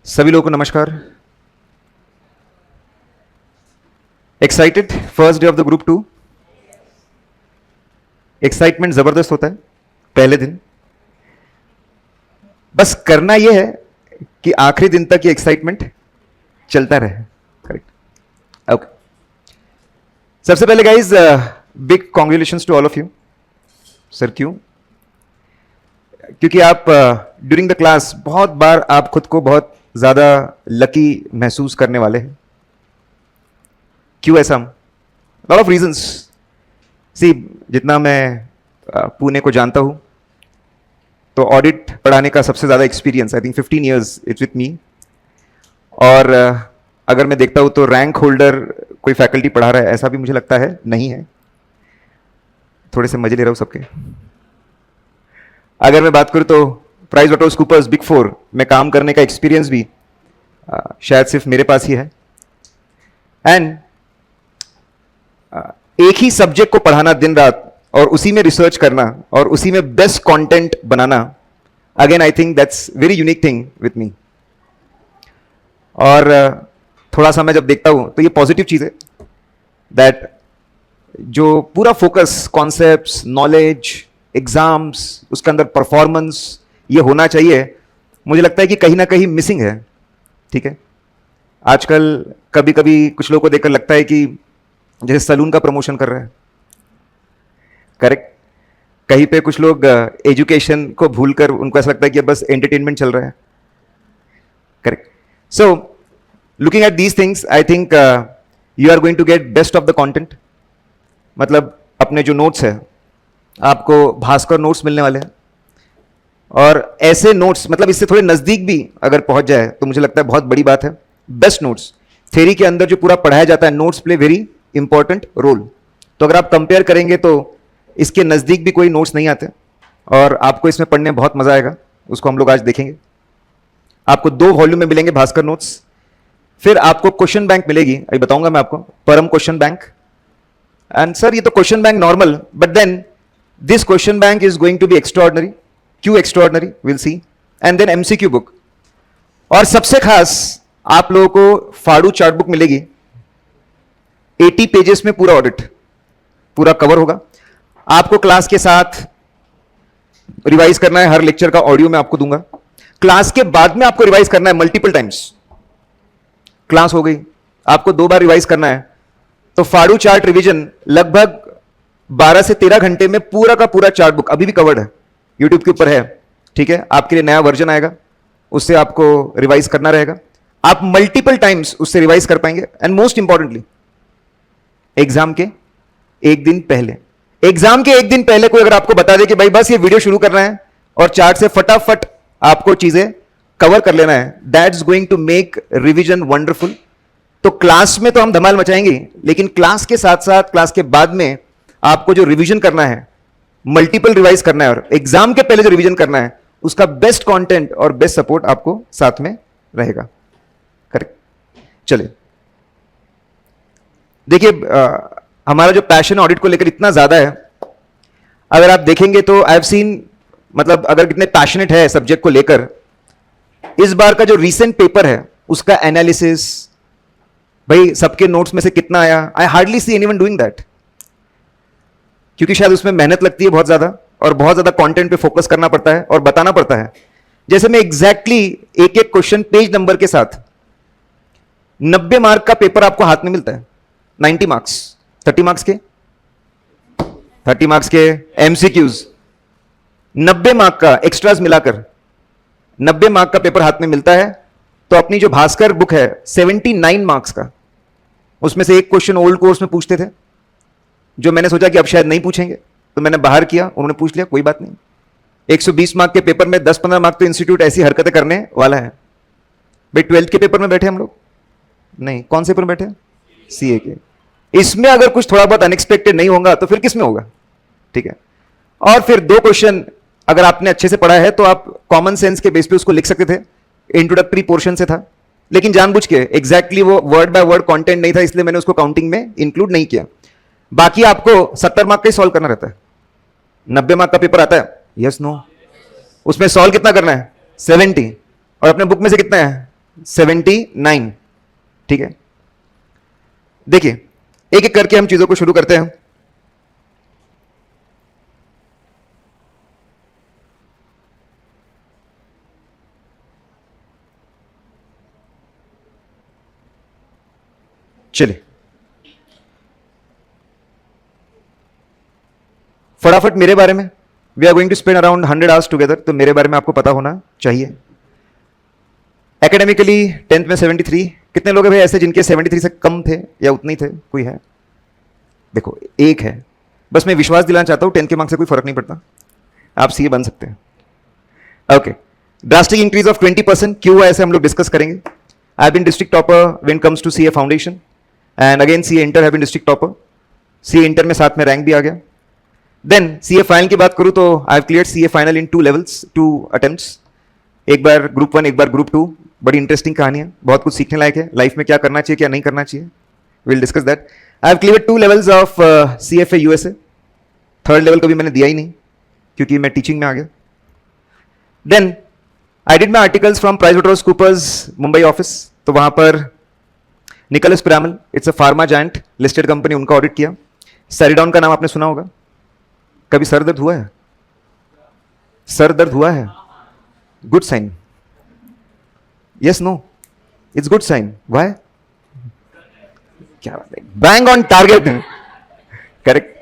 सभी लोगों को नमस्कार। Excited first day of the group 2। Excitement जबरदस्त होता है पहले दिन। बस करना यह है कि आखिरी दिन तक ये एक्साइटमेंट चलता रहे। करेक्ट। ओके। सबसे पहले guys big congratulations to all of you. Sir क्यों? क्योंकि आप ड्यूरिंग द क्लास बहुत बार आप खुद को बहुत ज्यादा लकी महसूस करने वाले हैं। क्यों ऐसा? Lot of reasons. सी, जितना मैं पुणे को जानता हूं तो ऑडिट पढ़ाने का सबसे ज्यादा experience I think 15 years it's with me. और अगर मैं देखता हूं तो रैंक होल्डर कोई फैकल्टी पढ़ा रहा है ऐसा भी मुझे लगता है नहीं है। थोड़े से मजे ले रहा हूं सबके। अगर मैं बात करूं तो प्राइस वाटरहाउस कूपर्स बिग 4 में काम करने का एक्सपीरियंस भी शायद सिर्फ मेरे पास ही है। एंड एक ही सब्जेक्ट को पढ़ाना दिन रात और उसी में रिसर्च करना और उसी में best content banana, again I think that's very unique thing with me. और थोड़ा सा मैं जब देखता हूं तो ये पॉजिटिव चीज है दैट जो पूरा फोकस कॉन्सेप्ट्स, नॉलेज, एग्जाम्स, उसके अंदर परफॉर्मेंस ये होना चाहिए, मुझे लगता है कि कहीं ना कहीं मिसिंग है। ठीक है, आजकल कभी कभी कुछ लोगों को देखकर लगता है कि जैसे सलून का प्रमोशन कर रहे हैं। करेक्ट। कहीं पे कुछ लोग एजुकेशन को भूलकर उनको ऐसा लगता है कि बस एंटरटेनमेंट चल रहा है। Correct. So looking at these things I think you are going to get best of the content. मतलब अपने जो नोट्स है आपको भास्कर नोट्स मिलने वाले हैं और ऐसे नोट्स मतलब इससे थोड़े नजदीक भी अगर पहुंच जाए तो मुझे लगता है बहुत बड़ी बात है। बेस्ट नोट्स थ्योरी के अंदर जो पूरा पढ़ाया जाता है, notes play very important role. तो अगर आप कंपेयर करेंगे तो इसके नजदीक भी कोई नोट्स नहीं आते और आपको इसमें पढ़ने में बहुत मजा आएगा। उसको हम लोग आज देखेंगे। आपको 2 वॉल्यूम में मिलेंगे भास्कर नोट्स। फिर आपको क्वेश्चन बैंक मिलेगी, अभी बताऊंगा मैं आपको, परम क्वेश्चन बैंक। एंड सर ये तो question bank normal, but then this question bank is going to be extraordinary. क्यों extraordinary? Will see. And then MCQ book. और सबसे खास आप लोगों को फाड़ू चार्ट बुक मिलेगी। 80 पेजेस में पूरा ऑडिट पूरा कवर होगा। आपको क्लास के साथ रिवाइज करना है, हर लेक्चर का ऑडियो मैं आपको दूंगा। क्लास के बाद में आपको रिवाइज करना है मल्टीपल टाइम्स। क्लास हो गई, आपको 2 बार रिवाइज करना है। तो फाड़ू चार्ट रिवीजन लगभग 12 से 13 घंटे में पूरा का पूरा चार्ट बुक अभी भी कवर्ड है, यूट्यूब के ऊपर है। ठीक है, आपके लिए नया वर्जन आएगा, उससे आपको रिवाइज करना रहेगा। आप मल्टीपल टाइम्स उससे रिवाइज कर पाएंगे। एंड मोस्ट इंपॉर्टेंटली एग्जाम के एक दिन पहले, एग्जाम के एक दिन पहले कोई अगर आपको बता दे कि भाई बस ये वीडियो शुरू करना है और चार्ट से फटाफट आपको चीजें कवर कर लेना है, that's going to make revision wonderful. तो क्लास में तो हम धमाल मचाएंगे, लेकिन क्लास के साथ साथ क्लास के बाद में आपको जो रिवीजन करना है, मल्टीपल रिवाइज करना है और एग्जाम के पहले जो रिवीजन करना है, उसका बेस्ट कंटेंट और बेस्ट सपोर्ट आपको साथ में रहेगा। करेक्ट। चलिए देखिए, हमारा जो पैशन ऑडिट को लेकर इतना ज्यादा है, अगर आप देखेंगे तो आई हैव सीन, मतलब अगर कितने पैशनेट है सब्जेक्ट को लेकर, इस बार का जो रीसेंट पेपर है उसका एनालिसिस, भाई सबके नोट्स में से कितना आया, I hardly see anyone doing that. क्योंकि शायद उसमें मेहनत लगती है बहुत ज्यादा और बहुत ज्यादा कंटेंट पे फोकस करना पड़ता है और बताना पड़ता है। जैसे मैं एग्जैक्टली एक एक क्वेश्चन पेज नंबर के साथ 90 मार्क का पेपर आपको हाथ में मिलता है। 90 मार्क्स, 30 मार्क्स के 30 मार्क्स के एमसीक्यूज, 90 मार्क का एक्स्ट्रास मिलाकर 90 मार्क का पेपर हाथ में मिलता है। तो अपनी जो भास्कर बुक है 79 मार्क्स का, उसमें से एक क्वेश्चन ओल्ड कोर्स में पूछते थे जो मैंने सोचा कि अब शायद नहीं पूछेंगे, तो मैंने बाहर किया, उन्होंने पूछ लिया, कोई बात नहीं। 120 मार्क के पेपर में 10-15 मार्क तो इंस्टीट्यूट ऐसी हरकतें करने वाला है। भाई 12th के पेपर में बैठे हम लोग नहीं, कौन से पेपर में बैठे? सीए के। इसमें अगर कुछ थोड़ा बहुत अनएक्सपेक्टेड नहीं होगा तो फिर किसमें होगा? ठीक है। और फिर 2 क्वेश्चन अगर आपने अच्छे से पढ़ा है तो आप कॉमन सेंस के बेस पे उसको लिख सकते थे, इंट्रोडक्टरी पोर्शन से था, लेकिन जानबूझ के एग्जैक्टली वो वर्ड बाय वर्ड कंटेंट नहीं था, इसलिए मैंने उसको काउंटिंग में इंक्लूड नहीं किया। बाकी आपको 70 मार्क का ही सॉल्व करना रहता है। 90 मार्क का पेपर आता है, यस नो, उसमें सॉल्व कितना करना है? 70। और अपने बुक में से कितना है? 79। ठीक है, देखिए एक एक करके हम चीजों को शुरू करते हैं। चलिए फटाफट मेरे बारे में, we are going to spend around 100 hours together, तो मेरे बारे में आपको पता होना चाहिए। एकेडमिकली 10th में 73। कितने लोग हैं भाई ऐसे जिनके 73 से कम थे या उतने ही थे? कोई है? देखो एक है, बस मैं विश्वास दिलाना चाहता हूं 10 के मार्क्स से कोई फर्क नहीं पड़ता, आप सीए बन सकते हैं। ओके, ड्रास्टिक इंक्रीज ऑफ 20%, क्यों हुआ ऐसे हम लोग डिस्कस करेंगे। I have been district topper when comes to CA foundation and again CA inter have been district topper. CA inter में साथ में रैंक भी आ गया। देन सीए फाइनल की बात करूं तो I have cleared CA final in 2 levels, 2 attempts, एक बार ग्रुप 1 एक बार ग्रुप 2। बड़ी इंटरेस्टिंग कहानी है, बहुत कुछ सीखने लायक है लाइफ में, क्या करना चाहिए क्या नहीं करना चाहिए, will discuss that. I have cleared 2 levels of CFA USA, 3rd level कभी मैंने दिया ही नहीं क्योंकि मैं टीचिंग में आ गया। Then I did my articles from PricewaterhouseCoopers Mumbai office, तो वहां पर Nicholas Piramal, it's a pharma giant listed company, उनका ऑडिट किया। सेरिडॉन का नाम आपने सुना होगा, कभी सर दर्द हुआ है? सर दर्द हुआ है? Good sign, yes no, it's good sign. Why? क्या बात है, bang on target, correct.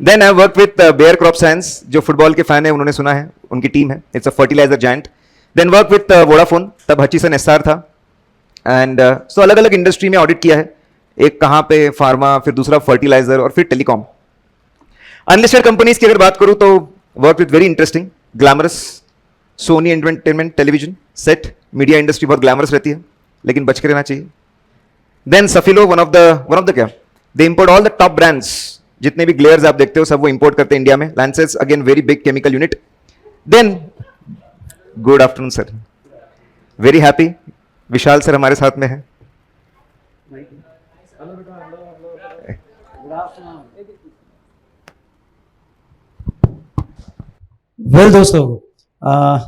Then I work with Bayer Crop Science, जो फुटबॉल के फैन है उन्होंने सुना है, उनकी टीम है, it's a fertiliser giant. Then work with Vodafone, तब हचीसन एसआर था, एंड सो अलग अलग इंडस्ट्री में ऑडिट किया है, एक कहां पे फार्मा, फिर दूसरा फर्टिलाइजर और फिर टेलीकॉम। अनलिस्टेड कंपनीज की अगर बात करूं तो work with very interesting, glamorous, Sony entertainment television set, media industry बहुत ग्लैमरस रहती है लेकिन बच के रहना चाहिए। Then Safilo, one of the क्या, they import all the top brands, जितने भी ग्लेयर्स आप देखते हो सब वो इंपोर्ट करते हैं इंडिया में। Lenses again very big chemical unit. Then good afternoon sir, very happy Vishal sir हमारे साथ में है। वेल दोस्तों,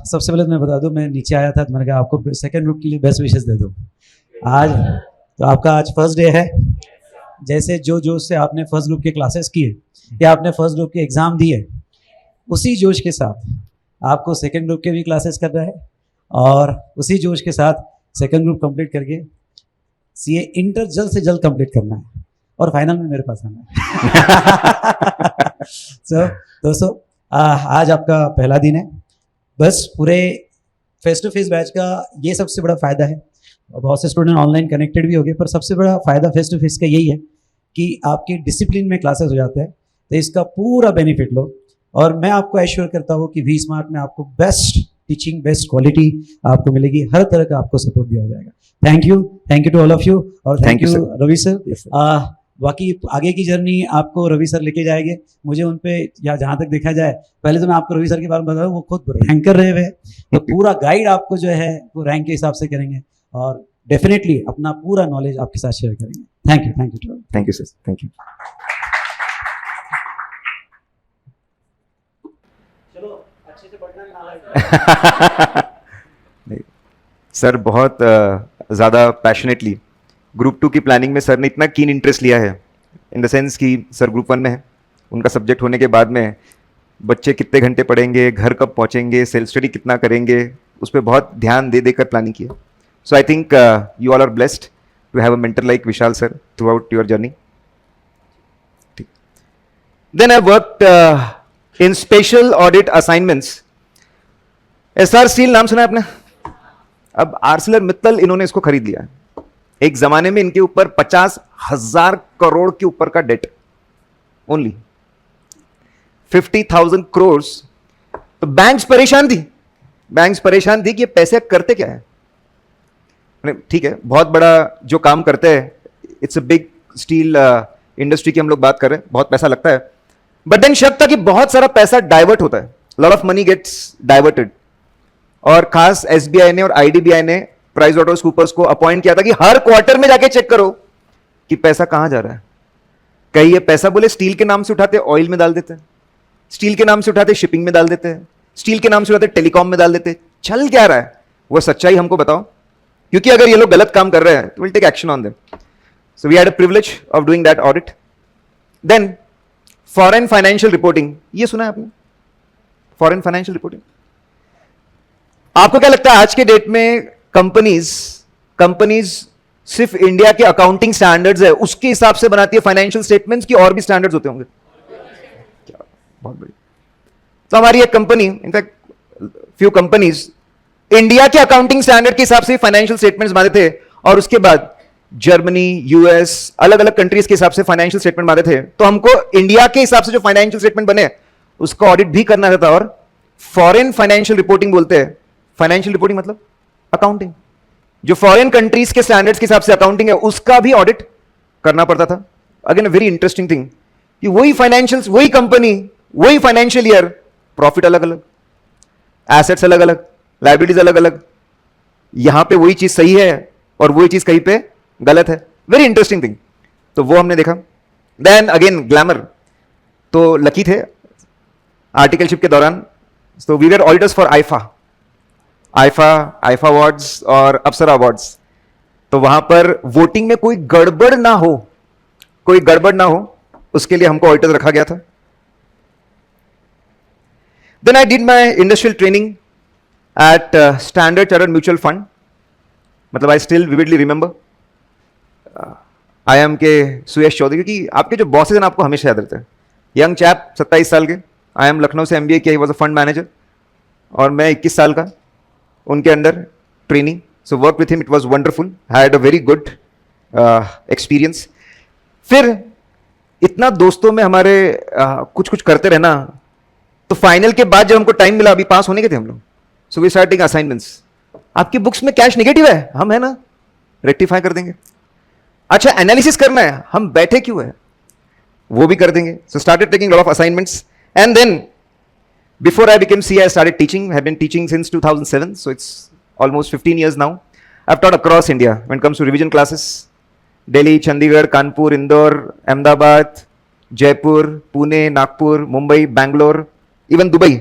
सबसे पहले तो मैं बता दूं, मैं नीचे आया था तो मैंने कहा आपको सेकंड ग्रुप के लिए बेस्ट विशेस दे दूं। आज तो आपका आज फर्स्ट डे है, जैसे जो जोश से आपने फर्स्ट ग्रुप के क्लासेस किए या आपने फर्स्ट ग्रुप के एग्जाम दिए, उसी जोश के साथ आपको सेकंड ग्रुप के भी क्लासेस करना है और उसी जोश के साथ सेकंड ग्रुप कंप्लीट करके सीए इंटर जल्द से जल्द कंप्लीट करना है और फाइनल में मेरे पास आना है। सो दोस्तों, आज आपका पहला दिन है। बस पूरे फेस टू फेस बैच का ये सबसे बड़ा फ़ायदा है, बहुत से स्टूडेंट ऑनलाइन कनेक्टेड भी हो गए, पर सबसे बड़ा फ़ायदा फेस टू फेस का यही है कि आपके डिसिप्लिन में क्लासेस हो जाते हैं, तो इसका पूरा बेनिफिट लो। और मैं आपको एश्योर करता हूँ कि वी स्मार्ट में आपको बेस्ट टीचिंग, बेस्ट क्वालिटी आपको मिलेगी, हर तरह का आपको सपोर्ट दिया जाएगा। Thank you to all of you, और थैंक यू रवि सर। बाकी आगे की जर्नी आपको रवि सर लेके जाएंगे। मुझे उन पे, या जहाँ तक देखा जाए, पहले तो मैं आपको रवि सर के बारे में बताऊँ, वो खुद रैंकर रहे हुए हैं, तो पूरा गाइड आपको जो है वो रैंक के हिसाब से करेंगे और डेफिनेटली अपना पूरा नॉलेज आपके साथ शेयर करेंगे। Thank you sir, thank you. चलो अच्छे से पढ़ना। नहीं सर, बहुत ज़्यादा पैशनेटली ग्रुप 2 की प्लानिंग में सर ने इतना कीन इंटरेस्ट लिया है, इन द सेंस कि सर ग्रुप 1 में है, उनका सब्जेक्ट होने के बाद में बच्चे कितने घंटे पढ़ेंगे, घर कब पहुंचेंगे, सेल्फ स्टडी कितना करेंगे, उस पर बहुत ध्यान दे देकर प्लानिंग की है। So I think you all are blessed to have a mentor like Vishal sir throughout your journey. Then I worked in special audit assignments. SR steel नाम सुना है आपने? अब आर्सेलर मित्तल इन्होंने इसको खरीद लिया है। एक जमाने में इनके ऊपर 50,000 करोड़ के ऊपर का डेट, ओनली 50,000 करोड़। तो बैंक्स परेशान थी कि ये पैसे करते क्या है। ठीक है, बहुत बड़ा जो काम करते हैं, it's a big steel industry की हम लोग बात कर रहे हैं, बहुत पैसा लगता है, बट देन शक था कि बहुत सारा पैसा डाइवर्ट होता है, lot of money gets diverted. और खास एसबीआई ने और आईडीबीआई ने PricewaterhouseCoopers को अपॉइंट किया था कि हर क्वार्टर में जाके चेक करो कि पैसा कहां जा रहा है। कहीं ये पैसा बोले स्टील के नाम से उठाते ऑयल में डाल देते हैं, स्टील के नाम से उठाते शिपिंग में डाल देते हैं, स्टील के नाम से उठाते टेलीकॉम में डाल देते हैं, चल क्या रहा है वो सच्चाई हमको बताओ। क्योंकि अगर ये लोग गलत काम कर रहे हैं तो will take action on them. So we had a privilege of doing that audit. Then foreign financial reporting, ये सुना है आपने? Foreign financial reporting. आपको क्या लगता है आज के डेट में कंपनीज सिर्फ इंडिया के अकाउंटिंग स्टैंडर्ड्स है उसके हिसाब से बनाती है फाइनेंशियल स्टेटमेंट्स की, और भी स्टैंडर्ड्स होते होंगे? क्या बहुत बढ़िया. तो हमारी एक company, in fact few companies India के अकाउंटिंग स्टैंडर्ड के हिसाब से फाइनेंशियल स्टेटमेंट्स बनाते थे, और उसके बाद जर्मनी, यूएस, अलग अलग कंट्रीज के हिसाब से फाइनेंशियल स्टेटमेंट बनाते थे. तो हमको इंडिया के हिसाब से जो फाइनेंशियल स्टेटमेंट बने उसका ऑडिट भी करना रहता. और फॉरेन फाइनेंशियल रिपोर्टिंग बोलते हैं. फाइनेंशियल रिपोर्टिंग मतलब अकाउंटिंग. जो फॉरेन कंट्रीज के स्टैंडर्ड्स के हिसाब से अकाउंटिंग है उसका भी ऑडिट करना पड़ता था. अगेन वेरी इंटरेस्टिंग थिंग कि वही फाइनेंशियल, वही कंपनी, वही फाइनेंशियल ईयर, प्रॉफिट अलग अलग, एसेट्स अलग अलग, लाइबिलिटीज अलग अलग. यहां पे वही चीज सही है और वही चीज कहीं पे गलत है. Very interesting thing. तो वो हमने देखा. Then again glamour. तो लकी थे आर्टिकलशिप के दौरान. तो we were auditors for IIFA awards और अप्सरा अवार्ड्स. तो वहां पर वोटिंग में कोई गड़बड़ ना हो उसके लिए हमको ऑडिटर्स रखा गया था. Then I did my industrial training at standard chartered mutual fund. मतलब I still vividly remember IIM के सुयश चौधरी, क्योंकि आपके जो बॉसेज हैं आपको हमेशा याद रहते हैं. यंग चैप 27 साल के, IIM लखनऊ से MBA किया, he was a fund manager, और मैं 21 साल का उनके under training. So work with him, it was wonderful, had a very good experience. फिर इतना दोस्तों में हमारे कुछ कुछ करते रहना, तो फाइनल के बाद जब हमको टाइम मिला, अभी पास होने के थे हम लोग, so we start taking assignments. आपकी बुक्स में कैश नेगेटिव है, हम है ना, रेक्टिफाई कर देंगे. अच्छा एनालिसिस करना है, हम बैठे क्यों है, वो भी कर देंगे. So started taking lot of assignments. And then before I became CA, I started teaching. I have been teaching since 2007, so it's almost 15 years now. I've taught across India when it comes to revision classes. Delhi, Chandigarh, Kanpur, Indore, Ahmedabad, Jaipur, Pune, Nagpur, Mumbai, Bangalore, even Dubai.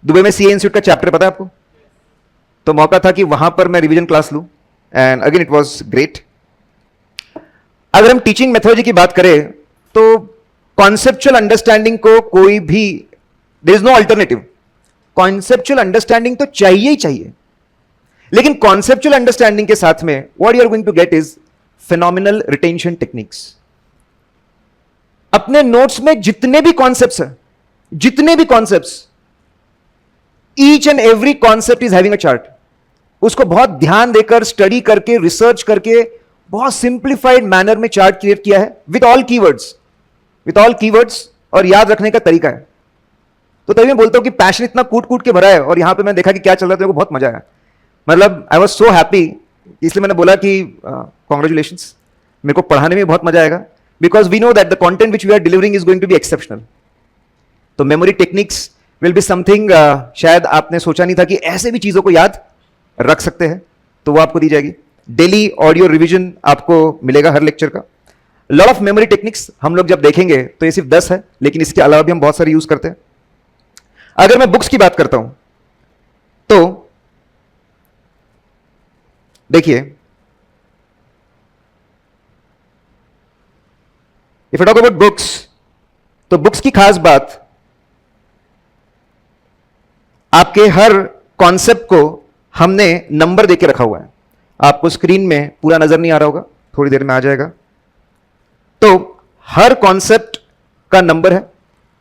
Dubai में CA institute का chapter पता है आपको? तो मौका था कि वहां पर मैं रिवीजन क्लास लूं, and again it was great. अगर हम टीचिंग मेथोडोलॉजी की बात करें तो कॉन्सेप्चुअल अंडरस्टैंडिंग को कोई भी, there is no alternative. Conceptual understanding तो चाहिए ही चाहिए, लेकिन कॉन्सेप्चुअल अंडरस्टैंडिंग के साथ में what you are going to get is phenomenal retention techniques. अपने नोट्स में जितने भी concepts, each and every concept is having a chart. उसको बहुत ध्यान देकर, स्टडी करके, रिसर्च करके, बहुत सिंप्लीफाइड मैनर में चार्ट क्रिएट किया है विद ऑल कीवर्ड्स और याद रखने का तरीका है. तो तभी मैं बोलता हूं कि पैशन इतना कूट कूट के भरा है, और यहां पे मैं देखा कि क्या चल रहा था, मेरे को बहुत मजा आया. मतलब आई वॉज सो हैप्पी, इसलिए मैंने बोला कि कॉन्ग्रेचुलेशंस, मेरे को पढ़ाने में बहुत मजा आएगा, because we know that the content which we are delivering is going to be exceptional. तो memory techniques will be something शायद आपने सोचा नहीं था कि ऐसे भी चीजों को याद रख सकते हैं, तो वो आपको दी जाएगी. डेली ऑडियो रिवीजन आपको मिलेगा हर लेक्चर का. लॉट ऑफ मेमोरी टेक्निक्स हम लोग जब देखेंगे तो ये सिर्फ 10 है, लेकिन इसके अलावा भी हम बहुत सारे यूज करते हैं. अगर मैं बुक्स की बात करता हूं तो देखिए, if I talk about books, तो बुक्स की खास बात, आपके हर कॉन्सेप्ट को हमने नंबर देके रखा हुआ है. आपको स्क्रीन में पूरा नजर नहीं आ रहा होगा, थोड़ी देर में आ जाएगा. तो हर कॉन्सेप्ट का नंबर है.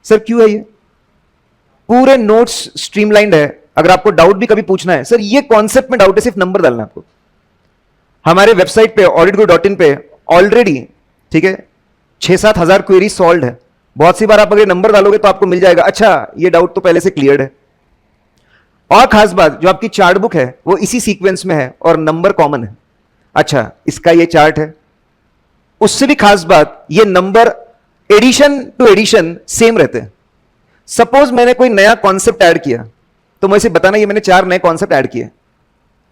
सर क्यों है ये? पूरे नोट्स स्ट्रीमलाइंड है. अगर आपको डाउट भी कभी पूछना है, सर ये कॉन्सेप्ट में डाउट है, सिर्फ नंबर डालना है आपको. हमारे वेबसाइट पे auditguru.in पे ऑलरेडी, ठीक है, 6-7 हजार क्वेरी सॉल्व है. बहुत सी बार आप अगर नंबर डालोगे तो आपको मिल जाएगा, अच्छा ये डाउट तो पहले से क्लियर है. और खास बात, जो आपकी चार्ट बुक है वो इसी सीक्वेंस में है और नंबर कॉमन है. अच्छा इसका ये चार्ट है. उससे भी खास बात, ये number edition to edition same रहते हैं. सपोज मैंने कोई नया कॉन्सेप्ट ऐड किया, तो मुझे बताना ये मैंने 4 नए कॉन्सेप्ट ऐड किए.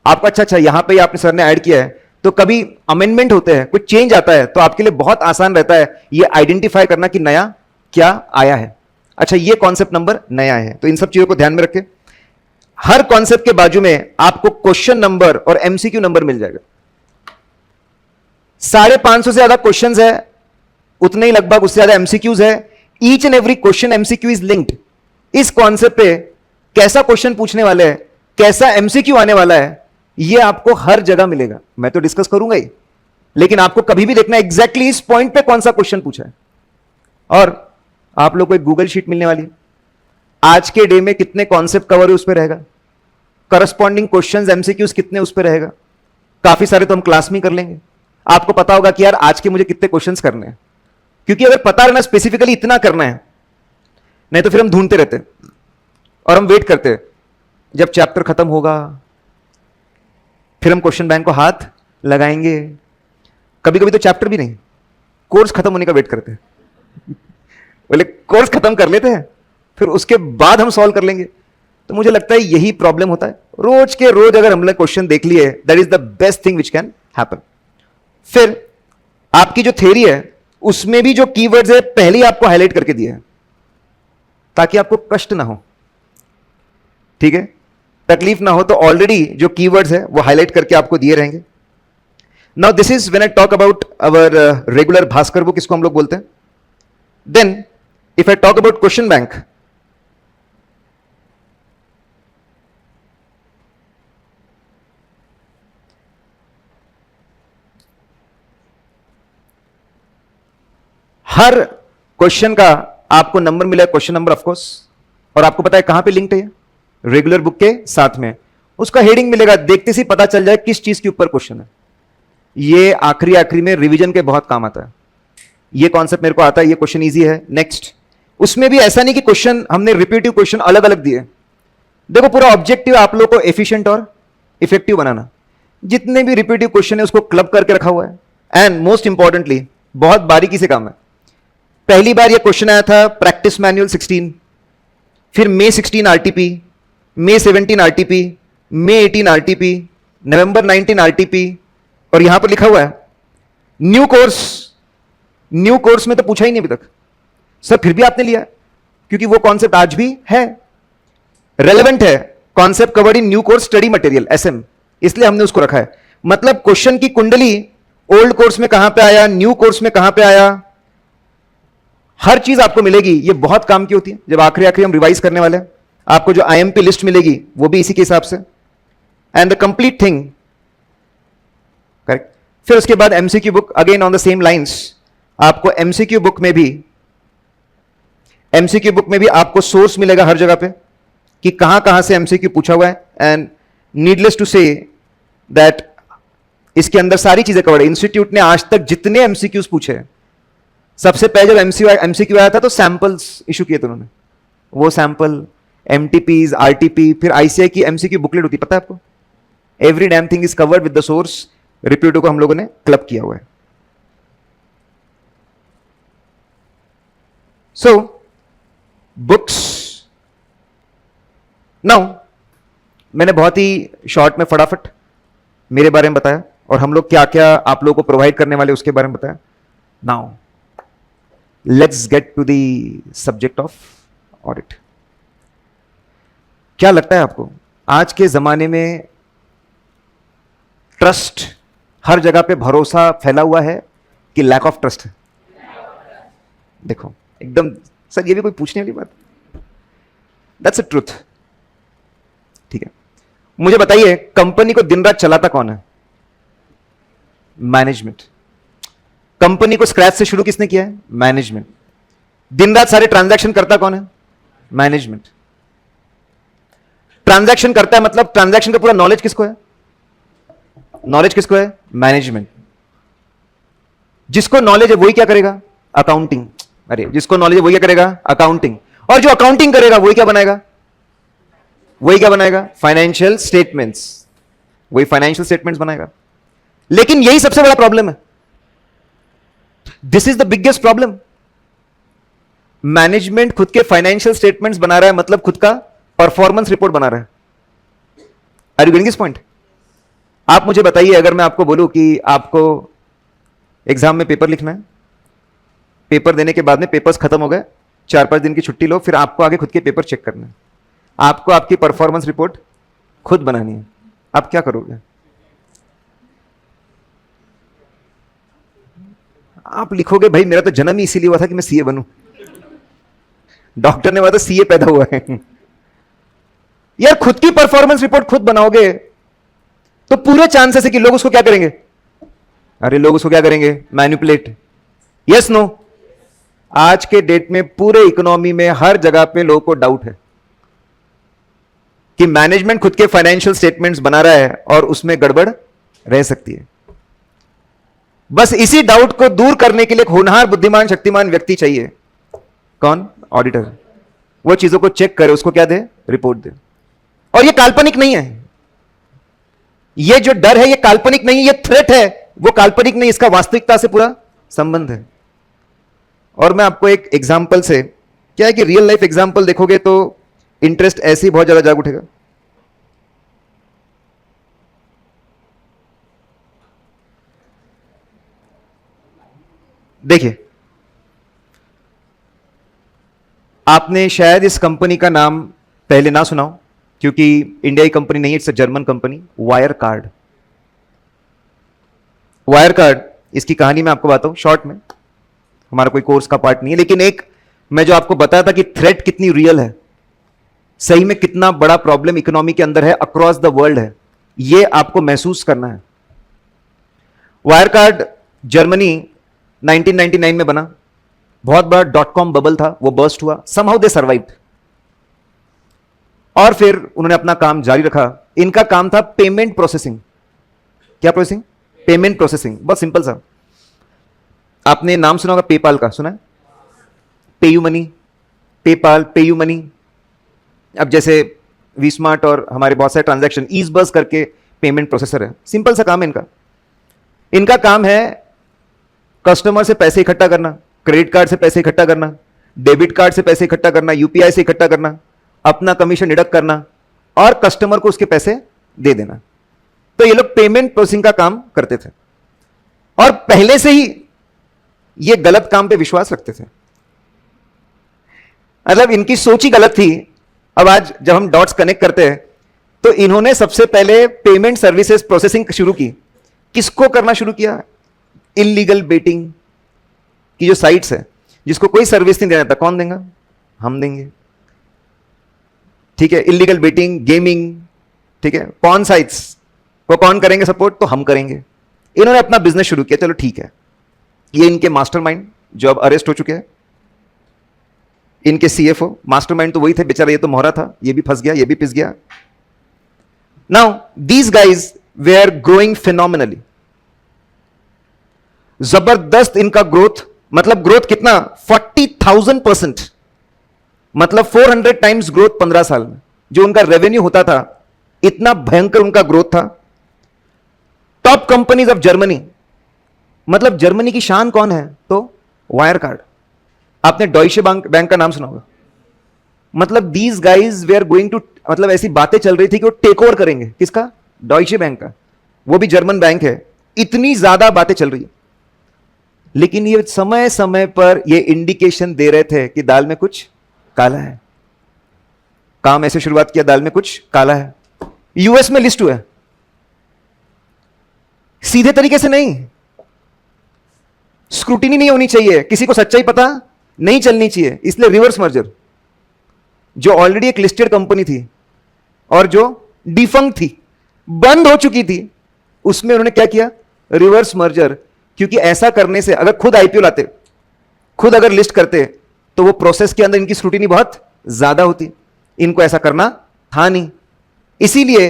आपको अच्छा यहां पे आपने सर ने ऐड किया है, तो कभी अमेंडमेंट होते हैं, कुछ चेंज आता है, तो आपके लिए बहुत आसान रहता है ये आइडेंटिफाई करना कि नया क्या आया है. अच्छा ये कॉन्सेप्ट नंबर नया है. तो इन सब चीजों को ध्यान में रखें. हर कॉन्सेप्ट के बाजू में आपको क्वेश्चन नंबर और एमसीक्यू नंबर मिल जाएगा। 550 से ज्यादा क्वेश्चंस है, उतने ही लगभग उससे ज्यादा एमसीक्यूज है। Each and every question MCQ is linked. इस कॉन्सेप्ट पे कैसा क्वेश्चन पूछने वाले हैं, कैसा एमसीक्यू आने वाला है, यह आपको हर जगह मिलेगा। मैं तो डिस्कस करूंगा ही, लेकिन आपको कभी भी देखना एग्जैक्टली इस पॉइंट पे कौन सा क्वेश्चन पूछा है। और आप लोग को एक गूगल शीट मिलने वाली है, आज के डे में कितने कॉन्सेप्ट कवर है उस पर रहेगा, करस्पॉन्डिंग क्वेश्चंस एमसीक्यूज कितने उस पर रहेगा। काफी सारे तो हम क्लास में कर लेंगे, आपको पता होगा कि यार आज के मुझे कितने क्वेश्चंस करने हैं, क्योंकि अगर पता रहना स्पेसिफिकली इतना करना है, नहीं तो फिर हम ढूंढते रहते और हम वेट करते जब चैप्टर खत्म होगा, फिर हम क्वेश्चन बैंक को हाथ लगाएंगे। कभी कभी तो चैप्टर भी नहीं, कोर्स खत्म होने का वेट करते हैं, बोले कोर्स खत्म कर लेते हैं फिर उसके बाद हम सॉल्व कर लेंगे। तो मुझे लगता है यही प्रॉब्लम होता है। रोज के रोज अगर हमने क्वेश्चन देख लिए, that is the best thing which can happen. फिर आपकी जो थ्योरी है उसमें भी जो कीवर्ड्स है पहले ही आपको हाईलाइट करके दिए हैं, ताकि आपको कष्ट ना हो, ठीक है, तकलीफ ना हो। तो ऑलरेडी जो कीवर्ड्स है वो हाईलाइट करके आपको दिए रहेंगे। Now this is when I talk about our regular Bhaskar book, इसको हम लोग बोलते हैं। Then if I talk about question bank, हर क्वेश्चन का आपको नंबर मिला है, क्वेश्चन नंबर ऑफ कोर्स, और आपको पता है कहां पे लिंक्ड है, रेगुलर बुक के साथ में उसका हेडिंग मिलेगा, देखते से पता चल जाए किस चीज के ऊपर क्वेश्चन है। ये आखिरी में रिवीजन के बहुत काम आता है। ये कॉन्सेप्ट मेरे को आता है, ये क्वेश्चन इजी है। नेक्स्ट, उसमें भी ऐसा नहीं कि क्वेश्चन हमने रिपीटिव क्वेश्चन अलग अलग दिए। देखो पूरा ऑब्जेक्टिव आप लोग को एफिशिएंट और इफेक्टिव बनाना। जितने भी रिपीटिव क्वेश्चन है उसको क्लब करके रखा हुआ है, एंड मोस्ट इंपॉर्टेंटली बहुत बारीकी से काम है। पहली बार ये क्वेश्चन आया था प्रैक्टिस मैनुअल 16, फिर May 16 RTP, May 17 RTP, May 18 RTP, नवंबर 19 आरटीपी, और यहां पर लिखा हुआ है न्यू कोर्स। न्यू कोर्स में तो पूछा ही नहीं अभी तक सर, फिर भी आपने लिया क्योंकि वो कॉन्सेप्ट आज भी है, रेलेवेंट है। Concept covered in new course study material SM, इसलिए हमने उसको रखा है। मतलब क्वेश्चन की कुंडली ओल्ड कोर्स में कहां पे आया, न्यू कोर्स में कहां पे आया, हर चीज आपको मिलेगी। ये बहुत काम की होती है। जब आखिरी हम रिवाइज करने वाले हैं, आपको जो IMP लिस्ट मिलेगी वो भी इसी के हिसाब से, and the complete thing, correct. फिर उसके बाद MCQ book, again on the same lines, आपको MCQ बुक में भी आपको सोर्स मिलेगा हर जगह पे कि कहां कहां से MCQ पूछा हुआ है। And needless to say that इसके अंदर सारी चीजें कवर है। इंस्टीट्यूट ने आज तक जितने MCQs पूछे हैं, सबसे पहले जब MCQ आया था तो सैंपल्स इशू किए थे उन्होंने। वो सैंपल MTPs, RTP, फिर ICI की MCQ बुकलेट होती, पता है आपको। Every damn thing is covered with the source. रिपीटो को हम लोगों ने क्लब किया हुआ है। सो बुक्स, नाउ मैंने बहुत ही शॉर्ट में फटाफट मेरे बारे में बताया और हम लोग क्या क्या आप लोगों को प्रोवाइड करने वाले उसके बारे में बताया। Now let's get to the subject of audit. क्या लगता है आपको आज के जमाने में ट्रस्ट, हर जगह पे भरोसा फैला हुआ है कि लैक ऑफ ट्रस्ट है? देखो एकदम सर, ये भी कोई पूछने वाली बात, दैट्स अ ट्रुथ, ठीक है। मुझे बताइए कंपनी को दिन रात चलाता कौन है? मैनेजमेंट। कंपनी को स्क्रैच से शुरू किसने किया है? मैनेजमेंट। दिन रात सारे ट्रांजैक्शन करता कौन है? मैनेजमेंट। ट्रांजैक्शन करता है मतलब ट्रांजैक्शन का पूरा नॉलेज किसको है? नॉलेज किसको है? मैनेजमेंट। जिसको नॉलेज है वही क्या करेगा? अकाउंटिंग। अरे जिसको नॉलेज है वही क्या करेगा? अकाउंटिंग। और जो अकाउंटिंग करेगा वही क्या बनाएगा? वही क्या बनाएगा? Financial statements. वही फाइनेंशियल स्टेटमेंट्स बनाएगा। लेकिन यही सबसे बड़ा प्रॉब्लम है। This is the biggest problem. Management खुद के फाइनेंशियल स्टेटमेंट्स बना रहा है, मतलब खुद का परफॉर्मेंस रिपोर्ट बना रहा है। Are you getting this point? आप मुझे बताइए, अगर मैं आपको बोलूं कि आपको एग्जाम में पेपर लिखना है, पेपर देने के बाद में पेपर्स खत्म हो गए, 4-5 दिन की छुट्टी लो, फिर आपको आगे खुद के पेपर चेक करना है, आपको आपकी परफॉर्मेंस रिपोर्ट खुद बनानी है, आप क्या करोगे? आप लिखोगे भाई मेरा तो जन्म ही इसीलिए हुआ था कि मैं सीए बनूं, डॉक्टर ने बोला था सीए पैदा हुआ है। यार खुद की परफॉर्मेंस रिपोर्ट खुद बनाओगे तो पूरे चांसेस है कि लोग उसको क्या करेंगे? अरे लोग उसको क्या करेंगे? मैनिपुलेट। Yes no? आज के डेट में पूरे इकोनॉमी में हर जगह पे लोगों को डाउट है कि मैनेजमेंट खुद के फाइनेंशियल स्टेटमेंट्स बना रहा है और उसमें गड़बड़ रह सकती है। बस इसी डाउट को दूर करने के लिए एक होनहार, बुद्धिमान, शक्तिमान व्यक्ति चाहिए। कौन? ऑडिटर। वो चीजों को चेक करे, उसको क्या दे? रिपोर्ट दे। और ये काल्पनिक नहीं है, ये जो डर है ये काल्पनिक नहीं है, ये थ्रेट है, वो काल्पनिक नहीं, इसका वास्तविकता से पूरा संबंध है। और मैं आपको एक एग्जाम्पल से, क्या है कि रियल लाइफ एग्जाम्पल देखोगे तो इंटरेस्ट ऐसे ही बहुत ज्यादा जाग उठेगा। देखिए, आपने शायद इस कंपनी का नाम पहले ना सुना हो क्योंकि इंडिया की कंपनी नहीं है, it's a German company, wire card. Wire card, इसकी कहानी मैं आपको बताता हूं शॉर्ट में, हमारा कोई कोर्स का पार्ट नहीं है, लेकिन एक मैं जो आपको बताया था कि थ्रेट कितनी रियल है, सही में कितना बड़ा प्रॉब्लम इकोनॉमी के अंदर है, अक्रॉस द वर्ल्ड है, ये आपको महसूस करना है। वायर कार्ड जर्मनी 1999 में बना, बहुत बड़ा डॉट कॉम बबल था, वो बर्स्ट हुआ, समहाउ दे सर्वाइव्ड। और फिर उन्होंने अपना काम जारी रखा। इनका काम था पेमेंट प्रोसेसिंग। क्या प्रोसेसिंग? Payment processing. बहुत सिंपल सा, आपने नाम सुना होगा पेपाल का, सुना है? PayU money, PayPal, PayU money. अब जैसे वी स्मार्ट और हमारे बहुत सारे ट्रांजैक्शन, ईज बस करके पेमेंट प्रोसेसर है, सिंपल सा काम है इनका। इनका काम है कस्टमर से पैसे इकट्ठा करना, क्रेडिट कार्ड से पैसे इकट्ठा करना, डेबिट कार्ड से पैसे इकट्ठा करना, यूपीआई से इकट्ठा करना, अपना कमीशन डिडक्ट करना और कस्टमर को उसके पैसे दे देना। तो ये लोग पेमेंट प्रोसेसिंग का काम करते थे और पहले से ही ये गलत काम पे विश्वास रखते थे, मतलब इनकी सोच ही गलत थी। अब आज जब हम डॉट्स कनेक्ट करते हैं तो इन्होंने सबसे पहले पेमेंट सर्विसेज प्रोसेसिंग शुरू की। किसको करना शुरू किया? इलीगल बेटिंग की जो साइट्स है, जिसको कोई सर्विस नहीं देना था, कौन देगा? हम देंगे। ठीक है, इलीगल बेटिंग, गेमिंग, ठीक है, पॉर्न साइट्स को कौन करेंगे सपोर्ट? तो हम करेंगे। इन्होंने अपना बिजनेस शुरू किया, चलो ठीक है। ये इनके मास्टरमाइंड जो अब अरेस्ट हो चुके हैं, इनके सीएफओ, मास्टरमाइंड तो वही थे बेचारा, ये तो मोहरा था, ये भी फंस गया, ये भी पिस गया। Now these guys were growing phenomenally, जबरदस्त इनका ग्रोथ, मतलब ग्रोथ कितना? 40,000%, मतलब 400 टाइम्स ग्रोथ 15 साल में। जो उनका रेवेन्यू होता था, इतना भयंकर उनका ग्रोथ था। टॉप कंपनीज ऑफ जर्मनी, मतलब जर्मनी की शान कौन है? तो वायर कार्ड। आपने डॉइचे बैंक का नाम सुना होगा। मतलब these guys were are going to, मतलब ऐसी बातें चल रही थी कि वो टेक ओवर करेंगे। किसका? डॉइचे बैंक का, वो भी जर्मन बैंक है। इतनी ज्यादा बातें चल रही है, लेकिन ये समय समय पर ये इंडिकेशन दे रहे थे कि दाल में कुछ काला है। काम ऐसे शुरुआत किया, दाल में कुछ काला है। यूएस में लिस्ट हुआ है, सीधे तरीके से नहीं, स्क्रूटिनी नहीं होनी चाहिए, किसी को सच्चाई पता नहीं चलनी चाहिए, इसलिए रिवर्स मर्जर, जो ऑलरेडी एक लिस्टेड कंपनी थी और जो डिफंक्ट थी, बंद हो चुकी थी, उसमें उन्होंने क्या किया? Reverse merger. क्योंकि ऐसा करने से, अगर खुद आईपीओ लाते, खुद अगर लिस्ट करते, तो वो प्रोसेस के अंदर इनकी स्क्रूटिनी बहुत ज्यादा होती। इनको ऐसा करना था नहीं, इसीलिए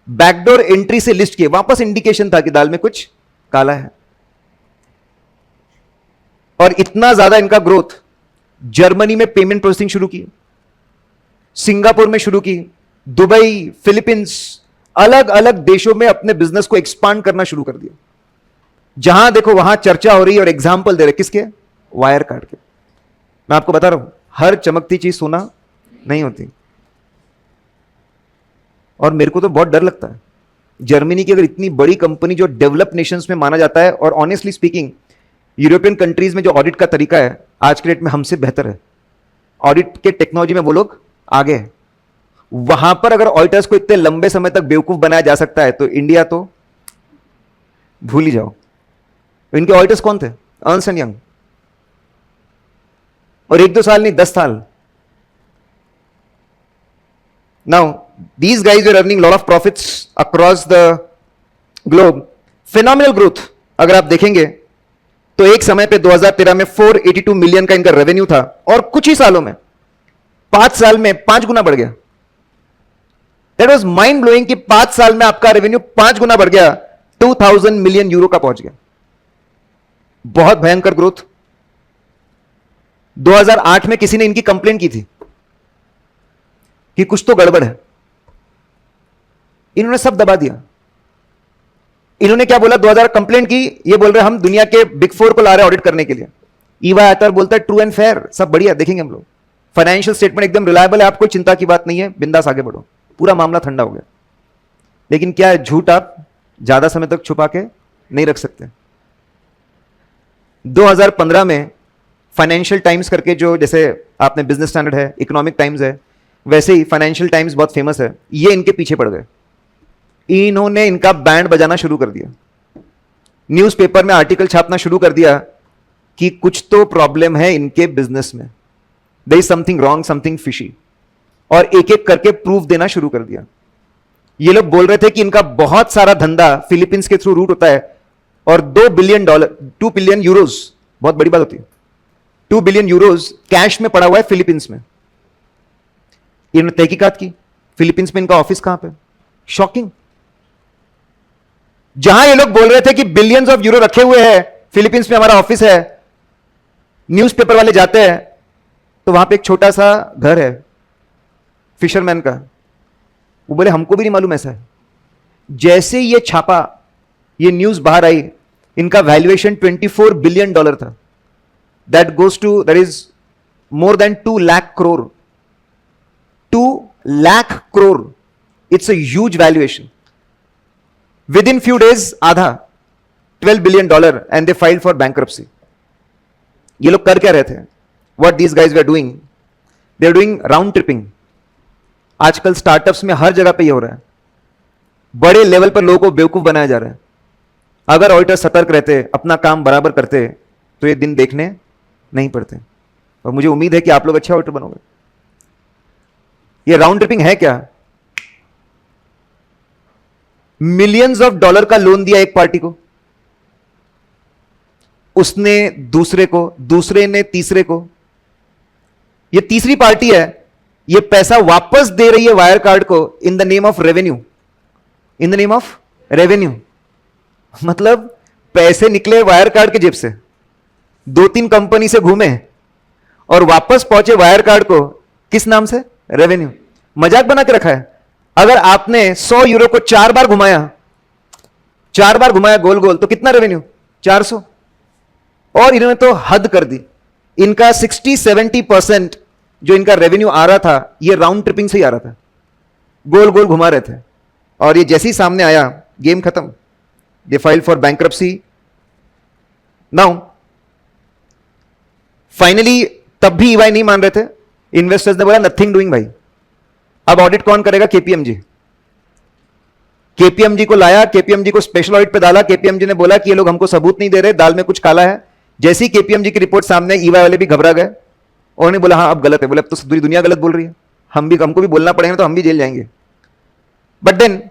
बैकडोर एंट्री से लिस्ट किए, वापस इंडिकेशन था कि दाल में कुछ काला है। और इतना ज्यादा इनका ग्रोथ, जर्मनी में पेमेंट प्रोसेसिंग शुरू की, सिंगापुर में शुरू की, दुबई, फिलीपींस, अलग अलग देशों में अपने बिजनेस को एक्सपांड करना शुरू कर दिया। जहां देखो वहां चर्चा हो रही है और एग्जाम्पल दे रहे, किसके? वायर कार्ड के। मैं आपको बता रहा हूं, हर चमकती चीज सोना नहीं होती। और मेरे को तो बहुत डर लगता है, जर्मनी की अगर इतनी बड़ी कंपनी जो डेवलप नेशंस में माना जाता है, और ऑनेस्टली स्पीकिंग यूरोपियन कंट्रीज में जो ऑडिट का तरीका है आज के डेट में हमसे बेहतर है। ऑडिट के टेक्नोलॉजी में वो लोग आगे हैं। वहां पर अगर ऑडिटर्स को इतने लंबे समय तक बेवकूफ बनाया जा सकता है तो इंडिया तो भूल ही जाओ। इनके ऑडिटर्स कौन थे? Ernst and young. और 1-2 साल नहीं, 10 साल। Now these guys were earning lot of profits across the globe, phenomenal growth। अगर आप देखेंगे तो एक समय पे 2013 में 482 मिलियन का इनका रेवेन्यू था और कुछ ही सालों में 5 साल में 5 गुना बढ़ गया। दैट वाज माइंड ब्लोइंग कि 5 साल में आपका रेवेन्यू 5 गुना बढ़ गया, 2000 मिलियन यूरो का पहुंच गया। बहुत भयंकर ग्रोथ। 2008 में किसी ने इनकी कंप्लेन की थी कि कुछ तो गड़बड़ है। इन्होंने सब दबा दिया। इन्होंने क्या बोला? 2000 कंप्लेंट की, ये बोल रहे हम दुनिया के बिग 4 को ला रहे ऑडिट करने के लिए। ईवा आता है, बोलता है ट्रू एंड फेयर, सब बढ़िया, देखेंगे हम लोग, फाइनेंशियल स्टेटमेंट एकदम रिलायबल है, आपको चिंता की बात नहीं है, बिंदास आगे बढ़ो। पूरा मामला ठंडा हो गया। लेकिन क्या है, झूठ आप ज्यादा समय तक छुपा के नहीं रख सकते। 2015 में फाइनेंशियल टाइम्स करके, जो जैसे आपने बिजनेस स्टैंडर्ड है, इकोनॉमिक टाइम्स है, वैसे ही फाइनेंशियल टाइम्स बहुत फेमस है, ये इनके पीछे पड़ गए। इन्होंने इनका बैंड बजाना शुरू कर दिया, न्यूज़पेपर में आर्टिकल छापना शुरू कर दिया कि कुछ तो प्रॉब्लम है इनके बिजनेस में, there is something wrong, something fishy, और एक एक करके प्रूफ देना शुरू कर दिया। ये लोग बोल रहे थे कि इनका बहुत सारा धंधा फिलीपींस के थ्रू रूट होता है और $2 बिलियन यूरोज, बहुत बड़ी बात होती है, 2 बिलियन यूरोज कैश में पड़ा हुआ है फिलीपींस में। इन्होंने तहकीकात की, फिलीपींस में इनका ऑफिस कहां पे? शॉकिंग। जहां ये लोग बोल रहे थे कि बिलियंस ऑफ यूरो रखे हुए हैं फिलीपींस में, हमारा ऑफिस है, न्यूज़पेपर वाले जाते हैं तो वहां पे एक छोटा सा घर है फिशरमैन का। वो बोले हमको भी नहीं मालूम ऐसा है। जैसे ये छापा, ये न्यूज बाहर आई, इनका वैल्यूएशन $24 बिलियन था। That goes to, that is more than 2 lakh crore. 2 lakh crore, it's a huge valuation. Within few days आधा, $12 billion, and they filed for bankruptcy. ये लोग कर क्या रहे थे? What these guys were are doing, they are doing round tripping. आजकल startups में हर जगह पे ये हो रहा है, बड़े लेवल पर लोगों को बेवकूफ बनाया जा रहा है। अगर ऑडिटर सतर्क रहते, अपना काम बराबर करते, तो ये दिन देखने नहीं पड़ते। और मुझे उम्मीद है कि आप लोग अच्छे ऑडिटर बनोगे। ये राउंड ट्रिपिंग है क्या? मिलियंस ऑफ डॉलर का लोन दिया एक पार्टी को, उसने दूसरे को, दूसरे ने तीसरे को, ये तीसरी पार्टी है, ये पैसा वापस दे रही है वायर कार्ड को in the name of revenue. In the name of revenue मतलब पैसे निकले वायर कार्ड के जेब से, 2-3 कंपनी से घूमे और वापस पहुंचे वायर कार्ड को, किस नाम से? रेवेन्यू। मजाक बना के रखा है। अगर आपने 100 यूरो को 4 बार घुमाया, 4 बार घुमाया गोल गोल, तो कितना रेवेन्यू? 400। और इन्होंने तो हद कर दी। इनका 60-70% जो इनका रेवेन्यू आ रहा था, ये राउंड ट्रिपिंग से ही आ रहा था, गोल गोल घुमा रहे थे। और ये जैसे ही सामने आया, गेम खत्म। They file for bankruptcy. Now finally तब भी ईवाई नहीं मान रहे थे, इन्वेस्टर्स ने बोला नथिंग डूइंग भाई। अब ऑडिट कौन करेगा? केपीएमजी। केपीएमजी को लाया, केपीएमजी को स्पेशल ऑडिट पे डाला। केपीएमजी ने बोला कि ये लोग हमको सबूत नहीं दे रहे, दाल में कुछ काला है। जैसे ही केपीएमजी की रिपोर्ट सामने, ईवाई वाले भी घबरा गए। उन्होंने बोला हाँ अब गलत है। बोले अब तो पूरी दुनिया गलत बोल रही है, हमको भी बोलना पड़ेगा, तो हम भी जेल जाएंगे। But then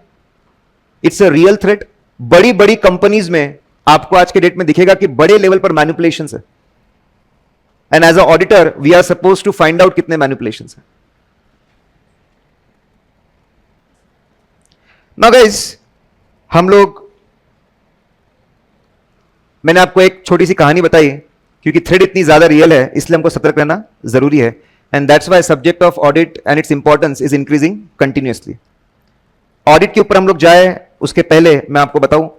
it's a real threat. बड़ी बड़ी कंपनीज में आपको आज के डेट में दिखेगा कि बड़े लेवल पर मैनिपुलेशंस है, and as a auditor we are suppose to find out कितने मैनिपुलेशंस है। नाउ गाइस, हम लोग, मैंने आपको एक छोटी सी कहानी बताई क्योंकि थ्रेड इतनी ज्यादा रियल है, इसलिए हमको सतर्क रहना जरूरी है। And that's why subject of audit and its importance is increasing continuously. Audit के ऊपर हम लोग जाए उसके पहले मैं आपको बताऊं,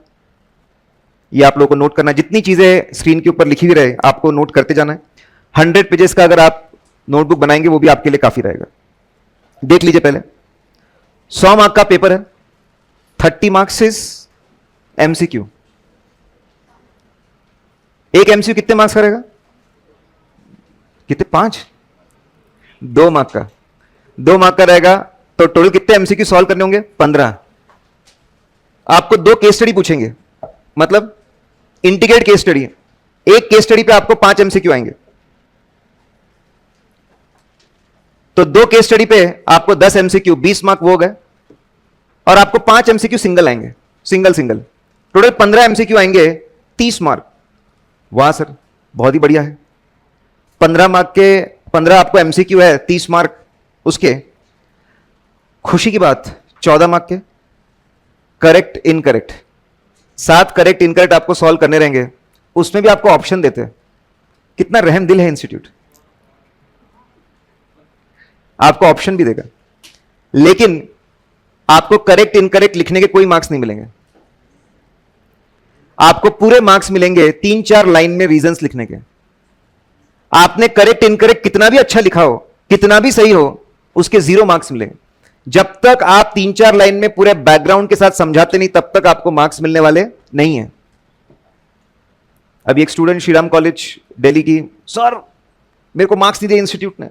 ये आप लोगों को नोट करना, जितनी चीजें स्क्रीन के ऊपर लिखी हुई रहे आपको नोट करते जाना है। 100 पेजेस का अगर आप नोटबुक बनाएंगे वो भी आपके लिए काफी रहेगा। देख लीजिए, पहले 100 मार्क का पेपर है, 30 मार्क्स इज एमसीक्यू। एक एमसीक्यू कितने मार्क्स का रहेगा? कितने? 5। 2 मार्क का, 2 मार्क का रहेगा तो टोटल कितने एमसीक्यू सॉल्व करने होंगे? 15। आपको 2 केस स्टडी पूछेंगे, मतलब इंटीग्रेट केस स्टडी। एक केस स्टडी पे आपको 5 एमसीक्यू आएंगे, तो 2 केस स्टडी पे आपको 10 एमसीक्यू, 20 मार्क वो हो गए, और आपको 5 एमसीक्यू सिंगल आएंगे, सिंगल। टोटल 15 एमसीक्यू आएंगे, 30 मार्क। वाह सर, बहुत ही बढ़िया है। 15 मार्क के 15 आपको एमसीक्यू है, 30 मार्क उसके। खुशी की बात, 14 मार्क के करेक्ट इनकरेक्ट, 7 करेक्ट इनकरेक्ट आपको सॉल्व करने रहेंगे। उसमें भी आपको ऑप्शन देते हैं। कितना रहम दिल है इंस्टीट्यूट, आपको ऑप्शन भी देगा, लेकिन आपको करेक्ट इनकरेक्ट लिखने के कोई मार्क्स नहीं मिलेंगे। आपको पूरे मार्क्स मिलेंगे 3-4 लाइन में रीजंस लिखने के। आपने करेक्ट इनकरेक्ट कितना भी अच्छा लिखा हो, कितना भी सही हो, उसके 0 मार्क्स मिलेंगे। जब तक आप 3-4 लाइन में पूरे बैकग्राउंड के साथ समझाते नहीं, तब तक आपको मार्क्स मिलने वाले नहीं है। अभी एक स्टूडेंट श्रीराम कॉलेज दिल्ली की, सर मेरे को मार्क्स नहीं दिए इंस्टीट्यूट ने,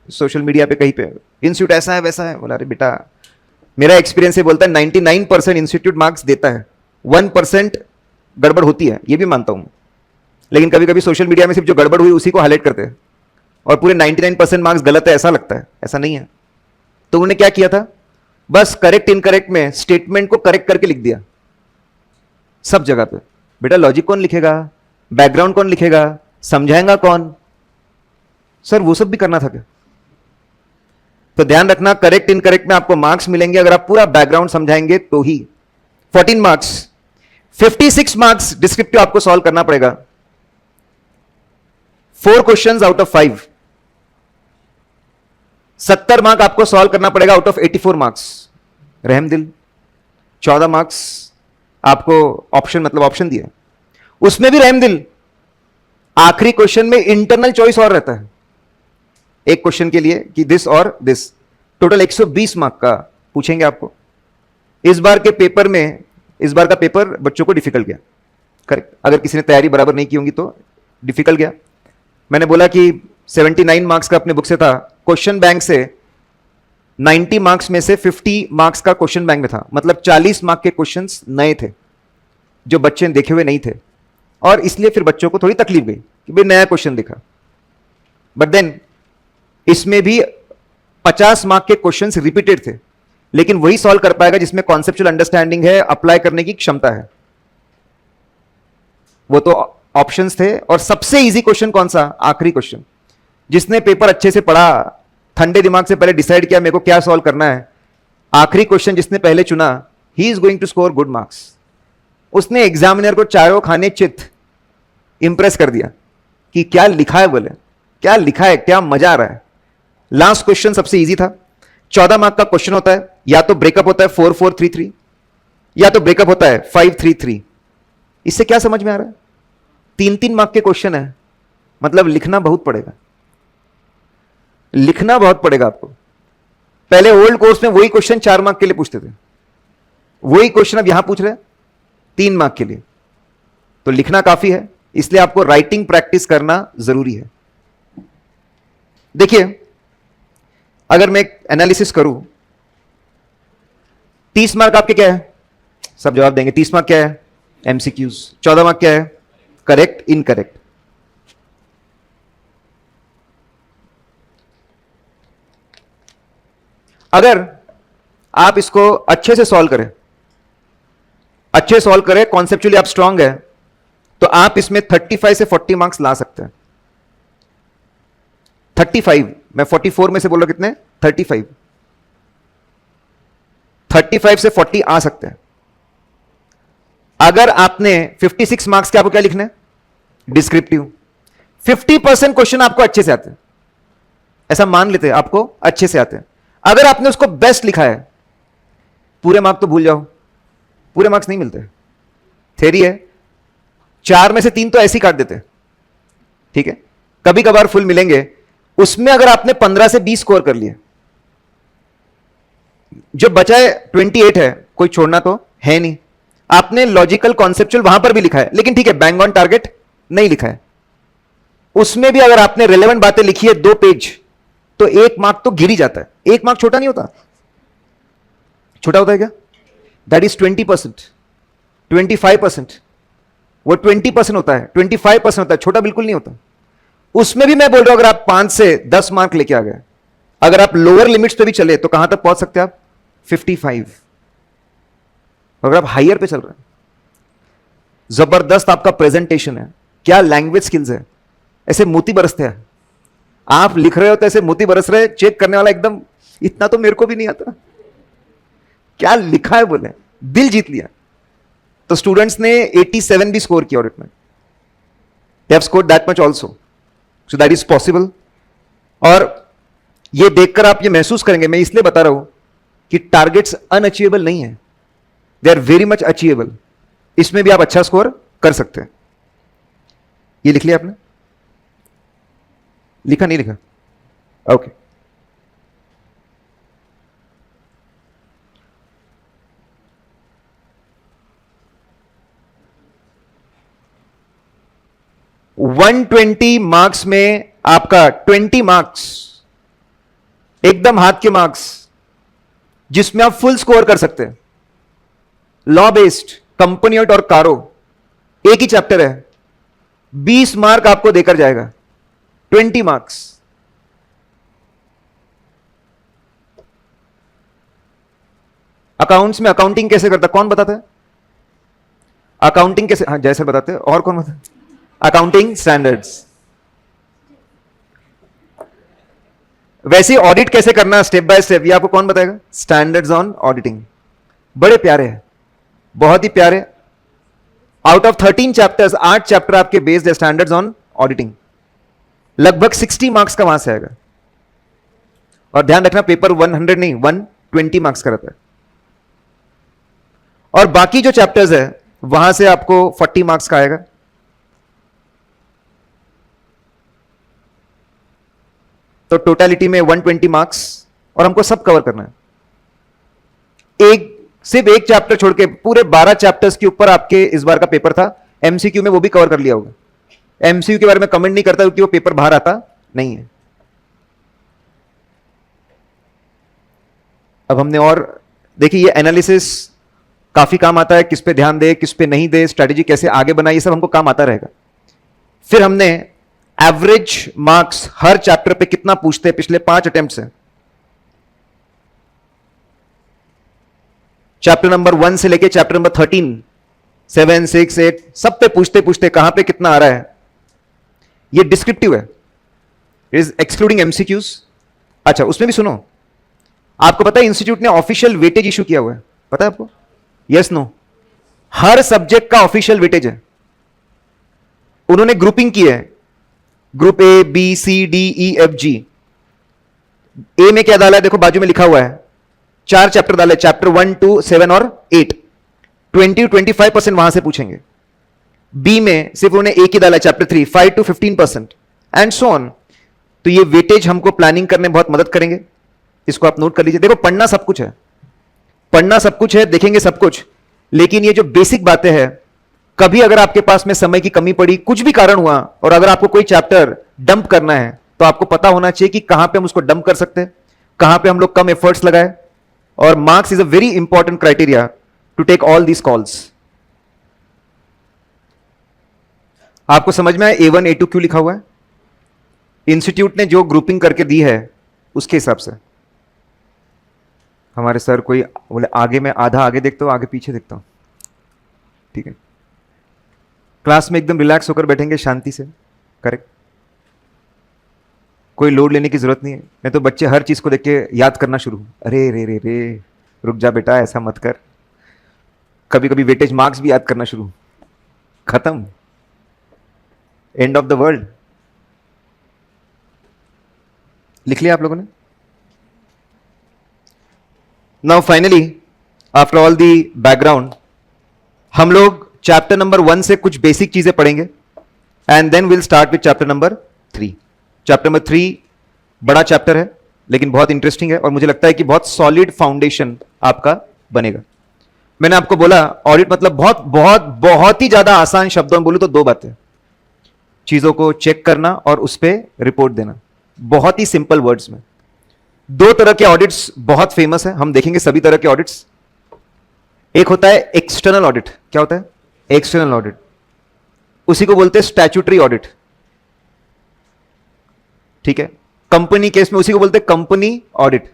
सोशल मीडिया पे कहीं पे इंस्टीट्यूट ऐसा है वैसा है। बोला अरे बेटा, मेरा एक्सपीरियंस है, बोलता है 99% इंस्टीट्यूट मार्क्स देता है, 1% गड़बड़ होती है, ये भी मानता हूं, लेकिन कभी कभी सोशल मीडिया में सिर्फ जो गड़बड़ हुई उसी को हाईलाइट करते हैं, और पूरे 99% मार्क्स गलत है ऐसा लगता है। ऐसा नहीं है। तो उन्होंने क्या किया था, बस करेक्ट इनकरेक्ट में स्टेटमेंट को करेक्ट करके लिख दिया सब जगह पे। बेटा लॉजिक कौन लिखेगा, बैकग्राउंड कौन लिखेगा, समझाएगा कौन? सर वो सब भी करना था क्या? तो ध्यान रखना, करेक्ट इनकरेक्ट में आपको मार्क्स मिलेंगे अगर आप पूरा बैकग्राउंड समझाएंगे तो ही। 14 मार्क्स, 56 मार्क्स डिस्क्रिप्टिव आपको सॉल्व करना पड़ेगा, 4 क्वेश्चंस आउट ऑफ 5। 70 मार्क आपको सॉल्व करना पड़ेगा आउट ऑफ 84 मार्क्स। रहम दिल। 14 मार्क्स आपको ऑप्शन, मतलब ऑप्शन दिया, उसमें भी रहम दिल। आखिरी क्वेश्चन में इंटरनल चॉइस और रहता है एक क्वेश्चन के लिए कि दिस और दिस। टोटल 120 मार्क का पूछेंगे आपको। इस बार के पेपर में, इस बार का पेपर बच्चों को डिफिकल्ट गया, करेक्ट। अगर किसी ने तैयारी बराबर नहीं की होंगी तो डिफिकल्ट गया। मैंने बोला कि 79 मार्क्स का अपने बुक से था, क्वेश्चन बैंक से 90 मार्क्स में से 50 मार्क्स का क्वेश्चन बैंक में था, मतलब 40 मार्क के क्वेश्चंस नए थे जो बच्चे ने देखे हुए नहीं थे, और इसलिए फिर बच्चों को थोड़ी तकलीफ गई कि भाई नया क्वेश्चन दिखा। बट देन इसमें भी 50 मार्क के क्वेश्चंस रिपीटेड थे, लेकिन वही सॉल्व कर पाएगा जिसमें कॉन्सेप्चुअल अंडरस्टैंडिंग है, अप्लाई करने की क्षमता है। वो तो ऑप्शंस थे। और सबसे इजी क्वेश्चन कौन सा? आखिरी क्वेश्चन। जिसने पेपर अच्छे से पढ़ा, ठंडे दिमाग से पहले डिसाइड किया मेरे को क्या सॉल्व करना है, आखिरी क्वेश्चन जिसने पहले चुना, he is going to score good marks. उसने एग्जामिनर को चारों खाने चित इंप्रेस कर दिया कि क्या लिखा है, बोले क्या लिखा है, क्या मजा आ रहा है। लास्ट क्वेश्चन सबसे इजी था। 14 मार्क का क्वेश्चन होता है, या तो ब्रेकअप होता है 4-4-3-3, या तो ब्रेकअप होता है 5-3-3। इससे क्या समझ में आ रहा है? 3-3 मार्क के क्वेश्चन है, मतलब लिखना बहुत पड़ेगा, लिखना बहुत पड़ेगा आपको। पहले ओल्ड कोर्स में वही क्वेश्चन 4 मार्क के लिए पूछते थे, वही क्वेश्चन अब यहां पूछ रहे हैं 3 मार्क के लिए। तो लिखना काफी है, इसलिए आपको राइटिंग प्रैक्टिस करना जरूरी है। देखिए, अगर मैं एक एनालिसिस करूं, 30 मार्क आपके क्या है? सब जवाब देंगे। 30 मार्क क्या है? एमसीक्यूज। 14 मार्क क्या है? Correct incorrect. अगर आप इसको अच्छे से सॉल्व करें, अच्छे सॉल्व करें, कॉन्सेप्चुअली आप स्ट्रांग है, तो आप इसमें 35 से 40 मार्क्स ला सकते हैं। 35, मैं 44 में से बोल रहा हूं कितने? 35। 35 से 40 आ सकते हैं। अगर आपने 56 मार्क्स के, आपको क्या लिखना है? डिस्क्रिप्टिव। 50% क्वेश्चन आपको अच्छे से आते हैं, ऐसा मान लेते हैं आपको अच्छे से आते हैं। अगर आपने उसको बेस्ट लिखा है, पूरे मार्क्स तो भूल जाओ, पूरे मार्क्स नहीं मिलते। थ्योरी है, 4 में से 3 तो ऐसे ही काट देते हैं, ठीक है। कभी कभार फुल मिलेंगे, उसमें अगर आपने 15 से 20 स्कोर कर लिए, जो बचा है 28 है, कोई छोड़ना तो है नहीं। आपने लॉजिकल कॉन्सेप्चुअल वहां पर भी लिखा है, लेकिन ठीक है बैंग ऑन टारगेट नहीं लिखा है। उसमें भी अगर आपने रिलेवेंट बातें लिखी है 2 पेज, तो 1 मार्क तो गिर ही जाता है। 1 मार्क छोटा नहीं होता, छोटा होता है क्या? दैट इज 20%, 25%, वो 20% होता है, 25% होता है, छोटा बिल्कुल नहीं होता। उसमें भी मैं बोल रहा हूं अगर आप 5 से 10 मार्क लेके आ गए, अगर आप लोअर लिमिट्स पे भी चले तो कहां तक पहुंच सकते हैं आप? 55। अगर आप हायर पे चल रहे हैं, जबरदस्त आपका प्रेजेंटेशन है, क्या लैंग्वेज स्किल्स है, ऐसे मोती बरसते हैं। आप लिख रहे हो तो ऐसे मोती बरस रहे, चेक करने वाला एकदम इतना तो मेरे को भी नहीं आता, क्या लिखा है बोले, दिल जीत लिया। तो स्टूडेंट्स ने 87 भी स्कोर किया ऑडिट में, they have scored that much also, so that is possible. और ये देखकर आप ये महसूस करेंगे, मैं इसलिए बता रहा हूं कि टारगेट्स अनअचीवेबल नहीं है, they are very much achievable. इसमें भी आप अच्छा स्कोर कर सकते हैं। ये लिख लिया आपने? लिखा नहीं लिखा? ओके। वन 120 मार्क्स में आपका 20 मार्क्स एकदम हाथ के मार्क्स, जिसमें आप फुल स्कोर कर सकते हैं। लॉ बेस्ड, कंपनी और कारो, एक ही चैप्टर है, 20 मार्क आपको देकर जाएगा, 20 मार्क्स। अकाउंट्स में अकाउंटिंग कैसे करता, कौन बताता है? अकाउंटिंग कैसे, हाँ जैसे बताते हैं, और कौन बताता है? Accounting standards. वैसे ऑडिट कैसे करना स्टेप बाय स्टेप, ये आपको कौन बताएगा? Standards on auditing. बड़े प्यारे हैं, बहुत ही प्यारे। आउट ऑफ 13 चैप्टर्स 8 चैप्टर आपके बेस्ड है स्टैंडर्ड्स ऑन ऑडिटिंग। लगभग 60 मार्क्स का वहां से आएगा। और ध्यान रखना पेपर 100 नहीं 120 मार्क्स का रहता है। और बाकी जो चैप्टर्स है वहां से आपको 40 मार्क्स का आएगा। तो टोटलिटी में 120 मार्क्स, और हमको सब कवर करना है। सिर्फ एक चैप्टर छोड़ के पूरे 12 चैप्टर्स के ऊपर आपके इस बार का पेपर था। एमसीक्यू में वो भी कवर कर लिया होगा। एमसीक्यू के बारे में कमेंट नहीं करता क्योंकि वो पेपर बाहर आता नहीं है। अब हमने और देखिए, ये एनालिसिस काफी काम आता है, किस पे ध्यान दे किस पे नहीं दे, स्ट्रेटेजी कैसे आगे बनाए, ये सब हमको काम आता रहेगा। फिर हमने एवरेज मार्क्स हर चैप्टर पे कितना पूछते हैं पिछले 5 अटेम्प्ट से, चैप्टर नंबर 1 से लेके चैप्टर नंबर 13, 7, 6, 8 सब पे पूछते पूछते कहां पे कितना आ रहा है। ये डिस्क्रिप्टिव है, इज एक्सक्लूडिंग एमसीक्यूज। अच्छा, उसमें भी सुनो, आपको पता है इंस्टीट्यूट ने ऑफिशियल वेटेज इशू किया हुआ है, पता है आपको? Yes no? हर सब्जेक्ट का ऑफिशियल वेटेज है। उन्होंने ग्रुपिंग की है, group A B C D E F G. A में क्या डाला है देखो, बाजू में लिखा हुआ है 4 चैप्टर डाले, चैप्टर 1, 2, 7 और 8। 20-25% वहां से पूछेंगे। बी में सिर्फ उन्होंने एक ही डाला, chapter 3, 5 to 15% and so on. तो ये वेटेज हमको प्लानिंग करने में बहुत मदद करेंगे। इसको आप नोट कर लीजिए। देखो, पढ़ना सब कुछ है, पढ़ना सब कुछ है, देखेंगे सब कुछ, लेकिन ये जो बेसिक बातें हैं, कभी अगर आपके पास में समय की कमी पड़ी, कुछ भी कारण हुआ, और अगर आपको कोई चैप्टर डंप करना है, तो आपको पता होना चाहिए कि कहां पे हम उसको डंप कर सकते हैं, कहां पे हम लोग कम एफर्ट्स लगाए। और marks is a very important criteria to take all these calls. आपको समझ में आया A1 A2 क्यों लिखा हुआ है? इंस्टीट्यूट ने जो ग्रुपिंग करके दी है उसके हिसाब से। हमारे सर कोई बोले आगे में आधा आगे देखता हूं, आगे पीछे देखता हूं, ठीक है। क्लास में एकदम रिलैक्स होकर बैठेंगे, शांति से, करेक्ट। कोई लोड लेने की जरूरत नहीं है, नहीं तो बच्चे हर चीज को देख के याद करना शुरू, अरे रे रे रे, रुक जा बेटा, ऐसा मत कर। कभी कभी वेटेज मार्क्स भी याद करना शुरू, खत्म, एंड ऑफ द वर्ल्ड। लिख लिया आप लोगों ने? Now finally, after all the background, हम लोग चैप्टर नंबर 1 से कुछ बेसिक चीजें पढ़ेंगे and then will start with chapter number 3। Chapter number 3 बड़ा चैप्टर है लेकिन बहुत इंटरेस्टिंग है, और मुझे लगता है कि बहुत सॉलिड फाउंडेशन आपका बनेगा। मैंने आपको बोला ऑडिट मतलब बहुत बहुत बहुत ही ज्यादा आसान शब्दों में बोलूं तो 2 बातें, चीजों को चेक करना और उस पर रिपोर्ट देना। बहुत ही सिंपल वर्ड्स में। दो तरह के ऑडिट्स बहुत फेमस है, हम देखेंगे सभी तरह के ऑडिट्स। एक होता है एक्सटर्नल ऑडिट। क्या होता है? External audit. उसी को बोलते हैं स्टैट्यूटरी ऑडिट। ठीक है, कंपनी केस में उसी को बोलते हैं कंपनी ऑडिट।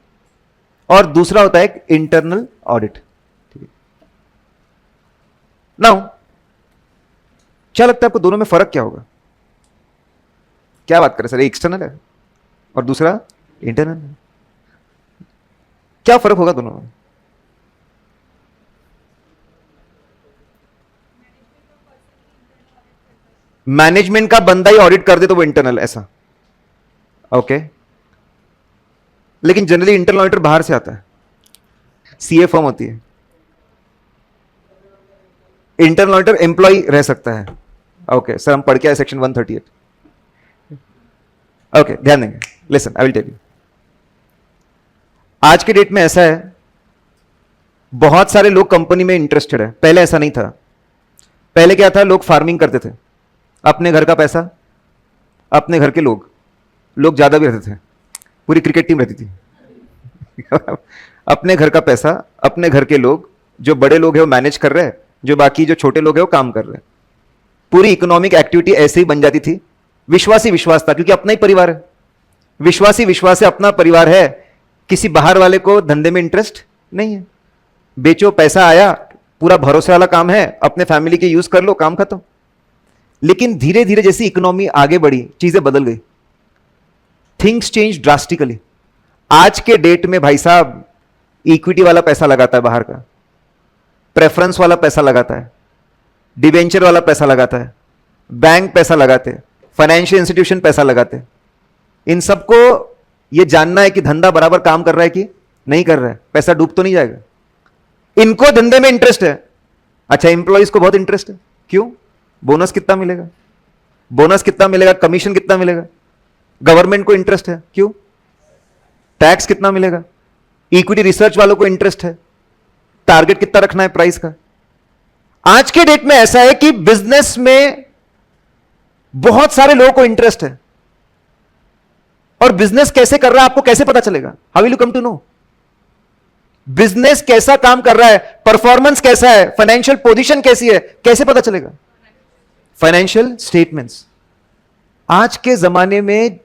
और दूसरा होता है इंटरनल ऑडिट। ठीक है, नाउ क्या लगता है आपको दोनों में फर्क क्या होगा? क्या बात करें सर, एक्सटर्नल है और दूसरा इंटरनल है, क्या फर्क होगा दोनों में? मैनेजमेंट का बंदा ही ऑडिट कर दे तो वो इंटरनल, ऐसा ओके। लेकिन जनरली इंटरनल ऑडिटर बाहर से आता है, सीए फर्म होती है। इंटरनल ऑडिटर एम्प्लॉय रह सकता है। ओके सर, हम पढ़ के आए सेक्शन 138। ओके, ध्यान देंगे। Listen, I will tell you. आज के डेट में ऐसा है, बहुत सारे लोग कंपनी में इंटरेस्टेड है। पहले ऐसा नहीं था। पहले क्या था, लोग फार्मिंग करते थे, अपने घर का पैसा, अपने घर के लोग ज्यादा भी रहते थे, पूरी क्रिकेट टीम रहती थी। अपने घर का पैसा, अपने घर के लोग, जो बड़े लोग हैं वो मैनेज कर रहे हैं, जो बाकी जो छोटे लोग हैं वो काम कर रहे हैं। पूरी इकोनॉमिक एक्टिविटी ऐसे ही बन जाती थी। विश्वास ही विश्वास था, क्योंकि अपना ही परिवार है। विश्वास ही विश्वास है, अपना परिवार है, किसी बाहर वाले को धंधे में इंटरेस्ट नहीं है। बेचो, पैसा आया, पूरा भरोसे वाला काम है, अपने फैमिली के यूज कर लो, काम खत्म। लेकिन धीरे धीरे जैसी इकोनॉमी आगे बढ़ी, चीजें बदल गई। Things change drastically. आज के डेट में भाई साहब, इक्विटी वाला पैसा लगाता है बाहर का, प्रेफरेंस वाला पैसा लगाता है, डिबेंचर वाला पैसा लगाता है, बैंक पैसा लगाते, फाइनेंशियल इंस्टीट्यूशन पैसा लगाते। इन सबको यह जानना है कि धंधा बराबर काम कर रहा है कि नहीं कर रहा है, पैसा डूब तो नहीं जाएगा। इनको धंधे में इंटरेस्ट है। अच्छा, इंप्लॉइज को बहुत इंटरेस्ट है। क्यों? बोनस कितना मिलेगा, बोनस कितना मिलेगा, कमीशन कितना मिलेगा। गवर्नमेंट को इंटरेस्ट है। क्यों? टैक्स कितना मिलेगा। इक्विटी रिसर्च वालों को इंटरेस्ट है, टारगेट कितना रखना है प्राइस का। आज के डेट में ऐसा है कि बिजनेस में बहुत सारे लोगों को इंटरेस्ट है, और बिजनेस कैसे कर रहा है आपको कैसे पता चलेगा? How will you come to know business कैसा काम कर रहा है, परफॉर्मेंस कैसा है, फाइनेंशियल पोजीशन कैसी है, कैसे पता चलेगा? Financial statements. आज के जमाने में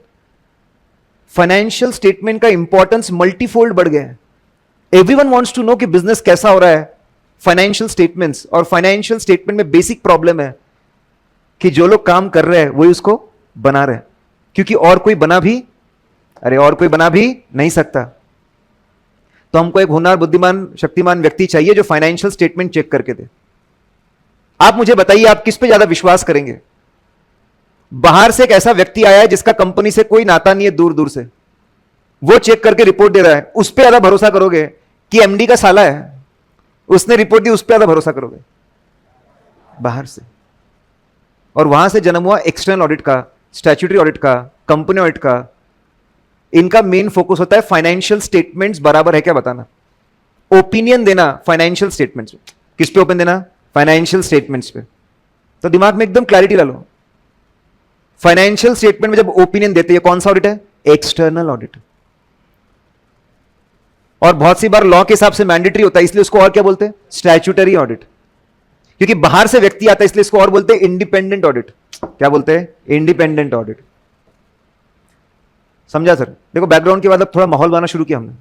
फाइनेंशियल स्टेटमेंट का इंपॉर्टेंस मल्टीफोल्ड बढ़ गया है। एवरीवन वांट्स टू नो कि बिजनेस कैसा हो रहा है, फाइनेंशियल स्टेटमेंट्स। और फाइनेंशियल स्टेटमेंट में बेसिक प्रॉब्लम है कि जो लोग काम कर रहे हैं वही उसको बना रहे हैं, क्योंकि और कोई बना भी नहीं सकता। तो हमको एक होनहार, बुद्धिमान, शक्तिमान व्यक्ति चाहिए जो फाइनेंशियल स्टेटमेंट चेक करके दे। आप मुझे बताइए, आप किस पे ज्यादा विश्वास करेंगे? बाहर से एक ऐसा व्यक्ति आया है जिसका कंपनी से कोई नाता नहीं है, दूर दूर से, वो चेक करके रिपोर्ट दे रहा है, उस पर ज्यादा भरोसा करोगे? कि एमडी का साला है, उसने रिपोर्ट दी, उस पर ज्यादा भरोसा करोगे? बाहर से। और वहां से जन्म हुआ एक्सटर्नल ऑडिट का, स्टैट्यूटरी ऑडिट का, कंपनी ऑडिट का। इनका मेन फोकस होता है फाइनेंशियल स्टेटमेंट्स बराबर है क्या बताना, ओपिनियन देना फाइनेंशियल स्टेटमेंट्स पे। किस पे ओपिनियन देना? फाइनेंशियल स्टेटमेंट्स पे। तो दिमाग में एकदम क्लैरिटी डालो। फाइनेंशियल स्टेटमेंट में जब ओपिनियन देते हैं, कौन सा ऑडिट है? External audit. और बहुत सी बार लॉ के हिसाब से मैंडेटरी होता है, इसलिए उसको और क्या बोलते हैं? Statutory audit. क्योंकि बाहर से व्यक्ति आता है, इसलिए इसको और बोलते हैं इंडिपेंडेंट ऑडिट। क्या बोलते हैं? Independent audit. समझा सर? देखो, बैकग्राउंड के बाद अब थोड़ा माहौल बनाना शुरू किया हमने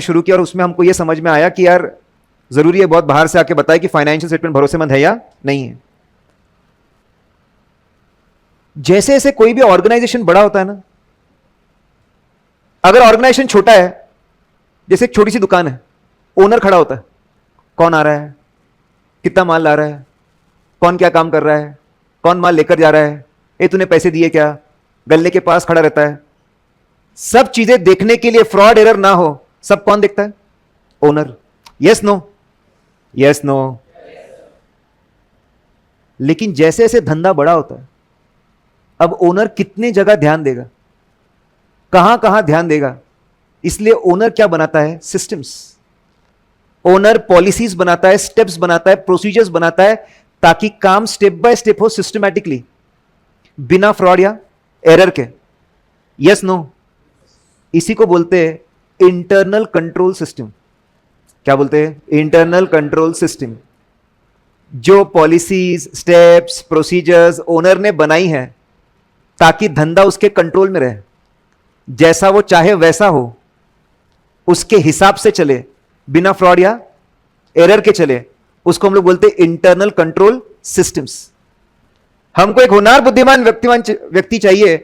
शुरू किया, और उसमें हमको यह समझ में आया कि यार जरूरी है बहुत बाहर से आके बताए कि फाइनेंशियल स्टेटमेंट भरोसेमंद है या नहीं है। जैसे जैसे कोई भी ऑर्गेनाइजेशन बड़ा होता है ना, अगर ऑर्गेनाइजेशन छोटा है, जैसे एक छोटी सी दुकान है, ओनर खड़ा होता है, कौन आ रहा है, कितना माल ला रहा है, कौन क्या काम कर रहा है, कौन माल लेकर जा रहा है, ये तूने पैसे दिए क्या, गल्ले के पास खड़ा रहता है। सब चीजें देखने के लिए, फ्रॉड एरर ना हो, सब कौन देखता है? Owner. Yes no? Yes no? लेकिन जैसे जैसे धंधा बड़ा होता है, अब ओनर कितने जगह ध्यान देगा, कहां कहां ध्यान देगा। इसलिए ओनर क्या बनाता है? सिस्टम्स। ओनर पॉलिसीज बनाता है, स्टेप्स बनाता है, प्रोसीजर्स बनाता है, ताकि काम स्टेप बाय स्टेप हो, सिस्टमैटिकली, बिना फ्रॉड या एरर के। Yes no? इसी को बोलते हैं इंटरनल कंट्रोल सिस्टम। क्या बोलते हैं? Internal control system. जो पॉलिसीज, स्टेप्स, प्रोसीजर्स ओनर ने बनाई हैं ताकि धंधा उसके कंट्रोल में रहे, जैसा वो चाहे वैसा हो, उसके हिसाब से चले, बिना फ्रॉड या एरर के चले, उसको हम लोग बोलते हैं इंटरनल कंट्रोल सिस्टम्स। हमको एक होनहार बुद्धिमान व्यक्ति चाहिए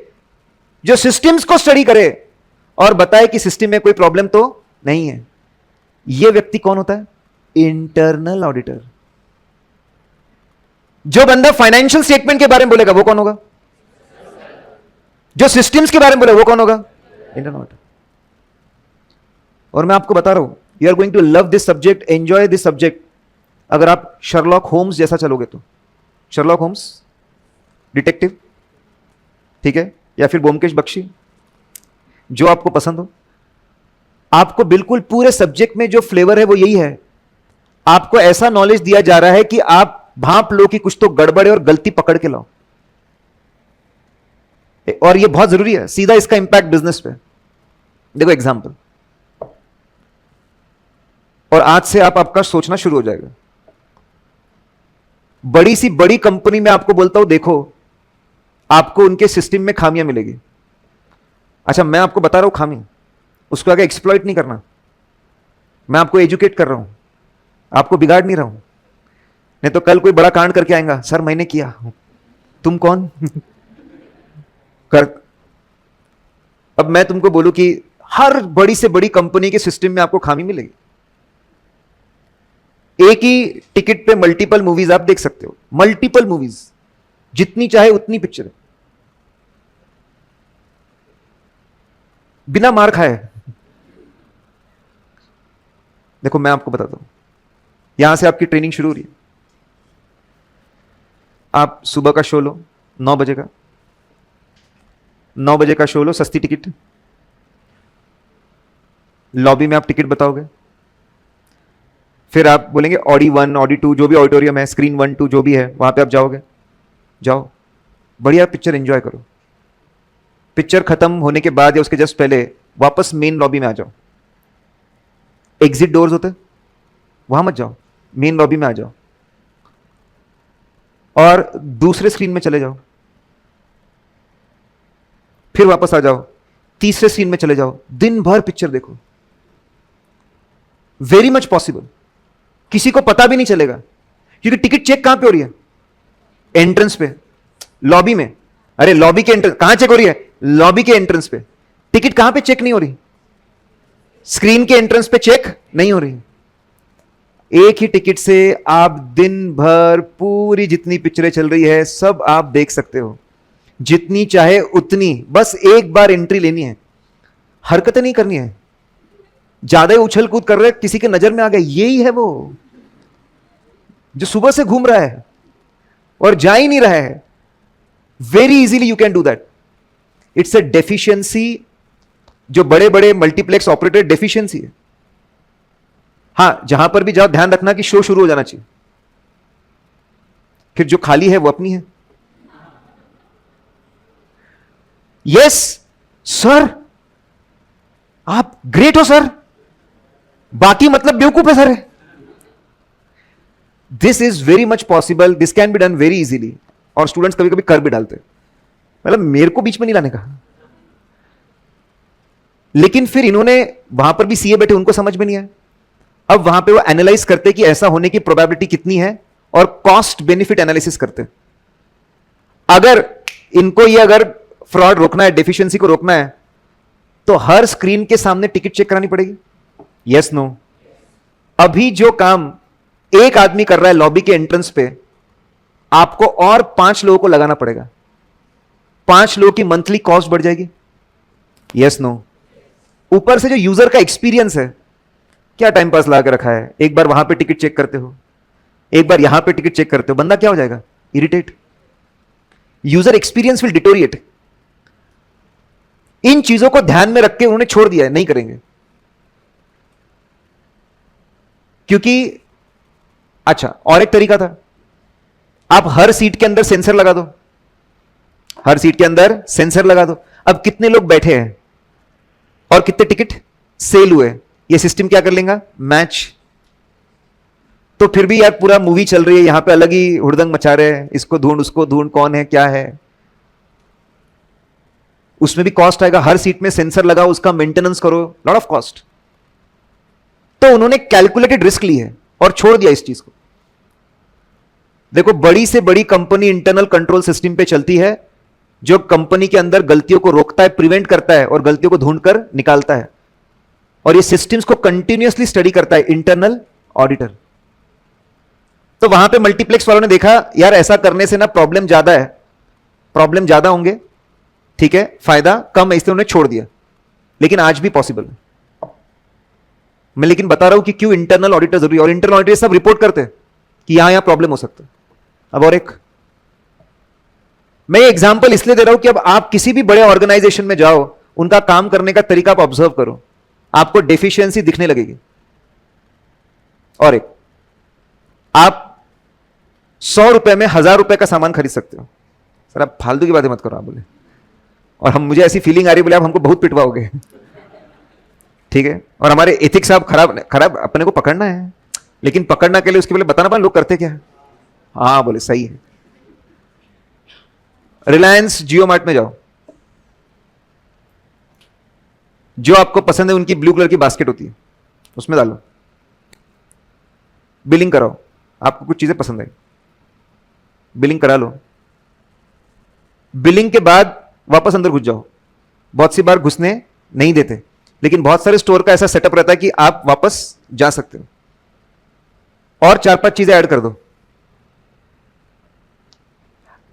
जो सिस्टम्स को स्टडी करे और बताए कि सिस्टम में कोई प्रॉब्लम तो नहीं है। यह व्यक्ति कौन होता है? Internal auditor. जो बंदा फाइनेंशियल स्टेटमेंट के बारे में बोलेगा वो कौन होगा? जो सिस्टम्स के बारे में बोलेगा वो कौन होगा? Internal auditor. और मैं आपको बता रहा हूं, you are going to love this subject, enjoy this subject, अगर आप शर्लॉक होम्स जैसा चलोगे तो। शर्लॉक होम्स डिटेक्टिव, ठीक है, या फिर ब्योमकेश बख्शी, जो आपको पसंद हो। आपको बिल्कुल पूरे सब्जेक्ट में जो फ्लेवर है वो यही है। आपको ऐसा नॉलेज दिया जा रहा है कि आप भांप लो कि कुछ तो गड़बड़ है और गलती पकड़ के लाओ। और ये बहुत जरूरी है, सीधा इसका इंपैक्ट बिजनेस पे। देखो एग्जांपल, और आज से आपका सोचना शुरू हो जाएगा। बड़ी सी बड़ी कंपनी में आपको बोलता हूं, देखो आपको उनके सिस्टम में खामियां मिलेगी। अच्छा, मैं आपको बता रहा हूं खामी, उसको आगे एक्सप्लॉइट नहीं करना। मैं आपको एजुकेट कर रहा हूं, आपको बिगाड़ नहीं रहा हूं। नहीं तो कल कोई बड़ा कांड करके आएगा, सर मैंने किया, तुम कौन? कर। अब मैं तुमको बोलूं कि हर बड़ी से बड़ी कंपनी के सिस्टम में आपको खामी मिलेगी। एक ही टिकट पे मल्टीपल मूवीज आप देख सकते हो, मल्टीपल मूवीज, जितनी चाहे उतनी पिक्चर, बिना मार खाए। देखो मैं आपको बताता हूं, यहां से आपकी ट्रेनिंग शुरू हो रही है। आप सुबह का शो लो 9 बजे का, 9 बजे का शो लो, सस्ती टिकट, लॉबी में आप टिकट बताओगे, फिर आप बोलेंगे ऑडी 1, ऑडी 2, जो भी ऑडिटोरियम है, स्क्रीन 1, 2 जो भी है, वहां पे आप जाओगे, जाओ बढ़िया पिक्चर एंजॉय करो। पिक्चर खत्म होने के बाद या उसके जस्ट पहले वापस मेन लॉबी में आ जाओ। एग्जिट डोर्स होते, वहां मत जाओ, मेन लॉबी में आ जाओ और दूसरे स्क्रीन में चले जाओ, फिर वापस आ जाओ, तीसरे सीन में चले जाओ, दिन भर पिक्चर देखो। वेरी मच पॉसिबल, किसी को पता भी नहीं चलेगा, क्योंकि टिकट चेक कहां पे हो रही है? एंट्रेंस पे, लॉबी में। अरे लॉबी के एंट्रेंस कहां चेक हो रही है? लॉबी के एंट्रेंस पे। टिकट कहां पे चेक नहीं हो रही? स्क्रीन के एंट्रेंस पे चेक नहीं हो रही। एक ही टिकट से आप दिन भर पूरी जितनी पिक्चरें चल रही है सब आप देख सकते हो, जितनी चाहे उतनी। बस एक बार एंट्री लेनी है, हरकतें नहीं करनी है। ज्यादा ही उछल कूद कर रहे, किसी के नजर में आ गए, यही है वो जो सुबह से घूम रहा है और जा ही नहीं रहा है। Very easily you can do that. It's a deficiency, जो बड़े बड़े मल्टीप्लेक्स ऑपरेटर डेफिशिएंसी है। हां, जहां पर भी जाओ ध्यान रखना कि शो शुरू हो जाना चाहिए, फिर जो खाली है वो अपनी है। यस सर, आप ग्रेट हो सर, बाकी मतलब बेवकूफ है sir. This is very much possible, this can be done very easily. और स्टूडेंट्स कभी कभी कर भी डालते, मतलब मेरे को बीच में नहीं लाने का। लेकिन फिर इन्होंने, वहां पर भी सीए बैठे, उनको समझ में नहीं आया। अब वहां पे वो एनालाइज करते कि ऐसा होने की प्रोबेबिलिटी कितनी है और कॉस्ट बेनिफिट एनालिसिस करते। अगर इनको ये अगर फ्रॉड रोकना है, डेफिशिएंसी को रोकना है, तो हर स्क्रीन के सामने टिकट चेक करानी पड़ेगी। Yes no? अभी जो काम एक आदमी कर रहा है लॉबी के एंट्रेंस पे, आपको और 5 लोगों को लगाना पड़ेगा। 5 लोगों की मंथली कॉस्ट बढ़ जाएगी। Yes no? ऊपर से जो यूजर का एक्सपीरियंस है, क्या टाइम पास ला के रखा है, एक बार वहां पे टिकट चेक करते हो, एक बार यहां पे टिकट चेक करते हो, बंदा क्या हो जाएगा? Irritate. User experience will deteriorate. इन चीजों को ध्यान में रख के उन्होंने छोड़ दिया है, नहीं करेंगे। क्योंकि अच्छा, और एक तरीका था, आप हर सीट के अंदर सेंसर लगा दो, हर सीट के अंदर सेंसर लगा दो। अब कितने लोग बैठे हैं और कितने टिकट सेल हुए, ये सिस्टम क्या कर लेगा, मैच। तो फिर भी यार पूरा मूवी चल रही है, यहां पे अलग ही हुड़दंग मचा रहे हैं, इसको ढूंढ उसको ढूंढ, कौन है क्या है। उसमें भी कॉस्ट आएगा, हर सीट में सेंसर लगाओ, उसका मेंटेनेंस करो, लॉट ऑफ कॉस्ट। तो उन्होंने कैलकुलेटेड रिस्क ली है और छोड़ दिया इस चीज को। देखो, बड़ी से बड़ी कंपनी इंटरनल कंट्रोल सिस्टम पे चलती है, जो कंपनी के अंदर गलतियों को रोकता है, प्रिवेंट करता है और गलतियों को ढूंढकर निकालता है। और ये सिस्टम्स को कंटिन्यूअसली स्टडी करता है इंटरनल ऑडिटर। तो वहां पे मल्टीप्लेक्स वालों ने देखा यार ऐसा करने से ना प्रॉब्लम ज्यादा है, प्रॉब्लम ज्यादा होंगे, ठीक है, फायदा कम है, इसलिए उन्होंने छोड़ दिया। लेकिन आज भी पॉसिबल है। मैं लेकिन बता रहा हूं कि क्यों इंटरनल ऑडिटर जरूरी है। और इंटरनल ऑडिटर सब रिपोर्ट करते हैं कि यहां प्रॉब्लम हो सकता है। अब और एक मैं एग्जांपल इसलिए दे रहा हूं कि अब आप किसी भी बड़े ऑर्गेनाइजेशन में जाओ, उनका काम करने का तरीका आप ऑब्जर्व करो, आपको डेफिशिएंसी दिखने लगेगी। और एक, आप 100 रुपए में 1000 रुपए का सामान खरीद सकते हो। सर आप फालतू की बातें मत करो, आप बोले। और हम, मुझे ऐसी फीलिंग आ रही, बोले आप हमको बहुत पिटवाओगे, ठीक है। और हमारे एथिक्स आप खराब खराब अपने को पकड़ना है, लेकिन पकड़ना के लिए उसके पहले बताना पड़ा लोग करते क्या है। हाँ बोले सही है। रिलायंस जियो मार्ट में जाओ, जो आपको पसंद है उनकी ब्लू कलर की बास्केट होती है, उसमें डालो, बिलिंग कराओ, आपको कुछ चीजें पसंद आई, बिलिंग करा लो। बिलिंग के बाद वापस अंदर घुस जाओ। बहुत सी बार घुसने नहीं देते, लेकिन बहुत सारे स्टोर का ऐसा सेटअप रहता है कि आप वापस जा सकते हो। और 4-5 चीजें ऐड कर दो।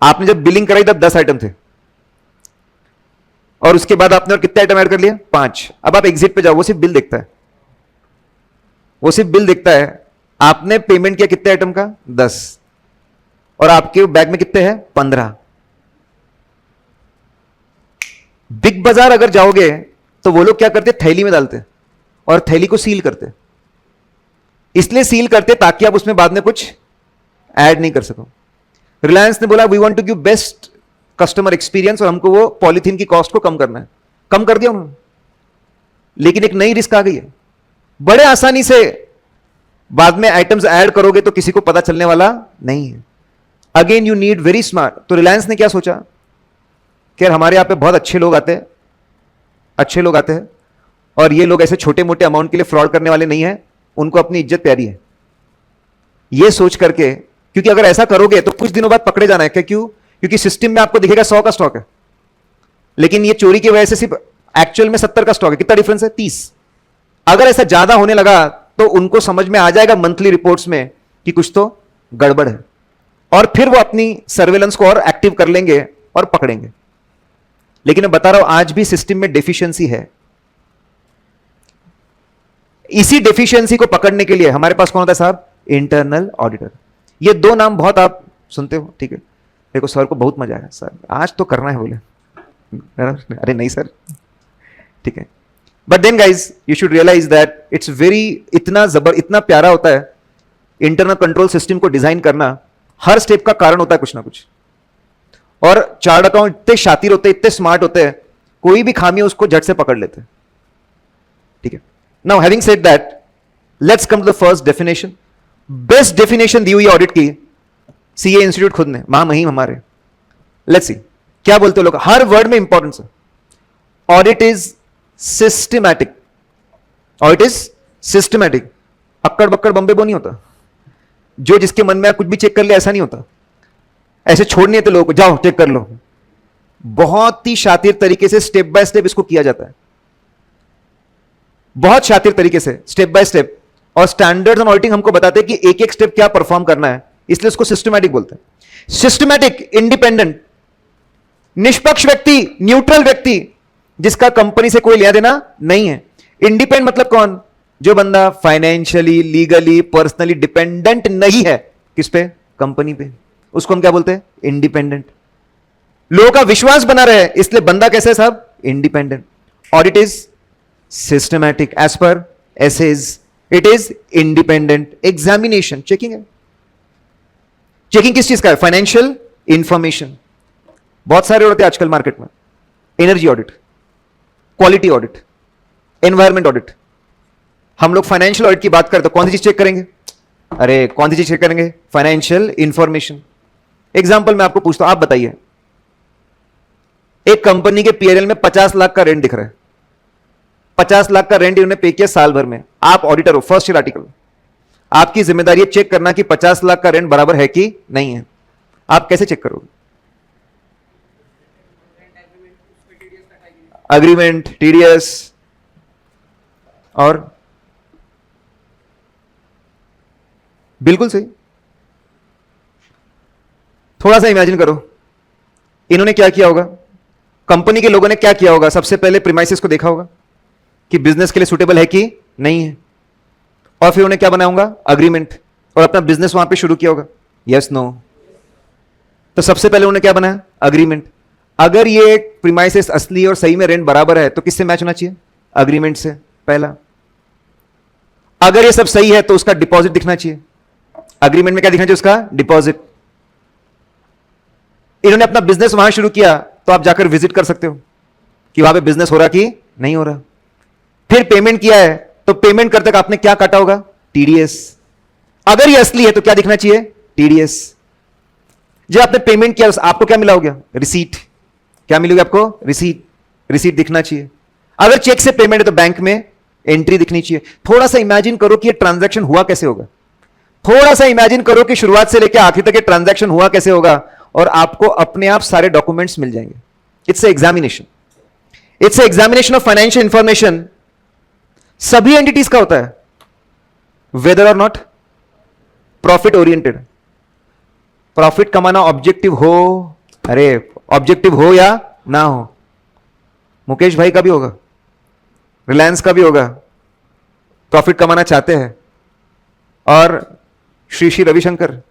आपने जब बिलिंग कराई तब 10 आइटम थे, और उसके बाद आपने और कितने आइटम ऐड कर लिए, 5। अब आप एग्जिट पे जाओ, वो सिर्फ बिल देखता है, वो सिर्फ बिल देखता है। आपने पेमेंट किया कितने आइटम का, 10, और आपके बैग में कितने हैं, 15। बिग बाजार अगर जाओगे तो वो लोग क्या करते, थैली में डालते और थैली को सील करते। इसलिए सील करते ताकि आप उसमें बाद में कुछ ऐड नहीं कर सको। रिलायंस ने बोला we want to give best customer experience, और हमको वो पॉलिथीन की कॉस्ट को कम करना है। कम कर दिया उन्होंने, लेकिन एक नई रिस्क आ गई है। बड़े आसानी से बाद में आइटम्स ऐड करोगे तो किसी को पता चलने वाला नहीं है। Again you need very smart. तो रिलायंस ने क्या सोचा कि हमारे यहां पे बहुत अच्छे लोग आते हैं, अच्छे लोग आते हैं, और ये लोग ऐसे छोटे मोटे अमाउंट के लिए फ्रॉड करने वाले नहीं है, उनको अपनी इज्जत प्यारी है। ये सोच करके, क्योंकि अगर ऐसा करोगे तो कुछ दिनों बाद पकड़े जाना है। क्या, क्यों? क्योंकि सिस्टम में आपको दिखेगा 100 का स्टॉक है, लेकिन ये चोरी की वजह से सिर्फ एक्चुअल में 70 का स्टॉक है। कितना डिफरेंस है, 30। अगर ऐसा ज्यादा होने लगा तो उनको समझ में आ जाएगा मंथली रिपोर्ट्स में कि कुछ तो गड़बड़ है, और फिर वो अपनी सर्वेलेंस को और एक्टिव कर लेंगे और पकड़ेंगे। लेकिन मैं बता रहा हूं आज भी सिस्टम में डेफिशिएंसी है। इसी डेफिशिएंसी को पकड़ने के लिए हमारे पास कौन होता है साहब, इंटरनल ऑडिटर। ये 2 नाम बहुत आप सुनते हो, ठीक है। देखो सर को बहुत मजा आया, सर आज तो करना है, बोले अरे नहीं सर, ठीक है। But then guys you should realise that it's very, इतना प्यारा होता है इंटरनल कंट्रोल सिस्टम को डिजाइन करना। हर स्टेप का कारण होता है कुछ ना कुछ। और चार्ट अकाउंट इतने शातिर होते हैं, इतने स्मार्ट होते हैं, कोई भी खामी है उसको झट से पकड़ लेते हैं, ठीक है। Now having said that, let's come to the first definition. Best definition दी हुई ऑडिट की सीए इंस्टीट्यूट खुद ने, महामहिम हमारे। लेट्स सी क्या बोलते हो लोग, हर वर्ड में इंपॉर्टेंस है। Audit is systematic, audit is systematic. अक्कड़ बक्कड़ बम्बे बो नहीं होता, जो जिसके मन में कुछ भी चेक कर ले, ऐसा नहीं होता। ऐसे छोड़नी है तो लोगों को जाओ चेक कर लो। बहुत ही शातिर तरीके से स्टेप बाय स्टेप इसको किया जाता है, बहुत शातिर तरीके से स्टेप बाय स्टेप। और स्टैंडर्ड्स ऑन ऑडिटिंग हमको बताते हैं कि एक एक स्टेप क्या परफॉर्म करना है, इसलिए उसको सिस्टमैटिक बोलते हैं। सिस्टमैटिक, इंडिपेंडेंट, निष्पक्ष व्यक्ति, न्यूट्रल व्यक्ति, जिसका कंपनी से कोई लेना देना नहीं है। इंडिपेंडेंट मतलब कौन, जो बंदा फाइनेंशियली, लीगली, पर्सनली डिपेंडेंट नहीं है किस पे, कंपनी पे, उसको हम क्या बोलते हैं, इंडिपेंडेंट। लोगों का विश्वास बना रहे, इसलिए बंदा कैसे है साहब, independent. Audit is systematic as per SAs, it is independent. Examination, checking है। चेकिंग किस चीज का है, फाइनेंशियल इंफॉर्मेशन। बहुत सारे होते हैं आजकल मार्केट में, energy audit, quality audit, environment audit. हम लोग फाइनेंशियल ऑडिट की बात करें तो कौन सी चीज चेक करेंगे? अरे कौन सी चीज चेक करेंगे? Financial information. एग्जाम्पल मैं आपको पूछता हूं, आप बताइए, एक कंपनी के पीएनएल में 50 लाख का रेंट दिख रहा है, 50 लाख का रेंट इन्होंने पे किया साल भर में। आप ऑडिटर हो, फर्स्ट ईयर आर्टिकल, आपकी जिम्मेदारी है चेक करना कि 50 लाख का रेंट बराबर है कि नहीं है। आप कैसे चेक करोगे? अग्रीमेंट, टीडीएस, और बिल्कुल सही। थोड़ा सा इमेजिन करो, इन्होंने क्या किया होगा, कंपनी के लोगों ने क्या किया होगा? सबसे पहले प्रीमाइसेस को देखा होगा कि बिजनेस के लिए सुटेबल है कि नहीं है, और फिर उन्हें क्या बनाया होगा? अग्रीमेंट, और अपना बिजनेस वहां पे शुरू किया होगा। Yes no? तो सबसे पहले उन्होंने क्या बनाया? अग्रीमेंट। अगर ये प्रीमाइसेस असली और सही में रेंट बराबर है तो किससे मैच होना चाहिए? अग्रीमेंट से, पहला। अगर ये सब सही है तो उसका डिपॉजिट दिखना चाहिए। अग्रीमेंट में क्या दिखना चाहिए? उसका डिपॉजिट। इन्होंने अपना बिजनेस वहां शुरू किया तो आप जाकर विजिट कर सकते हो कि वहां पे बिजनेस हो रहा कि नहीं हो रहा। फिर पेमेंट किया है तो पेमेंट करते तक आपने क्या काटा होगा? टीडीएस। अगर ये असली है तो क्या दिखना चाहिए? टीडीएस। जब आपने पेमेंट किया आपको क्या मिला होगा? रिसीट। क्या मिलेगी आपको? रिसीट। रिसीट दिखना चाहिए। अगर चेक से पेमेंट है तो बैंक में एंट्री दिखनी चाहिए। थोड़ा सा इमेजिन करो कि ये ट्रांजैक्शन हुआ कैसे होगा। थोड़ा सा इमेजिन करो कि शुरुआत से लेकर आखिर तक ये ट्रांजैक्शन हुआ कैसे होगा, और आपको अपने आप सारे डॉक्यूमेंट्स मिल जाएंगे। It's examination, it's examination of financial information. सभी एंटिटीज का होता है, वेदर और नॉट प्रॉफिट ओरिएंटेड। प्रॉफिट कमाना ऑब्जेक्टिव हो, अरे ऑब्जेक्टिव हो या ना हो, मुकेश भाई का भी होगा, रिलायंस का भी होगा, प्रॉफिट कमाना चाहते हैं, और श्री श्री रविशंकर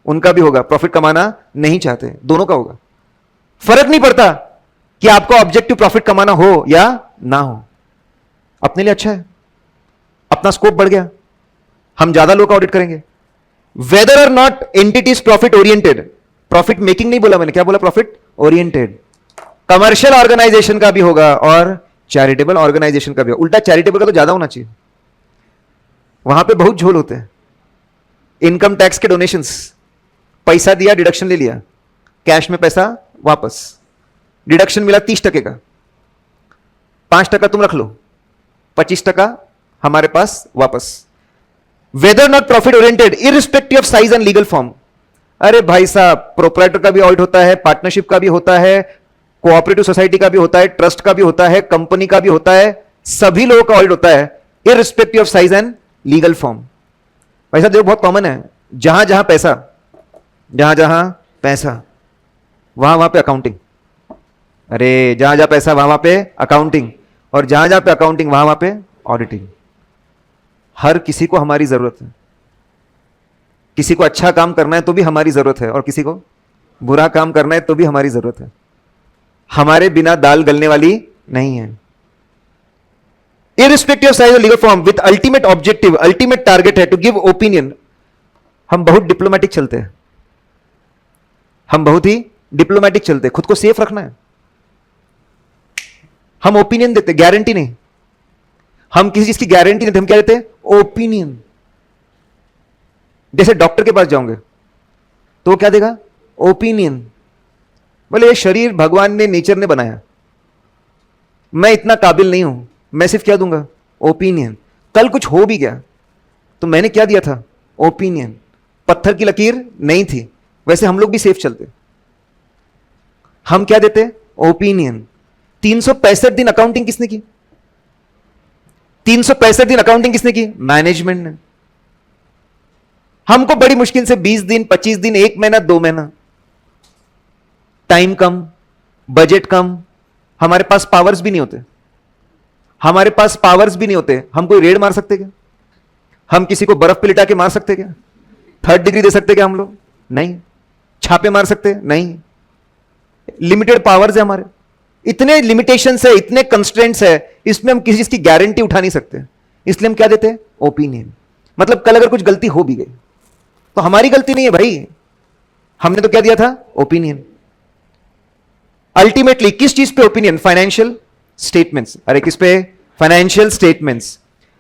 उनका भी होगा, प्रॉफिट कमाना नहीं चाहते, दोनों का होगा। फर्क नहीं पड़ता कि आपका ऑब्जेक्टिव प्रॉफिट कमाना हो या ना हो, अपने लिए अच्छा है, अपना स्कोप बढ़ गया, हम ज्यादा लोग का ऑडिट करेंगे। वेदर और not entities profit oriented, profit making नहीं बोला मैंने, क्या बोला? Profit oriented. कमर्शियल ऑर्गेनाइजेशन का भी होगा और चैरिटेबल ऑर्गेनाइजेशन का भी होगा। उल्टा चैरिटेबल का तो ज्यादा होना चाहिए, वहां पे बहुत झोल होते हैं। इनकम टैक्स के डोनेशंस, पैसा दिया डिडक्शन ले लिया, कैश में पैसा वापस, डिडक्शन मिला 30% का, 5% तुम रख लो, 25% हमारे पास वापस। Whether not profit oriented irrespective of size and legal form. अरे भाई साहब, प्रोप्राइटर का भी ऑडिट होता है, पार्टनरशिप का भी होता है, कोऑपरेटिव सोसाइटी का भी होता है, ट्रस्ट का भी होता है, कंपनी का भी होता है, सभी लोगों का ऑडिट होता है irrespective of size and legal form. भाई साहब देखो, बहुत कॉमन है, जहां जहां पैसा, जहां जहां पैसा वहां वहां पे अकाउंटिंग। अरे जहां जहां पैसा वहां वहां पे अकाउंटिंग, और जहां जहां पे अकाउंटिंग वहां वहां पे ऑडिटिंग। हर किसी को हमारी जरूरत है, किसी को अच्छा काम करना है तो भी हमारी जरूरत है, और किसी को बुरा काम करना है तो भी हमारी जरूरत है। हमारे बिना दाल गलने वाली नहीं है। इररिस्पेक्टिव ऑफ साइज और legal form with ultimate objective, ultimate target है टू गिव ओपिनियन। हम बहुत डिप्लोमेटिक चलते हैं, हम बहुत ही डिप्लोमेटिक चलते हैं, खुद को सेफ रखना है। हम ओपिनियन देते, गारंटी नहीं। हम किसी चीज की गारंटी नहीं देते, हम क्या देते हैं? ओपिनियन। जैसे डॉक्टर के पास जाओगे तो वो क्या देगा? ओपिनियन। बोले ये शरीर भगवान ने, नेचर ने बनाया, मैं इतना काबिल नहीं हूं, मैं सिर्फ क्या दूंगा? ओपिनियन। कल कुछ हो भी गया तो मैंने क्या दिया था? ओपिनियन। पत्थर की लकीर नहीं थी, वैसे हम लोग भी सेफ चलते। हम क्या देते? ओपिनियन। 365 दिन अकाउंटिंग किसने की? 365 दिन अकाउंटिंग किसने की? मैनेजमेंट ने। हमको बड़ी मुश्किल से 20 दिन, 25 दिन, 1 महीना, 2 महीना, टाइम कम, बजट कम, हमारे पास पावर्स भी नहीं होते, हमारे पास पावर्स भी नहीं होते। हम कोई रेड मार सकते क्या? हम किसी को बर्फ पे लिटा के मार सकते क्या? 3rd डिग्री दे सकते क्या हम लोग? नहीं। छापे मार सकते? नहीं। लिमिटेड पावर्स है हमारे, इतने लिमिटेशंस है, इतने कंस्ट्रेंट्स है, इसमें हम किसी चीज की गारंटी उठा नहीं सकते। इसलिए हम क्या देते हैं? ओपिनियन। मतलब कल अगर कुछ गलती हो भी गई तो हमारी गलती नहीं है भाई, हमने तो क्या दिया था? ओपिनियन। अल्टीमेटली किस चीज पे ओपिनियन? Financial statements. अरे किस पे? Financial statements.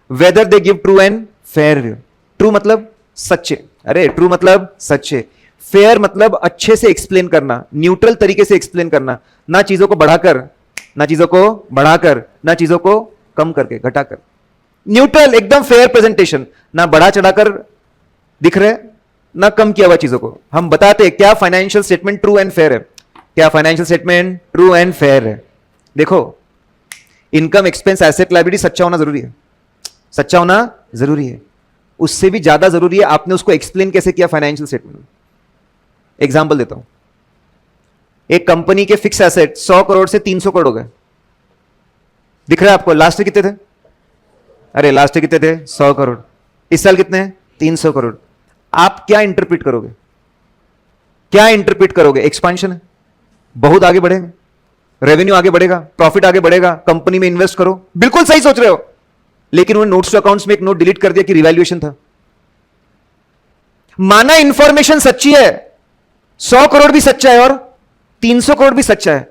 Whether they give true and fair view. True मतलब सच्चे, अरे ट्रू मतलब सच्चे। फेयर मतलब अच्छे से एक्सप्लेन करना, न्यूट्रल तरीके से एक्सप्लेन करना, ना चीजों को बढ़ाकर, ना चीजों को बढ़ाकर, ना चीजों को कम करके, घटाकर। न्यूट्रल, एकदम फेयर प्रेजेंटेशन, ना बढ़ा चढ़ाकर दिख रहे, ना कम किया हुआ चीजों को। हम बताते हैं क्या financial statement true and fair है, क्या financial statement true and fair है। देखो, इनकम, एक्सपेंस, एसेट, लायबिलिटी सच्चा होना जरूरी है, सच्चा होना जरूरी है। उससे भी ज्यादा जरूरी है आपने उसको एक्सप्लेन कैसे किया फाइनेंशियल स्टेटमेंट में। एग्जांपल देता हूं, एक कंपनी के फिक्स एसेट 100 करोड़ से 300 करोड़ हो गए, दिख रहा है आपको? लास्ट ईयर कितने थे? अरे लास्ट ईयर कितने थे? 100 करोड़। इस साल कितने हैं? 300 करोड़। आप क्या इंटरप्रिट करोगे? क्या इंटरप्रिट करोगे? एक्सपांशन है, बहुत आगे बढ़ेगा, रेवेन्यू आगे बढ़ेगा, प्रॉफिट आगे बढ़ेगा, कंपनी में इन्वेस्ट करो। बिल्कुल सही सोच रहे हो, लेकिन उन्होंने नोट्स टू अकाउंट्स में एक नोट डिलीट कर दिया कि रिवैल्यूएशन था। माना इंफॉर्मेशन सच्ची है, 100 करोड़ भी सच्चा है और 300 करोड़ भी सच्चा है,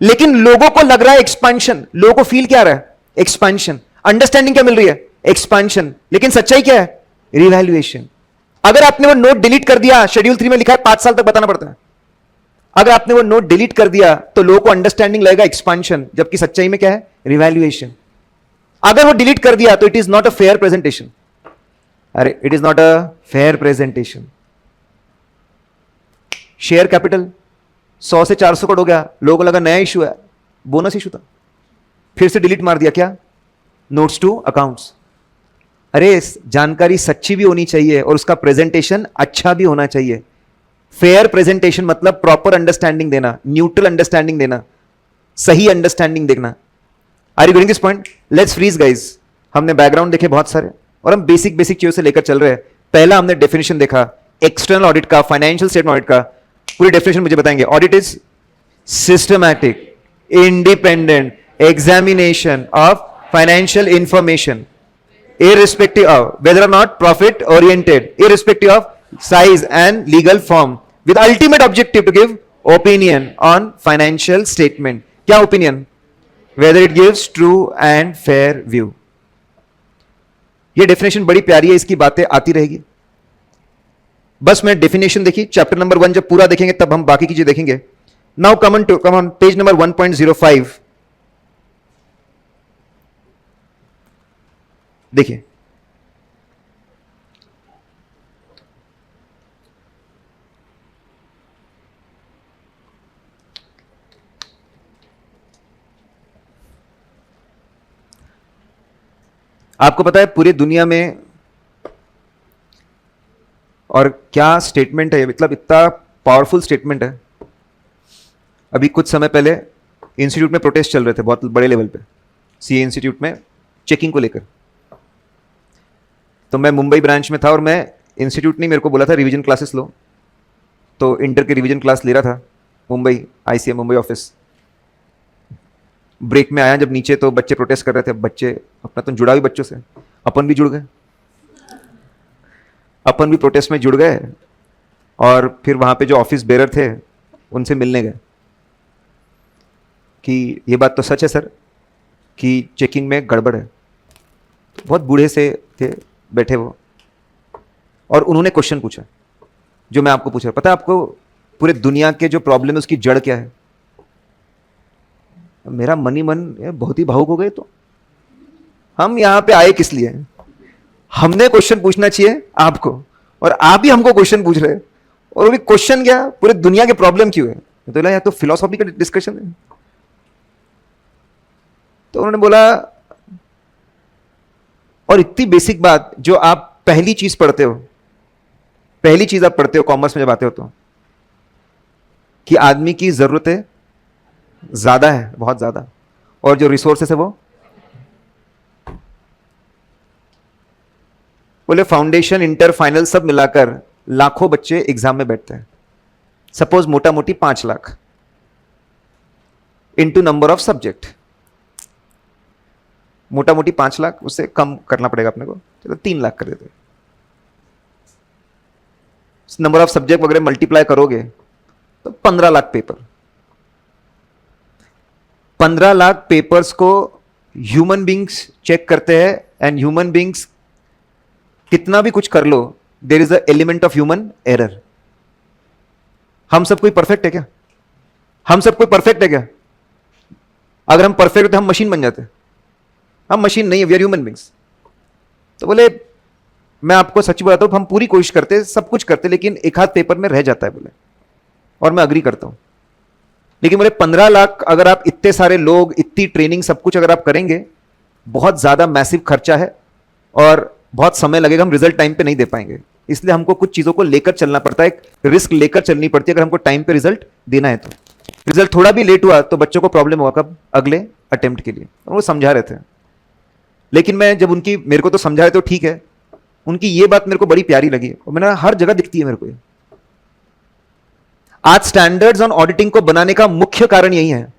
लेकिन लोगों को लग रहा है एक्सपांशन। लोगों को फील क्या आ रहा है? एक्सपांशन। अंडरस्टैंडिंग क्या मिल रही है? एक्सपांशन। लेकिन सच्चाई क्या है? रिवैल्यूएशन। अगर आपने वो नोट डिलीट कर दिया, शेड्यूल 3 में लिखा है 5 साल तक बताना पड़ता है, अगर आपने वो नोट डिलीट कर दिया तो लोगों को अंडरस्टैंडिंग लगेगा एक्सपांशन, जबकि सच्चाई में क्या है? रिवैल्यूएशन। अगर वो डिलीट कर दिया तो it is not a fair presentation. अरे it is not a fair presentation. Share capital 100 से 400 करोड़ हो गया, लोगों को लगा नया इशू है, बोनस इशू था, फिर से डिलीट मार दिया। क्या? Notes to accounts. अरे जानकारी सच्ची भी होनी चाहिए और उसका प्रेजेंटेशन अच्छा भी होना चाहिए। फेयर प्रेजेंटेशन मतलब प्रॉपर अंडरस्टैंडिंग देना, न्यूट्रल अंडरस्टैंडिंग देना, सही अंडरस्टैंडिंग देखना। Are you getting this point? Let's freeze guys. हमने बैकग्राउंड देखे बहुत सारे और हम बेसिक बेसिक चीजों से लेकर चल रहे हैं। पहला हमने डेफिनेशन देखा एक्सटर्नल ऑडिट का, फाइनेंशियल स्टेटमेंट ऑडिट का। पूरी डेफिनेशन मुझे बताएंगे। Audit is systematic, independent examination of financial information irrespective of whether or not profit oriented, irrespective of size and legal form, with ultimate objective to give opinion on financial statement. क्या opinion? Whether it gives true and fair view. ये definition बड़ी प्यारी है, इसकी बातें आती रहेगी। बस मैं डेफिनेशन देखी, चैप्टर नंबर 1 जब पूरा देखेंगे तब हम बाकी की चीजें देखेंगे। Now come on page number 1.05। देखिए, आपको पता है पूरी दुनिया में, और क्या स्टेटमेंट है, मतलब इतना पावरफुल स्टेटमेंट है। अभी कुछ समय पहले इंस्टीट्यूट में प्रोटेस्ट चल रहे थे बहुत बड़े लेवल पे, सीए इंस्टीट्यूट में चेकिंग को लेकर। तो मैं मुंबई ब्रांच में था और मैं, इंस्टीट्यूट ने मेरे को बोला था रिवीजन क्लासेस लो, तो इंटर के रिवीजन क्लास ले रहा था Mumbai, ICM Mumbai office. Break में आया जब नीचे तो बच्चे प्रोटेस्ट कर रहे थे। बच्चे अपना तो जुड़ा भी बच्चों से, अपन भी जुड़ गए, अपन भी प्रोटेस्ट में जुड़ गए और फिर वहां पे जो ऑफिस बेरर थे उनसे मिलने गए कि ये बात तो सच है सर कि चेकिंग में गड़बड़ है। बहुत बूढ़े से थे बैठे वो, और उन्होंने क्वेश्चन पूछा जो मैं आपको पूछ रहा। पता है आपको पूरे दुनिया के जो प्रॉब्लम है उसकी जड़ क्या है? मेरा मन ही मन बहुत ही भावुक हो गए। तो हम यहां पे आए किस लिए? हमने क्वेश्चन पूछना चाहिए आपको, और आप ही हमको क्वेश्चन पूछ रहे हैं। और वो भी क्वेश्चन क्या, पूरे दुनिया के प्रॉब्लम क्यों है? तो या तो फिलोसॉफी का डिस्कशन है। तो उन्होंने बोला, और इतनी बेसिक बात जो आप पहली चीज पढ़ते हो, पहली चीज आप पढ़ते हो कॉमर्स में जब आते हो तो, कि आदमी की जरूरतें ज्यादा है, बहुत ज्यादा, और जो रिसोर्सेस है वो, बोले फाउंडेशन, इंटर, फाइनल सब मिलाकर लाखों बच्चे एग्जाम में बैठते हैं। सपोज मोटा मोटी 5 lakh into number of subject, मोटा मोटी 5 लाख, उससे कम करना पड़ेगा अपने को, चलो 3 लाख कर देते। नंबर ऑफ सब्जेक्ट वगैरह मल्टीप्लाई करोगे तो 15 लाख पेपर। 15 लाख पेपर्स को ह्यूमन बींग्स चेक करते हैं, एंड ह्यूमन बींग्स कितना भी कुछ कर लो, there is a element of human error. हम सब कोई परफेक्ट है क्या? हम सब कोई परफेक्ट है क्या? अगर हम परफेक्ट तो हम मशीन बन जाते. हम मशीन नहीं है, वी आर ह्यूमन बींग्स. तो बोले मैं आपको सच बताता हूं, हम पूरी कोशिश करते, सब कुछ करते, लेकिन एक हाथ पेपर में रह जाता है बोले. और मैं अग्री करता हूं, लेकिन बोले 15 लाख अगर आप इतने सारे लोग, इतनी ट्रेनिंग, सब कुछ अगर आप करेंगे, बहुत ज्यादा मैसिव खर्चा है और बहुत समय लगेगा, हम रिजल्ट टाइम पे नहीं दे पाएंगे. इसलिए हमको कुछ चीजों को लेकर चलना पड़ता है, रिस्क लेकर चलनी पड़ती है अगर हमको टाइम पे रिजल्ट देना है. तो रिजल्ट थोड़ा भी लेट हुआ तो बच्चों को प्रॉब्लम होगा कब? अगले अटेम्प्ट के लिए. वो समझा रहे थे, लेकिन मैं जब उनकी, मेरे को तो समझा रहे तो ठीक है, उनकी ये बात मेरे को बड़ी प्यारी लगी और मैंने हर जगह दिखती है मेरे को. आज स्टैंडर्ड्स ऑन ऑडिटिंग को बनाने का मुख्य कारण यही है.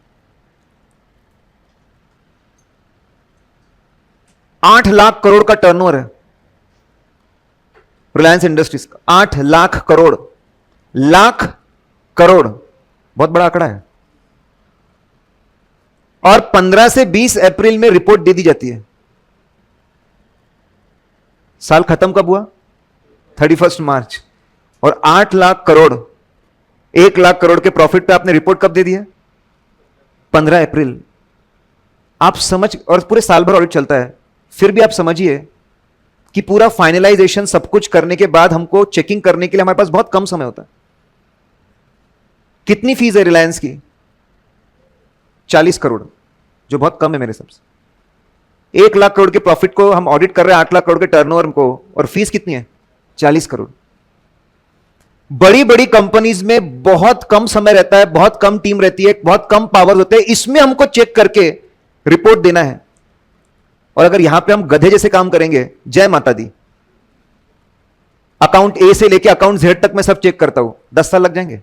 8 लाख करोड़ का टर्नओवर है रिलायंस इंडस्ट्रीज का. 8 लाख करोड़. लाख करोड़ बहुत बड़ा आंकड़ा है. और 15 से 20 अप्रैल में रिपोर्ट दे दी जाती है. साल खत्म कब हुआ? 31 मार्च. और 8 लाख करोड़, 1 लाख करोड़ के प्रॉफिट पे आपने रिपोर्ट कब दे दी है? 15 अप्रैल. आप समझ, और पूरे साल भर ऑडिट चलता है, फिर भी आप समझिए कि पूरा फाइनलाइजेशन सब कुछ करने के बाद हमको चेकिंग करने के लिए हमारे पास बहुत कम समय होता है. कितनी फीस है रिलायंस की? 40 करोड़, जो बहुत कम है मेरे हिसाब से. 1 लाख करोड़ के प्रॉफिट को हम ऑडिट कर रहे हैं, 8 लाख करोड़ के टर्नओवर को, और फीस कितनी है? 40 करोड़. बड़ी बड़ी कंपनीज में बहुत कम समय रहता है, बहुत कम टीम रहती है, बहुत कम पावर होते हैं, इसमें हमको चेक करके रिपोर्ट देना है. और अगर यहां पे हम गधे जैसे काम करेंगे, जय माता दी, अकाउंट ए से लेके अकाउंट जेड तक मैं सब चेक करता हूं, 10 साल लग जाएंगे.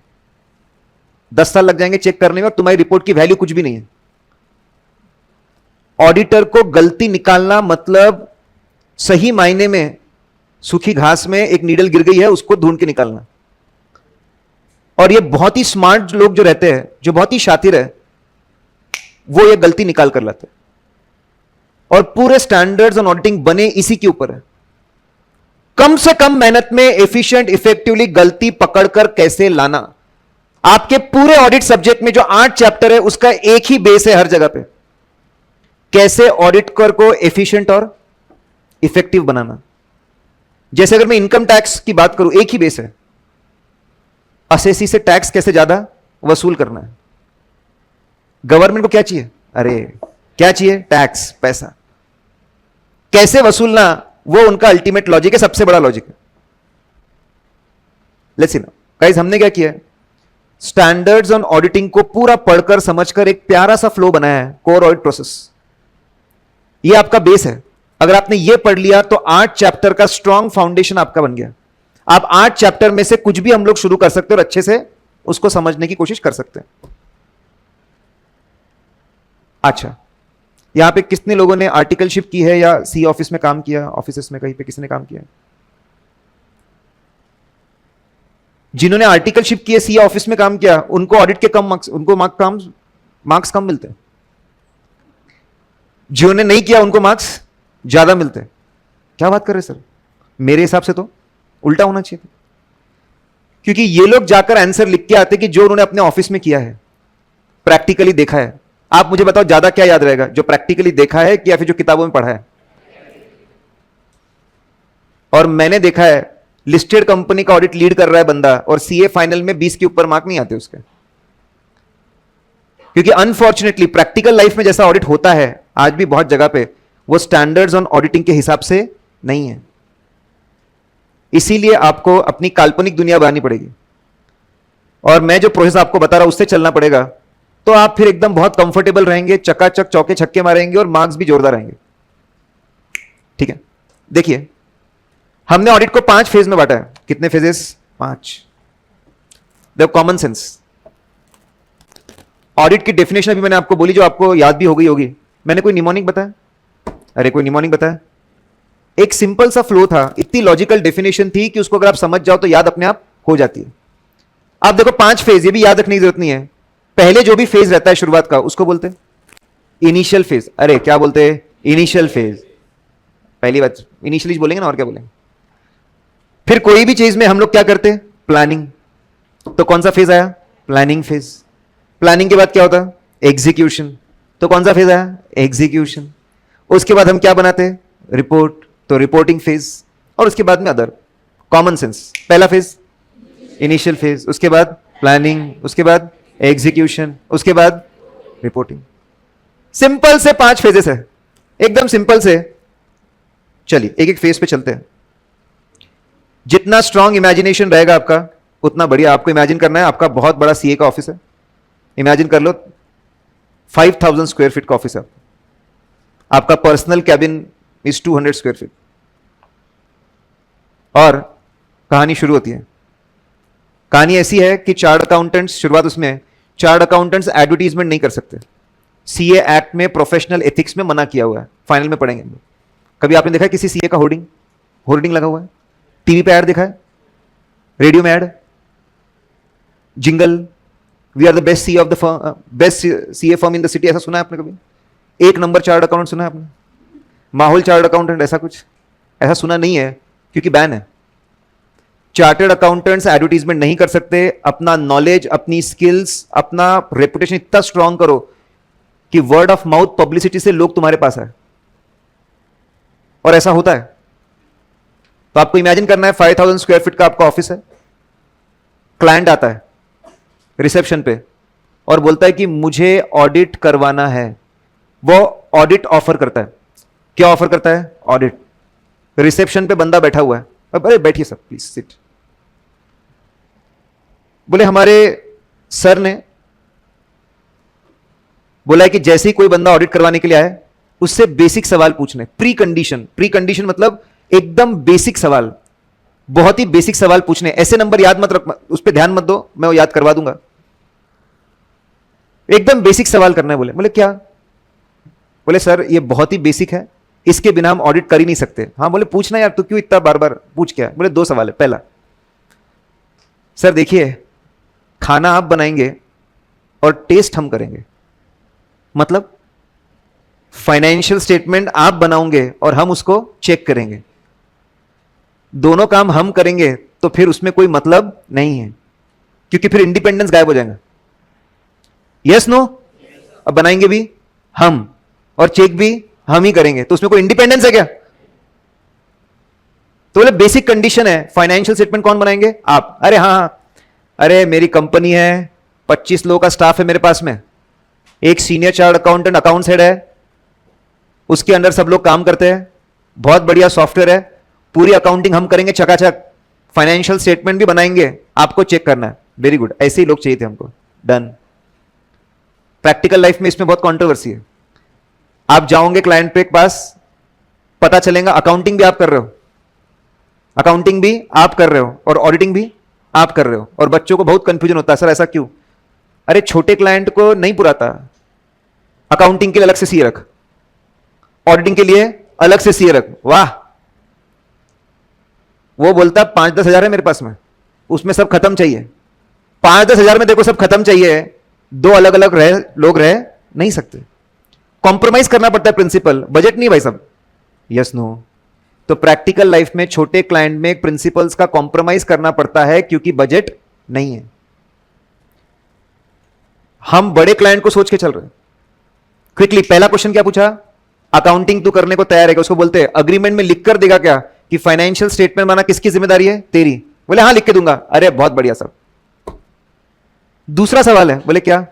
10 साल लग जाएंगे चेक करने में, और तुम्हारी रिपोर्ट की वैल्यू कुछ भी नहीं है. ऑडिटर को गलती निकालना मतलब सही मायने में सूखी घास में एक नीडल गिर गई है, उसको ढूंढ के निकालना. और ये बहुत ही स्मार्ट लोग जो रहते हैं, जो बहुत ही शातिर है, वो ये गलती निकाल कर लाते हैं. और पूरे स्टैंडर्ड्स ऑन ऑडिटिंग बने इसी के ऊपर है. कम से कम मेहनत में एफिशिएंट, इफेक्टिवली गलती पकड़कर कैसे लाना. आपके पूरे ऑडिट सब्जेक्ट में जो 8 चैप्टर है, उसका एक ही बेस है हर जगह पे, कैसे ऑडिटर को एफिशिएंट और इफेक्टिव बनाना. जैसे अगर मैं इनकम टैक्स की बात करूं, एक ही बेस है, असेसी से टैक्स कैसे ज्यादा वसूल करना है. गवर्नमेंट को क्या चाहिए? अरे क्या चाहिए? टैक्स, पैसा. कैसे वसूलना, वो उनका अल्टीमेट लॉजिक है, सबसे बड़ा लॉजिक है. लेट्स सी नाउ गाइस, हमने क्या किया है? स्टैंडर्ड्स ऑन ऑडिटिंग को पूरा पढ़कर समझकर एक प्यारा सा फ्लो बनाया है, कोर ऑडिट प्रोसेस. ये आपका बेस है. अगर आपने ये पढ़ लिया तो 8 चैप्टर का स्ट्रॉन्ग फाउंडेशन आपका बन गया. आप 8 चैप्टर में से कुछ भी हम लोग शुरू कर सकते हैं और अच्छे से उसको समझने की कोशिश कर सकते हैं. अच्छा, यहां पे कितने लोगों ने आर्टिकलशिप की है या सी ऑफिस में काम किया? ऑफिस में कहीं पे किसने काम किया? जिन्होंने आर्टिकलशिप की है, सी ऑफिस में काम किया, उनको ऑडिट के कम मार्क्स, उनको मार्क्स कम मिलते हैं. जिन्होंने नहीं किया उनको मार्क्स ज्यादा मिलते हैं. क्या बात कर रहे सर? मेरे हिसाब से तो उल्टा होना चाहिए था. क्योंकि ये लोग जाकर आंसर लिख के आते कि जो उन्होंने अपने ऑफिस में किया है, प्रैक्टिकली देखा है. आप मुझे बताओ ज्यादा क्या याद रहेगा, जो प्रैक्टिकली देखा है कि या फिर जो किताबों में पढ़ा है? और मैंने देखा है लिस्टेड कंपनी का ऑडिट लीड कर रहा है बंदा, और सीए फाइनल में 20 के ऊपर मार्क नहीं आते उसके. क्योंकि अनफॉर्चुनेटली प्रैक्टिकल लाइफ में जैसा ऑडिट होता है आज भी बहुत जगह पे, वो स्टैंडर्ड्स ऑन ऑडिटिंग के हिसाब से नहीं है. इसीलिए आपको अपनी काल्पनिक दुनिया बनानी पड़ेगी, और मैं जो प्रोसेस आपको बता रहा हूं उससे चलना पड़ेगा. तो आप फिर एकदम बहुत कंफर्टेबल रहेंगे, चकाचक चौके छक्के मारेंगे और मार्क्स भी जोरदार आएंगे. ठीक है, देखिए हमने ऑडिट को 5 फेज में बांटा है. कितने phases? 5. The common sense. Audit की डेफिनेशन अभी मैंने आपको बोली, जो आपको याद भी हो गई होगी. मैंने कोई निमोनिक बताया? अरे कोई निमोनिक बताया? एक सिंपल सा फ्लो था, इतनी लॉजिकल डेफिनेशन थी कि उसको अगर आप समझ जाओ तो याद अपने आप हो जाती है. आप देखो 5 फेज, ये भी याद रखने की जरूरत नहीं है. पहले जो भी फेज रहता है शुरुआत का, उसको बोलते हैं इनिशियल फेज, अरे क्या बोलते हैं इनिशियल फेज, पहली बात इनिशियली बोलेंगे ना, और क्या बोलेंगे। फिर कोई भी चीज में हम लोग क्या करते हैं, प्लानिंग। तो कौन सा फेज आया, प्लानिंग फेज। प्लानिंग के बाद क्या होता है, एग्जीक्यूशन। तो कौन सा फेज आया, एग्जीक्यूशन। उसके बाद हम क्या बनाते हैं, रिपोर्ट, तो रिपोर्टिंग फेज। और उसके बाद में अदर, कॉमन सेंस। पहला फेज इनिशियल फेज, उसके बाद प्लानिंग, उसके बाद एग्जीक्यूशन, उसके बाद रिपोर्टिंग। सिंपल से 5 फेजेस है, एकदम सिंपल से। चलिए एक एक फेज पे चलते हैं। जितना स्ट्रांग इमेजिनेशन रहेगा आपका उतना बढ़िया। आपको इमेजिन करना है आपका बहुत बड़ा सीए का ऑफिस है, इमेजिन कर लो 5000 स्क्वायर फीट का ऑफिस है आपका personal cabin is 200 square feet. और कहानी शुरू होती है। कहानी ऐसी है कि चार्ट अकाउंटेंट्स, शुरुआत उसमें, चार्ट अकाउंटेंट्स एडवर्टीजमेंट नहीं कर सकते। सीए एक्ट में, प्रोफेशनल एथिक्स में मना किया हुआ है, फाइनल में पढ़ेंगे। कभी आपने देखा किसी सीए का होर्डिंग लगा हुआ है, टीवी पे ऐड दिखा है, रेडियो में ad, jingle, we are the best CA of the firm, best CA firm in the city, ऐसा सुना है आपने कभी? 1 नंबर चार्ट अकाउंट सुना है आपने? माहौल चार्ट अकाउंटेंट, ऐसा कुछ ऐसा सुना नहीं है, क्योंकि बैन है। चार्टर्ड अकाउंटेंट्स एडवर्टीजमेंट नहीं कर सकते। अपना नॉलेज, अपनी स्किल्स, अपना रेपुटेशन इतना स्ट्रांग करो कि वर्ड ऑफ माउथ पब्लिसिटी से लोग तुम्हारे पास आए। और ऐसा होता है। तो आपको इमेजिन करना है 5000 स्क्वायर फीट का आपका ऑफिस है, क्लाइंट आता है रिसेप्शन पे और बोलता है कि मुझे ऑडिट करवाना है। वो ऑडिट ऑफर करता है। क्या ऑफर करता है, ऑडिट। रिसेप्शन पे बंदा बैठा हुआ है, अरे बैठिए सर प्लीज सिट। बोले हमारे सर ने बोला है कि जैसे ही कोई बंदा ऑडिट करवाने के लिए आए उससे बेसिक सवाल पूछने, प्री कंडीशन मतलब एकदम बेसिक सवाल, बहुत ही बेसिक सवाल पूछने। ऐसे नंबर याद मत रख, उस पर ध्यान मत दो, मैं वो याद करवा दूंगा। एकदम बेसिक सवाल करना है। बोले क्या? बोले सर ये बहुत ही बेसिक है, इसके बिना हम ऑडिट कर ही नहीं सकते। हाँ, बोले पूछना यार, तो क्यों इतना बार बार पूछ क्या? बोले 2 सवाल है। पहला, सर देखिए खाना आप बनाएंगे और टेस्ट हम करेंगे, मतलब फाइनेंशियल स्टेटमेंट आप बनाओगे और हम उसको चेक करेंगे। दोनों काम हम करेंगे तो फिर उसमें कोई मतलब नहीं है, क्योंकि फिर इंडिपेंडेंस गायब हो जाएगा। Yes no? अब बनाएंगे भी हम और चेक भी हम ही करेंगे, तो उसमें कोई इंडिपेंडेंस है क्या? तो बोले बेसिक कंडीशन है, फाइनेंशियल स्टेटमेंट कौन बनाएंगे? आप। अरे हाँ, अरे मेरी कंपनी है, 25 लोगों का स्टाफ है मेरे पास में, एक senior chart accountant accounts head है, उसके अंदर सब लोग काम करते हैं, बहुत बढ़िया सॉफ्टवेयर है, पूरी अकाउंटिंग हम करेंगे चकाचक, फाइनेंशियल स्टेटमेंट भी बनाएंगे, आपको चेक करना है। वेरी गुड, ऐसे ही लोग चाहिए थे हमको। डन। प्रैक्टिकल लाइफ में इसमें बहुत कंट्रोवर्सी है। आप जाओगे क्लाइंट के पास, पता चलेगा अकाउंटिंग भी आप कर रहे हो, अकाउंटिंग भी आप कर रहे हो और ऑडिटिंग भी आप कर रहे हो, और बच्चों को बहुत कंफ्यूजन होता है, सर ऐसा क्यों? अरे छोटे क्लाइंट को नहीं पुराता, अकाउंटिंग के लिए अलग से सीए रख, ऑडिटिंग के लिए अलग से सीए रख। वाह, वो बोलता 5-10 हजार है मेरे पास में, उसमें सब खत्म चाहिए। 5-10 हजार में देखो सब खत्म चाहिए, 2 अलग अलग लोग रह नहीं सकते। कॉम्प्रोमाइज करना पड़ता है प्रिंसिपल, बजट नहीं भाई सब। Yes no? तो प्रैक्टिकल लाइफ में छोटे क्लाइंट में प्रिंसिपल्स का कॉम्प्रोमाइज करना पड़ता है, क्योंकि बजट नहीं है। हम बड़े क्लाइंट को सोच के चल रहे हैं। क्विकली, पहला क्वेश्चन क्या पूछा? अकाउंटिंग तू करने को तैयार है? उसको बोलते हैं अग्रीमेंट में लिख कर देगा क्या कि फाइनेंशियल स्टेटमेंट बनाना किसकी जिम्मेदारी है? तेरी। बोले हाँ लिख के दूंगा। अरे बहुत बढ़िया सर। दूसरा सवाल है, बोले क्या?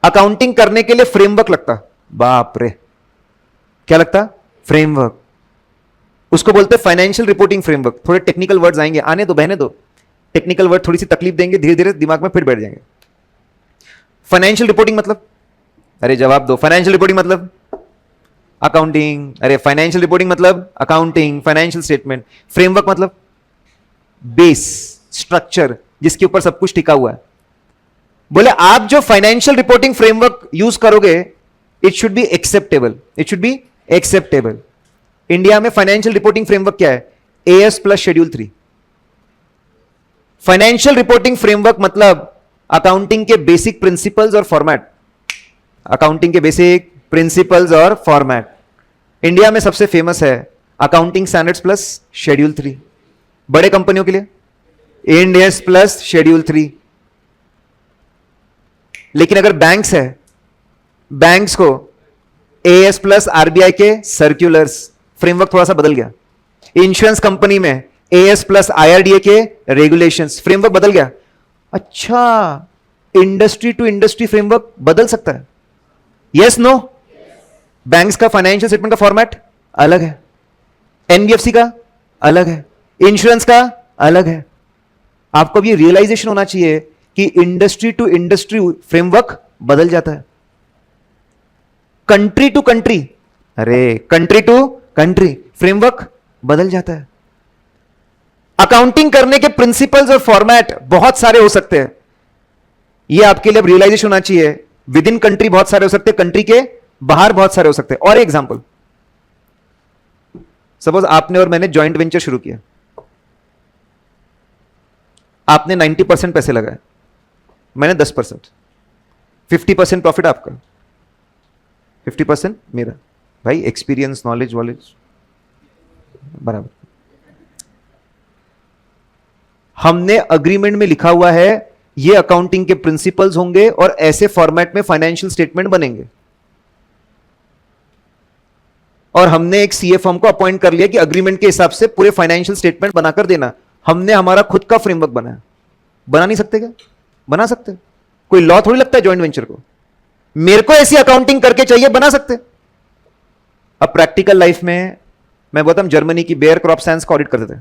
अकाउंटिंग करने के लिए फ्रेमवर्क लगता। बाप रे, क्या लगता? फ्रेमवर्क। उसको बोलते हैं फाइनेंशियल रिपोर्टिंग फ्रेमवर्क। थोड़े टेक्निकल वर्ड्स आएंगे, आने दो, बहने दो। टेक्निकल वर्ड थोड़ी सी तकलीफ देंगे, धीरे धीरे दिमाग में फिर बैठ जाएंगे। फाइनेंशियल रिपोर्टिंग मतलब, अरे जवाब दो। फाइनेंशियल रिपोर्टिंग मतलब अकाउंटिंग। अरे फाइनेंशियल रिपोर्टिंग मतलब अकाउंटिंग, फाइनेंशियल स्टेटमेंट। फ्रेमवर्क मतलब बेस, स्ट्रक्चर, जिसके ऊपर सब कुछ टिका हुआ है। बोले आप जो फाइनेंशियल रिपोर्टिंग फ्रेमवर्क यूज करोगे, it should be acceptable, it should be acceptable. India में फाइनेंशियल रिपोर्टिंग फ्रेमवर्क क्या है? As plus schedule 3। Financial reporting framework मतलब अकाउंटिंग के बेसिक प्रिंसिपल्स और फॉर्मेट, अकाउंटिंग के बेसिक प्रिंसिपल्स और फॉर्मेट। इंडिया में सबसे फेमस है अकाउंटिंग स्टैंडर्ड्स प्लस शेड्यूल 3, बड़े कंपनियों के लिए इंड एस प्लस शेड्यूल 3। लेकिन अगर बैंक्स है, बैंक्स को एएस प्लस आरबीआई के सर्क्यूलर्स, फ्रेमवर्क थोड़ा सा बदल गया। इंश्योरेंस कंपनी में एएस प्लस आईआरडीए के रेगुलेशंस, फ्रेमवर्क बदल गया। अच्छा, इंडस्ट्री टू इंडस्ट्री फ्रेमवर्क बदल सकता है? Yes no? बैंक्स का फाइनेंशियल स्टेटमेंट का फॉर्मेट अलग है, एनबीएफसी का अलग है, इंश्योरेंस का अलग है। आपको अब ये रियलाइजेशन होना चाहिए कि इंडस्ट्री टू इंडस्ट्री फ्रेमवर्क बदल जाता है, कंट्री टू कंट्री, अरे कंट्री टू कंट्री फ्रेमवर्क बदल जाता है। अकाउंटिंग करने के प्रिंसिपल्स और फॉर्मेट बहुत सारे हो सकते हैं, ये आपके लिए रियलाइजेशन होना चाहिए। विद इन कंट्री बहुत सारे हो सकते हैं, कंट्री के बाहर बहुत सारे हो सकते हैं। और एग्जांपल, सपोज आपने और मैंने जॉइंट वेंचर शुरू किया, आपने 90% पैसे लगाए, मैंने 10%, 50% प्रॉफिट आपका, 50% मेरा। भाई एक्सपीरियंस, नॉलेज वॉलेज बराबर। हमने अग्रीमेंट में लिखा हुआ है ये अकाउंटिंग के प्रिंसिपल्स होंगे और ऐसे फॉर्मेट में फाइनेंशियल स्टेटमेंट बनेंगे, और हमने एक सीए फर्म को अपॉइंट कर लिया कि अग्रीमेंट के हिसाब से पूरे फाइनेंशियल स्टेटमेंट बनाकर देना। हमने हमारा खुद का फ्रेमवर्क बनाया। बना नहीं सकते क्या? बना सकते। कोई लॉ थोड़ी लगता है जॉइंट वेंचर को। मेरे को ऐसी अकाउंटिंग करके चाहिए, बना सकते। अब प्रैक्टिकल लाइफ में मैं बताऊं, जर्मनी की बेयर क्रॉप साइंस का ऑडिट करते थे।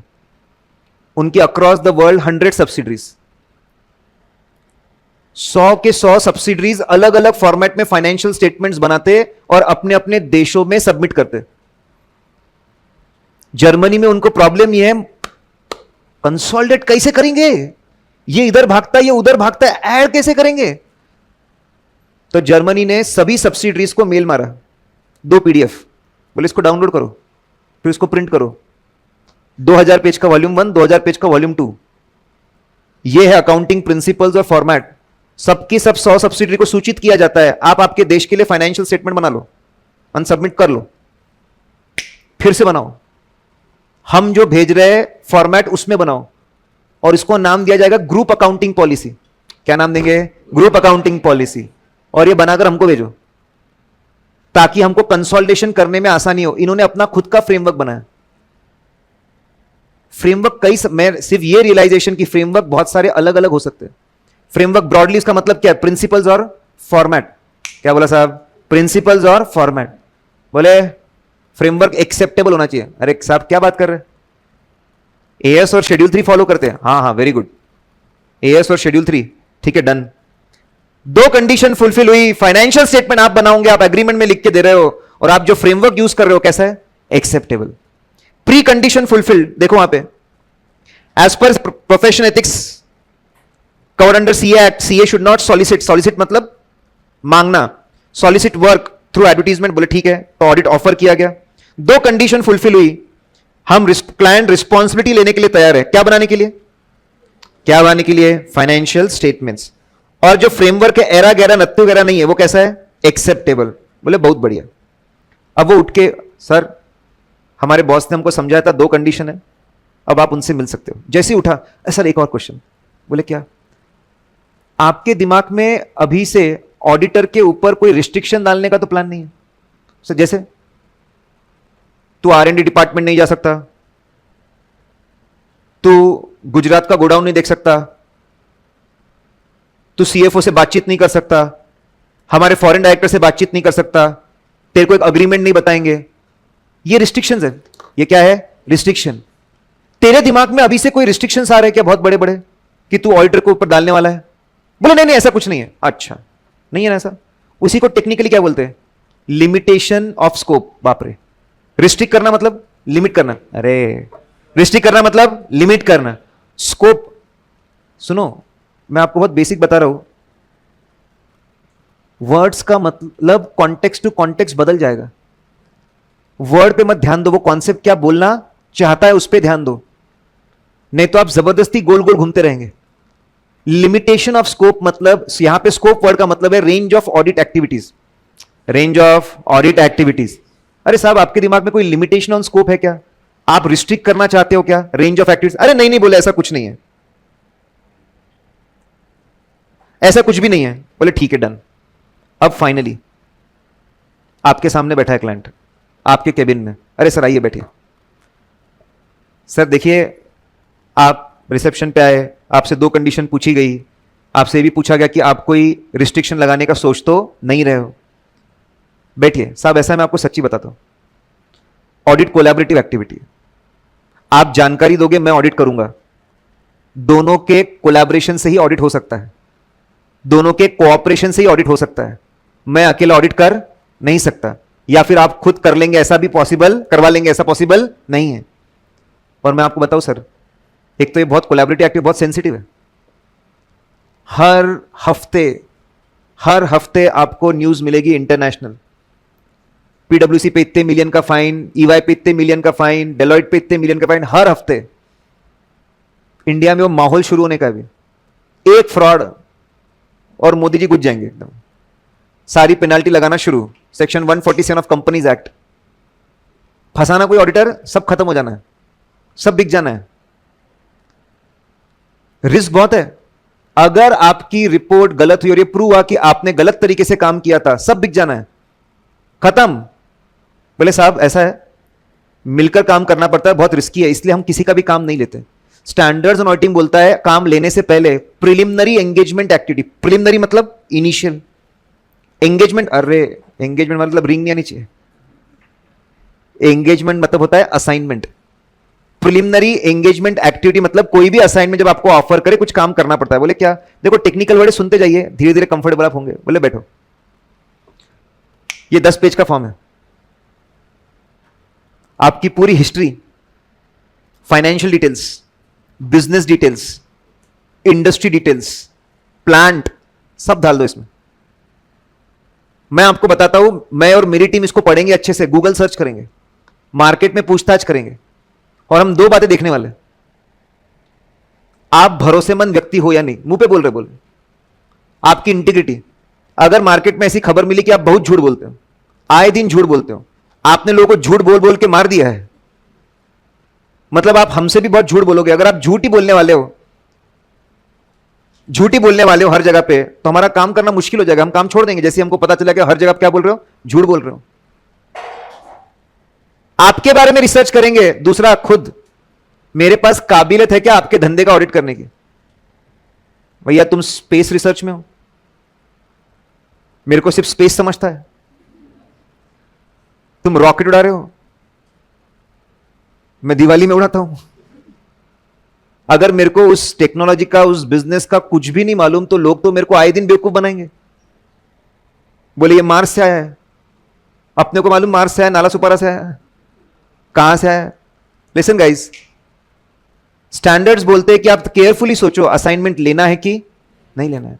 उनकी अक्रॉस द वर्ल्ड 100 सब्सिडरीज, 100 के 100 सब्सिडरीज अलग अलग फॉर्मेट में फाइनेंशियल स्टेटमेंट्स बनाते और अपने अपने देशों में सबमिट करते। जर्मनी में उनको प्रॉब्लम यह है, कंसोलिडेट कैसे करेंगे, ये इधर भागता है, ये उधर भागता है, ऐड कैसे करेंगे? तो जर्मनी ने सभी सब्सिडरीज को मेल मारा, 2 पीडीएफ, बोले इसको डाउनलोड करो, फिर इसको प्रिंट करो, 2000 पेज का वॉल्यूम 1, 2000 पेज का वॉल्यूम 2। ये है अकाउंटिंग प्रिंसिपल्स और फॉर्मेट। सबकी सब 100 सब्सिडरी को सूचित किया जाता है, आप आपके देश के लिए फाइनेंशियल स्टेटमेंट बना लो, अनसबमिट कर लो, फिर से बनाओ। हम जो भेज रहे हैं फॉर्मेट उसमें बनाओ, और इसको नाम दिया जाएगा ग्रुप अकाउंटिंग पॉलिसी। क्या नाम देंगे? Group accounting policy. और ये बनाकर हमको भेजो ताकि हमको कंसोलिडेशन करने में आसानी हो। इन्होंने अपना खुद का फ्रेमवर्क बनाया। फ्रेमवर्क कई मैं सिर्फ ये रियलाइजेशन की फ्रेमवर्क बहुत सारे अलग अलग हो सकते हैं। फ्रेमवर्क ब्रॉडली इसका मतलब क्या है? प्रिंसिपल्स और फॉर्मेट। क्या बोला साहब? प्रिंसिपल्स और फॉर्मेट। बोले फ्रेमवर्क एक्सेप्टेबल होना चाहिए। अरे साहब क्या बात कर रहे हैं? एएस और शेड्यूल 3 फॉलो करते हैं? हाँ हाँ, वेरी गुड। एएस और शेड्यूल 3, ठीक है, डन। 2 कंडीशन फुलफिल हुई, फाइनेंशियल स्टेटमेंट आप बनाओगे, आप एग्रीमेंट में लिख के दे रहे हो, और आप जो फ्रेमवर्क यूज कर रहे हो कैसा है? एक्सेप्टेबल। प्री कंडीशन फुलफिल्ड, देखो वहां पे, as per profession ethics covered under CA act, CA should not solicit, solicit मतलब मांगना, सॉलिसिट वर्क थ्रू एडवर्टीजमेंट। बोले ठीक है, तो ऑडिट ऑफर किया गया। 2 कंडीशन फुलफिल हुई, हम क्लाइंट रिस्पॉन्सिबिलिटी लेने के लिए तैयार है। क्या बनाने के लिए? क्या बनाने के लिए? Financial statements. और जो फ्रेमवर्क है एरा गैरा नत्तू वगैरह नहीं है, वो कैसा है? एक्सेप्टेबल। बोले बहुत बढ़िया। अब वो उठ के, सर हमारे बॉस ने हमको समझाया था 2 कंडीशन है, अब आप उनसे मिल सकते हो। जैसे ही उठा, सर एक और क्वेश्चन। बोले क्या? आपके दिमाग में अभी से ऑडिटर के ऊपर कोई रिस्ट्रिक्शन डालने का तो प्लान नहीं है? सर जैसे तू आर&डी डिपार्टमेंट नहीं जा सकता, तू गुजरात का गोडाउन नहीं देख सकता, तू सीएफओ से बातचीत नहीं कर सकता, हमारे फॉरेन डायरेक्टर से बातचीत नहीं कर सकता, तेरे को एक अग्रीमेंट नहीं बताएंगे। ये रिस्ट्रिक्शंस है। ये क्या है? रिस्ट्रिक्शन। तेरे दिमाग में अभी से कोई रिस्ट्रिक्शंस आ रहे हैं क्या बहुत बड़े बड़े कि तू ऑडिटर को ऊपर डालने वाला है? बोले नहीं नहीं ऐसा कुछ नहीं है। अच्छा नहीं है ना ऐसा? उसी को टेक्निकली क्या बोलते हैं? Limitation of scope. बाप रे, रिस्ट्रिक्ट करना मतलब लिमिट करना। अरे रिस्ट्रिक्ट करना मतलब लिमिट करना। स्कोप, सुनो मैं आपको बहुत बेसिक बता रहा हूं, वर्ड्स का मतलब कॉन्टेक्स्ट टू कॉन्टेक्स्ट बदल जाएगा। वर्ड पे मत ध्यान दो, वो कॉन्सेप्ट क्या बोलना चाहता है उस पर ध्यान दो, नहीं तो आप जबरदस्ती गोल गोल घूमते रहेंगे। लिमिटेशन ऑफ स्कोप मतलब, यहां पे स्कोप वर्ड का मतलब है range of audit activities. Range of audit activities. अरे साहब, आपके दिमाग में कोई लिमिटेशन ऑन स्कोप है क्या? आप रिस्ट्रिक्ट करना चाहते हो क्या रेंज ऑफ एक्टिविटीज? अरे नहीं नहीं बोले, ऐसा कुछ नहीं है, ऐसा कुछ भी नहीं है। बोले ठीक है, डन। अब फाइनली आपके सामने बैठा है क्लाइंट, आपके केबिन में। अरे सर आइए बैठिए। सर देखिए, आप रिसेप्शन पे आए, आपसे 2 कंडीशन पूछी गई, आपसे ये भी पूछा गया कि आप कोई रिस्ट्रिक्शन लगाने का सोच तो नहीं रहे हो। बैठिए। साहब ऐसा है, मैं आपको सच्ची बताता हूं, ऑडिट कोलैबोरेटिव एक्टिविटी है। आप जानकारी दोगे, मैं ऑडिट करूंगा। दोनों के कोलैबोरेशन से ही ऑडिट हो सकता है, दोनों के कोऑपरेशन से ही ऑडिट हो सकता है। मैं अकेला ऑडिट कर नहीं सकता, या फिर आप खुद कर लेंगे ऐसा भी पॉसिबल, करवा लेंगे ऐसा पॉसिबल नहीं है। और मैं आपको बताऊं सर, एक तो ये बहुत कोलैबोरेटिव एक्टिविटी, बहुत सेंसिटिव है। हर हफ्ते आपको न्यूज मिलेगी इंटरनेशनल। पीडब्ल्यूसी पे इतने मिलियन का फाइन, ईवाई पे इतने मिलियन का फाइन, डेलॉइट पे इतने मिलियन का फाइन, हर हफ्ते। इंडिया में वो माहौल शुरू होने का भी, एक फ्रॉड और मोदी जी घुस जाएंगे एकदम, सारी पेनाल्टी लगाना शुरू, सेक्शन 147 ऑफ कंपनीज एक्ट। फंसाना कोई ऑडिटर, सब खत्म हो जाना है, सब बिक जाना है। रिस्क बहुत है। अगर आपकी रिपोर्ट गलत हुई और ये प्रूव हुआ कि आपने गलत तरीके से काम किया था, सब बिक जाना है, खत्म। बोले साहब ऐसा है, मिलकर काम करना पड़ता है, बहुत रिस्की है, इसलिए हम किसी का भी काम नहीं लेते। स्टैंडर्ड्स ऑन ऑडिटिंग बोलता है काम लेने से पहले प्रिलिमिनरी एंगेजमेंट एक्टिविटी, प्रिलिमिनरी मतलब इनिशियल, एंगेजमेंट, अरे एंगेजमेंट मतलब रिंग नहीं आनी चाहिए, एंगेजमेंट मतलब होता है असाइनमेंट। प्रिलिमिनरी एंगेजमेंट एक्टिविटी मतलब कोई भी असाइनमेंट जब आपको ऑफर करे, कुछ काम करना पड़ता है। बोले क्या? देखो टेक्निकल वर्ड सुनते जाइए, धीरे धीरे कंफर्टेबल आप होंगे। बोले बैठो, ये 10 पेज का फॉर्म है, आपकी पूरी history, financial details, business details, industry details, plant, सब डाल दो इसमें। मैं आपको बताता हूं, मैं और मेरी टीम इसको पढ़ेंगे अच्छे से, गूगल सर्च करेंगे, मार्केट में पूछताछ करेंगे, और हम 2 बातें देखने वाले, आप भरोसेमंद व्यक्ति हो या नहीं, मुंह पे बोल रहे बोल, आपकी इंटीग्रिटी। अगर मार्केट में ऐसी खबर मिली कि आप बहुत झूठ बोलते हो, आए दिन झूठ बोलते हो, आपने लोगों को झूठ बोल बोल के मार दिया है, मतलब आप हमसे भी बहुत झूठ बोलोगे। अगर आप झूठ ही बोलने वाले हो, झूठ ही बोलने वाले हो हर जगह पे, तो हमारा काम करना मुश्किल हो जाएगा, हम काम छोड़ देंगे। जैसे हमको पता चला कि हर जगह आप क्या बोल रहे हो, झूठ बोल रहे हो। आपके बारे में रिसर्च करेंगे। दूसरा, खुद मेरे पास काबिलियत है क्या आपके धंधे का ऑडिट करने की? भैया तुम स्पेस रिसर्च में हो, मेरे को सिर्फ स्पेस समझता है, तुम रॉकेट उड़ा रहे हो, मैं दिवाली में उड़ाता हूं। अगर मेरे को उस टेक्नोलॉजी का, उस बिजनेस का कुछ भी नहीं मालूम, तो लोग तो मेरे को आए दिन बेवकूफ बनाएंगे। बोले ये मार्स से आया है, अपने को मालूम मार्स से आया, नाला सुपारा से आया, कहां से आया? लिसन गाइस, स्टैंडर्ड्स बोलते हैं कि आप केयरफुली सोचो असाइनमेंट लेना है कि नहीं लेना है।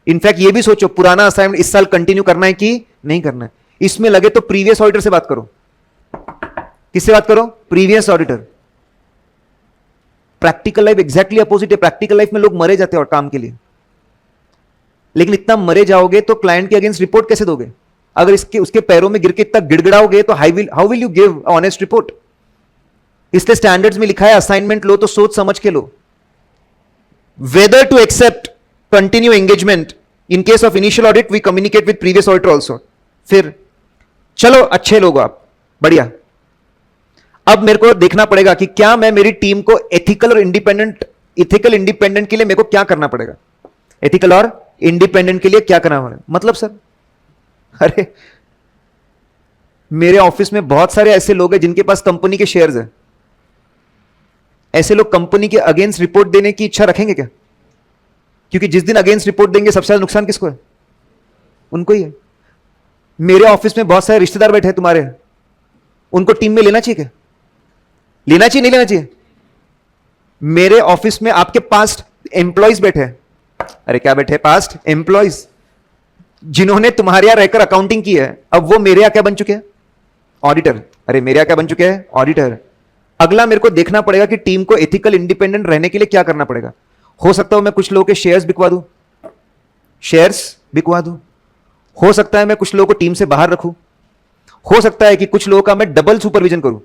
इनफैक्ट ये भी सोचो पुराना असाइनमेंट इस साल कंटिन्यू करना है कि नहीं करना है। इसमें लगे तो प्रीवियस ऑडिटर से बात करो। किससे बात करो? Previous auditor. Practical life exactly opposite है। प्रैक्टिकल लाइफ में लोग मरे जाते हैं और काम के लिए, लेकिन इतना मरे जाओगे तो क्लाइंट के अगेंस्ट रिपोर्ट कैसे दोगे? अगर इसके उसके पैरों में गिर के इतना गिड़गिड़ाओगे तो how will you give honest report? इसलिए स्टैंडर्ड्स में लिखा है असाइनमेंट लो तो सोच समझ के लो, whether to accept continue engagement. In case of initial audit we communicate with previous auditor also. फिर चलो अच्छे लोग आप, बढ़िया। अब मेरे को देखना पड़ेगा कि क्या मैं मेरी टीम को एथिकल और इथिकल इंडिपेंडेंट के लिए मेरे को क्या करना पड़ेगा। एथिकल और इंडिपेंडेंट के लिए क्या करना पड़ेगा? मतलब सर, अरे मेरे ऑफिस में बहुत सारे ऐसे लोग हैं जिनके पास कंपनी के शेयर्स हैं। ऐसे लोग कंपनी के अगेंस्ट रिपोर्ट देने की इच्छा रखेंगे क्या? क्योंकि जिस दिन अगेंस्ट रिपोर्ट देंगे सबसे ज्यादा नुकसान किसको है? उनको ही है। मेरे ऑफिस में बहुत सारे रिश्तेदार बैठे हैं तुम्हारे, उनको टीम में लेना चाहिए क्या? लेना चाहिए नहीं लेना चाहिए? मेरे ऑफिस में आपके पास्ट एम्प्लॉयज बैठे हैं। अरे क्या बैठे? पास्ट एम्प्लॉयज, जिन्होंने तुम्हारे यहां रहकर अकाउंटिंग की है, अब वो मेरे यहां क्या बन चुके हैं? ऑडिटर। अरे मेरे यहां क्या बन चुके हैं? ऑडिटर। अगला मेरे को देखना पड़ेगा कि टीम को एथिकल इंडिपेंडेंट रहने के लिए क्या करना पड़ेगा। हो सकता हो मैं कुछ लोगों के शेयर्स बिकवा दूं, शेयर्स बिकवा दूं, हो सकता है मैं कुछ लोगों को टीम से बाहर रखूं, हो सकता है कि कुछ लोगों का मैं डबल सुपरविजन करूं।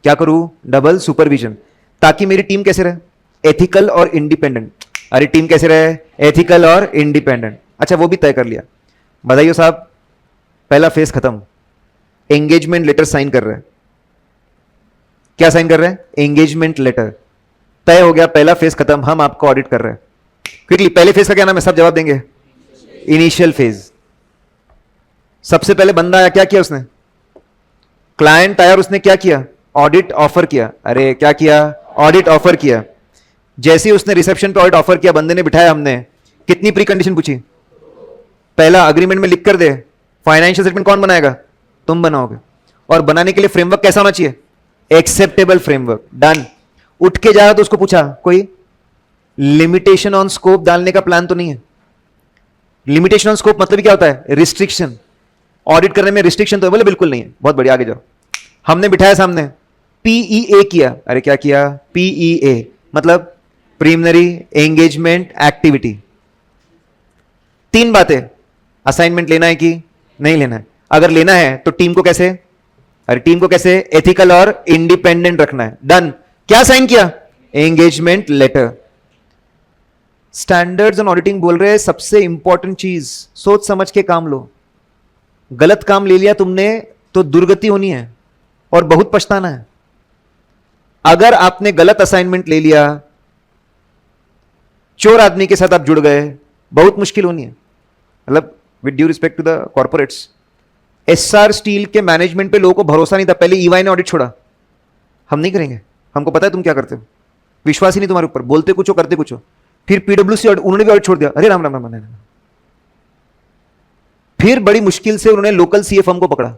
क्या करूं? डबल सुपरविजन, ताकि मेरी टीम कैसे रहे? एथिकल और इंडिपेंडेंट। अरे टीम कैसे रहे? एथिकल और इंडिपेंडेंट। अच्छा वो भी तय कर लिया। बधाइयो साहब, पहला फेज खत्म, एंगेजमेंट लेटर साइन कर रहे हैं। क्या साइन कर रहे हैं? Engagement letter. तय हो गया, पहला फेज खत्म, हम आपको ऑडिट कर रहे हैं। क्विकली, पहले फेज का क्या नाम है? सब जवाब देंगे। Initial phase. सबसे पहले बंदा आया, क्या किया उसने? क्लाइंट आया और उसने क्या किया? ऑडिट ऑफर किया। अरे क्या किया? ऑडिट ऑफर किया। जैसे ही उसने रिसेप्शन पे ऑडिट ऑफर किया, बंदे ने बिठाया, हमने कितनी प्री कंडीशन पूछी? पहला, अग्रीमेंट में लिख कर दे, फाइनेंशियल स्टेटमेंट कौन बनाएगा? तुम बनाओगे। और बनाने के लिए फ्रेमवर्क कैसा होना चाहिए? Acceptable framework. डन। उठ के जा रहा तो उसको पूछा, कोई लिमिटेशन ऑन स्कोप डालने का प्लान तो नहीं है? लिमिटेशन ऑन स्कोप मतलब क्या होता है? रिस्ट्रिक्शन। ऑडिट करने में रिस्ट्रिक्शन तो बोले बिल्कुल नहीं है। बहुत बढ़िया, आगे जाओ। हमने बिठाया सामने, पीईए किया। अरे क्या किया? पीईए मतलब प्रीलिमिनरी एंगेजमेंट एक्टिविटी। तीन बातें, असाइनमेंट लेना है कि नहीं लेना है? अगर लेना है तो टीम को कैसे? अरे टीम को कैसे? एथिकल और इंडिपेंडेंट रखना है। डन। क्या साइन किया? Engagement letter. Standards on auditing बोल रहे हैं सबसे इंपॉर्टेंट चीज, सोच समझ के काम लो। गलत काम ले लिया तुमने तो दुर्गति होनी है और बहुत पछताना है। अगर आपने गलत असाइनमेंट ले लिया, चोर आदमी के साथ आप जुड़ गए, बहुत मुश्किल होनी है। मतलब with due respect to the corporates, Essar steel के मैनेजमेंट पे लोगों को भरोसा नहीं था, पहले ईवाई ने ऑडिट छोड़ा। हम नहीं करेंगे, हमको पता है तुम क्या करते हो, विश्वास ही नहीं तुम्हारे ऊपर, बोलते कुछ हो करते कुछ हो। फिर पीडब्ल्यूसी उन्होंने भी ऑडिट छोड़ दिया। अरे राम राम राम राम। फिर बड़ी मुश्किल से उन्होंने लोकल सीए फर्म को पकड़ा।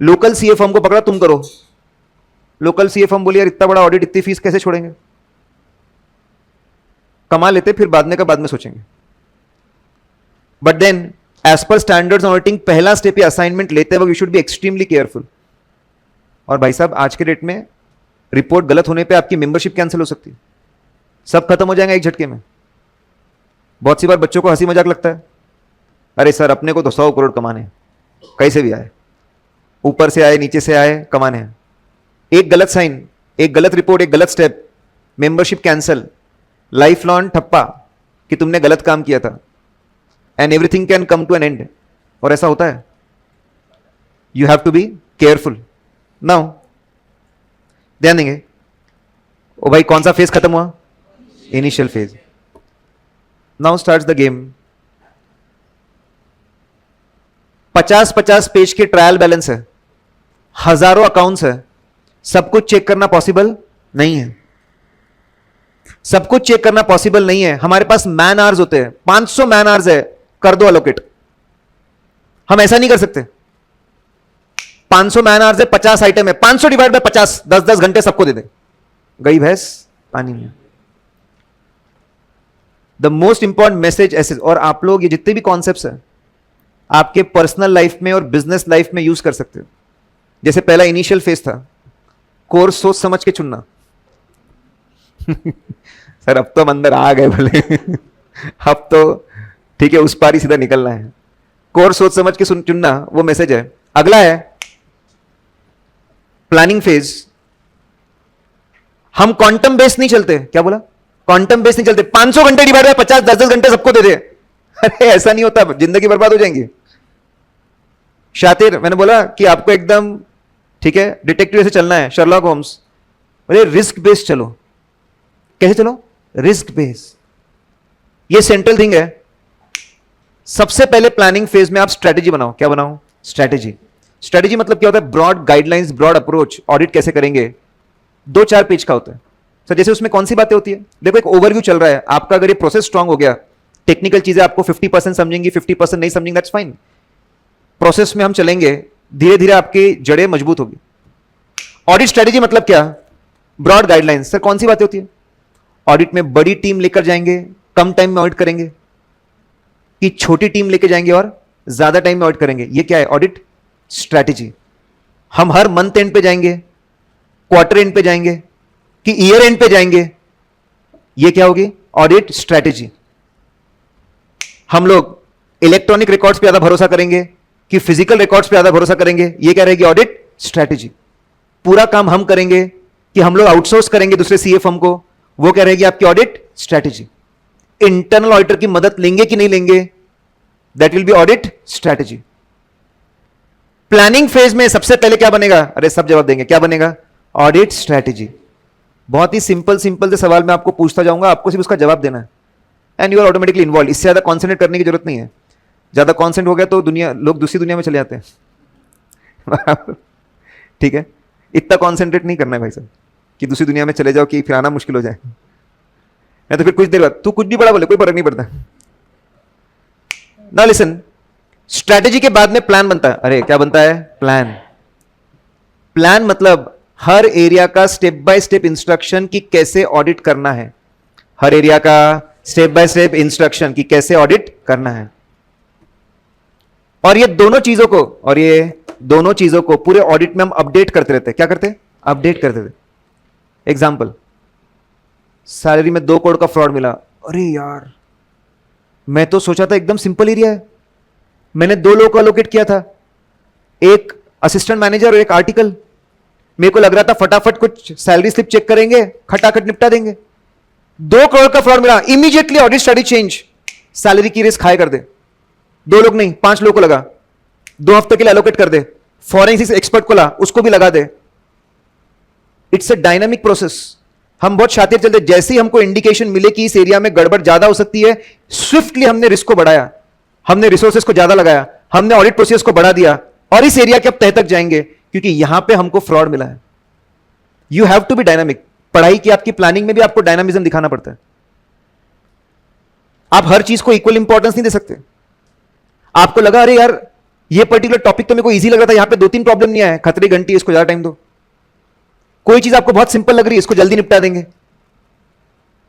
लोकल सीए फर्म को पकड़ा, तुम करो। लोकल सीए फर्म बोली यार इतना बड़ा ऑडिट, इतनी फीस कैसे छोड़ेंगे? कमा लेते, फिर बाद में का बाद में सोचेंगे। But then as per standards auditing, पहला स्टेप है असाइनमेंट लेते वक्त you should be extremely careful. और भाई साहब आज के डेट में रिपोर्ट गलत होने पे आपकी मेंबरशिप कैंसिल हो सकती है, सब खत्म हो जाएगा एक झटके में। बहुत सी बार बच्चों को हंसी मजाक लगता है, अरे सर अपने को तो 100 करोड़ कमाने हैं, कैसे भी आए, ऊपर से आए नीचे से आए, कमाने हैं। एक गलत साइन, एक गलत रिपोर्ट, एक गलत step, membership cancel, life long ठप्पा कि तुमने गलत काम किया था, and everything can come to an end. और ऐसा होता है, you have to be careful. Now ध्यान देंगे। ओ भाई कौन सा फेज खत्म हुआ? Initial phase. Now starts the game. 50-50 page के ट्रायल बैलेंस है, हजारों अकाउंट्स है, सब कुछ चेक करना पॉसिबल नहीं है। सब कुछ चेक करना पॉसिबल नहीं है। हमारे पास मैन आवर्स होते हैं, 500 मैन आवर्स है, कर दो अलोकेट। हम ऐसा नहीं कर सकते। 500 मैन आवर्स है, 50 आइटम है, 500 डिवाइड बाय 50, 10-10 घंटे सबको दे दे, गई भैंस पानी में। द मोस्ट इंपॉर्टेंट मैसेज ऐसे, और आप लोग ये जितने भी कॉन्सेप्ट्स हैं आपके पर्सनल लाइफ में और बिजनेस लाइफ में यूज कर सकते हो। जैसे पहला इनिशियल फेज था, कोर्स सोच समझ के चुनना। सर अब तो हम अंदर आ गए भले, अब तो ठीक है, उस पार ही सीधा निकलना है। कोर्स सोच समझ के चुनना, वो मैसेज है। अगला है प्लानिंग फेज। हम क्वांटम बेस नहीं चलते। क्या बोला? क्वांटम बेस नहीं चलते। 500 घंटे डिवाइड बाय 50, 10-10 घंटे सबको दे दे। अरे ऐसा नहीं होता, जिंदगी बर्बाद हो जाएंगी। शातिर, मैंने बोला कि आपको एकदम ठीक है डिटेक्टिव से चलना है, शर्लॉक होम्स। बोले रिस्क बेस चलो। कैसे चलो? Risk base. ये सेंट्रल थिंग है। सबसे पहले प्लानिंग फेज में आप स्ट्रेटेजी बनाओ। क्या बनाओ? स्ट्रेटेजी। स्ट्रेटेजी मतलब क्या होता है? Broad guidelines, broad approach. Audit कैसे करेंगे, 2-4 पेज का होता है। सर जैसे उसमें कौन सी बातें होती है? देखो एक ओवरव्यू चल रहा है आपका। अगर ये प्रोसेस स्ट्रांग हो गया, टेक्निकल चीजें आपको 50% समझेंगी, 50% नहीं समझेंगे, दैट्स फाइन। प्रोसेस में हम चलेंगे, धीरे धीरे आपकी जड़ें मजबूत होगी। ऑडिट स्ट्रेटेजी मतलब क्या? Broad guidelines. सर कौन सी बातें होती है? ऑडिट में बड़ी टीम लेकर जाएंगे, कम टाइम में ऑडिट करेंगे, कि छोटी टीम लेकर जाएंगे और ज्यादा टाइम में ऑडिट करेंगे। ये क्या है? Audit strategy. हम हर मंथ एंड पे जाएंगे, क्वार्टर एंड पे जाएंगे, कि ईयर एंड पे जाएंगे। ये क्या होगी? Audit strategy. हम लोग इलेक्ट्रॉनिक रिकॉर्ड्स पे ज्यादा भरोसा करेंगे कि फिजिकल रिकॉर्ड्स पे ज्यादा भरोसा करेंगे? ये क्या रहेगी ऑडिट स्ट्रैटेजी। पूरा काम हम करेंगे कि हम लोग आउटसोर्स करेंगे दूसरे सीए फर्म को, वो क्या रहेगी आपकी ऑडिट स्ट्रैटेजी। इंटरनल ऑडिटर की मदद लेंगे कि नहीं लेंगे, that will be audit strategy. Planning phase में सबसे पहले क्या बनेगा? अरे सब जवाब देंगे, क्या बनेगा? Audit strategy. बहुत ही सिंपल सिंपल से सवाल मैं आपको पूछता जाऊंगा, आपको सिर्फ उसका जवाब देना है and you are automatically involve. इससे ज्यादा कॉन्सेंट्रेट करने की जरूरत नहीं है। ज्यादा कॉन्सेंट्रेट हो गया तो लोग दूसरी दुनिया में चले जाते हैं। ठीक है, इतना कॉन्सेंट्रेट नहीं करना है भाई साहब कि दूसरी दुनिया में चले जाओ कि फिर आना मुश्किल हो जाए, नहीं तो फिर कुछ देर बाद तू कुछ भी बड़ा बोले कोई फर्क नहीं पड़ता। ना लिसन, स्ट्रैटेजी के बाद में प्लान बनता है। अरे क्या बनता है? प्लान। प्लान मतलब हर एरिया का स्टेप बाय स्टेप इंस्ट्रक्शन कि कैसे ऑडिट करना है। हर एरिया का स्टेप बाय स्टेप इंस्ट्रक्शन कि कैसे ऑडिट करना है। और ये दोनों चीजों को पूरे ऑडिट में हम अपडेट करते रहते हैं। क्या करते? अपडेट करते थे। एग्जाम्पल, सैलरी में 2 करोड़ का फ्रॉड मिला। अरे यार, मैं तो सोचा था एकदम सिंपल एरिया है, मैंने 2 लोगों को अलोकेट किया था, एक असिस्टेंट मैनेजर और एक आर्टिकल। मेरे को लग रहा था फटाफट कुछ सैलरी स्लिप चेक करेंगे, खटाखट निपटा देंगे। 2 करोड़ का फ्रॉड मिला, immediately audit strategy change, salary की रिस्क हाई कर दे। 2 लोग नहीं 5 लोगों को लगा, 2 हफ्ते के लिए एलोकेट कर दे, फॉरेंसिक एक्सपर्ट को ला, उसको भी लगा दे। It's a dynamic process. हम बहुत शातिर चलते, जैसे ही हमको इंडिकेशन मिले कि इस एरिया में गड़बड़ ज्यादा हो सकती है, स्विफ्टली हमने रिस्क को बढ़ाया, हमने रिसोर्सेज को ज्यादा लगाया, हमने ऑडिट प्रोसेस को बढ़ा दिया और इस एरिया के अब तह तक जाएंगे क्योंकि यहां पे हमको फ्रॉड मिला है। You have to be dynamic. पढ़ाई की आपकी प्लानिंग में भी आपको डायनामिज्म दिखाना पड़ता है। आप हर चीज को इक्वल इंपॉर्टेंस नहीं दे सकते। आपको लगा अरे यार ये पर्टिकुलर टॉपिक तो मेरे को इजी लग रहा था, यहां पे 2-3 प्रॉब्लम नहीं आया, खतरे घंटी, इसको ज्यादा टाइम दो। कोई चीज आपको बहुत सिंपल लग रही है, इसको जल्दी निपटा देंगे।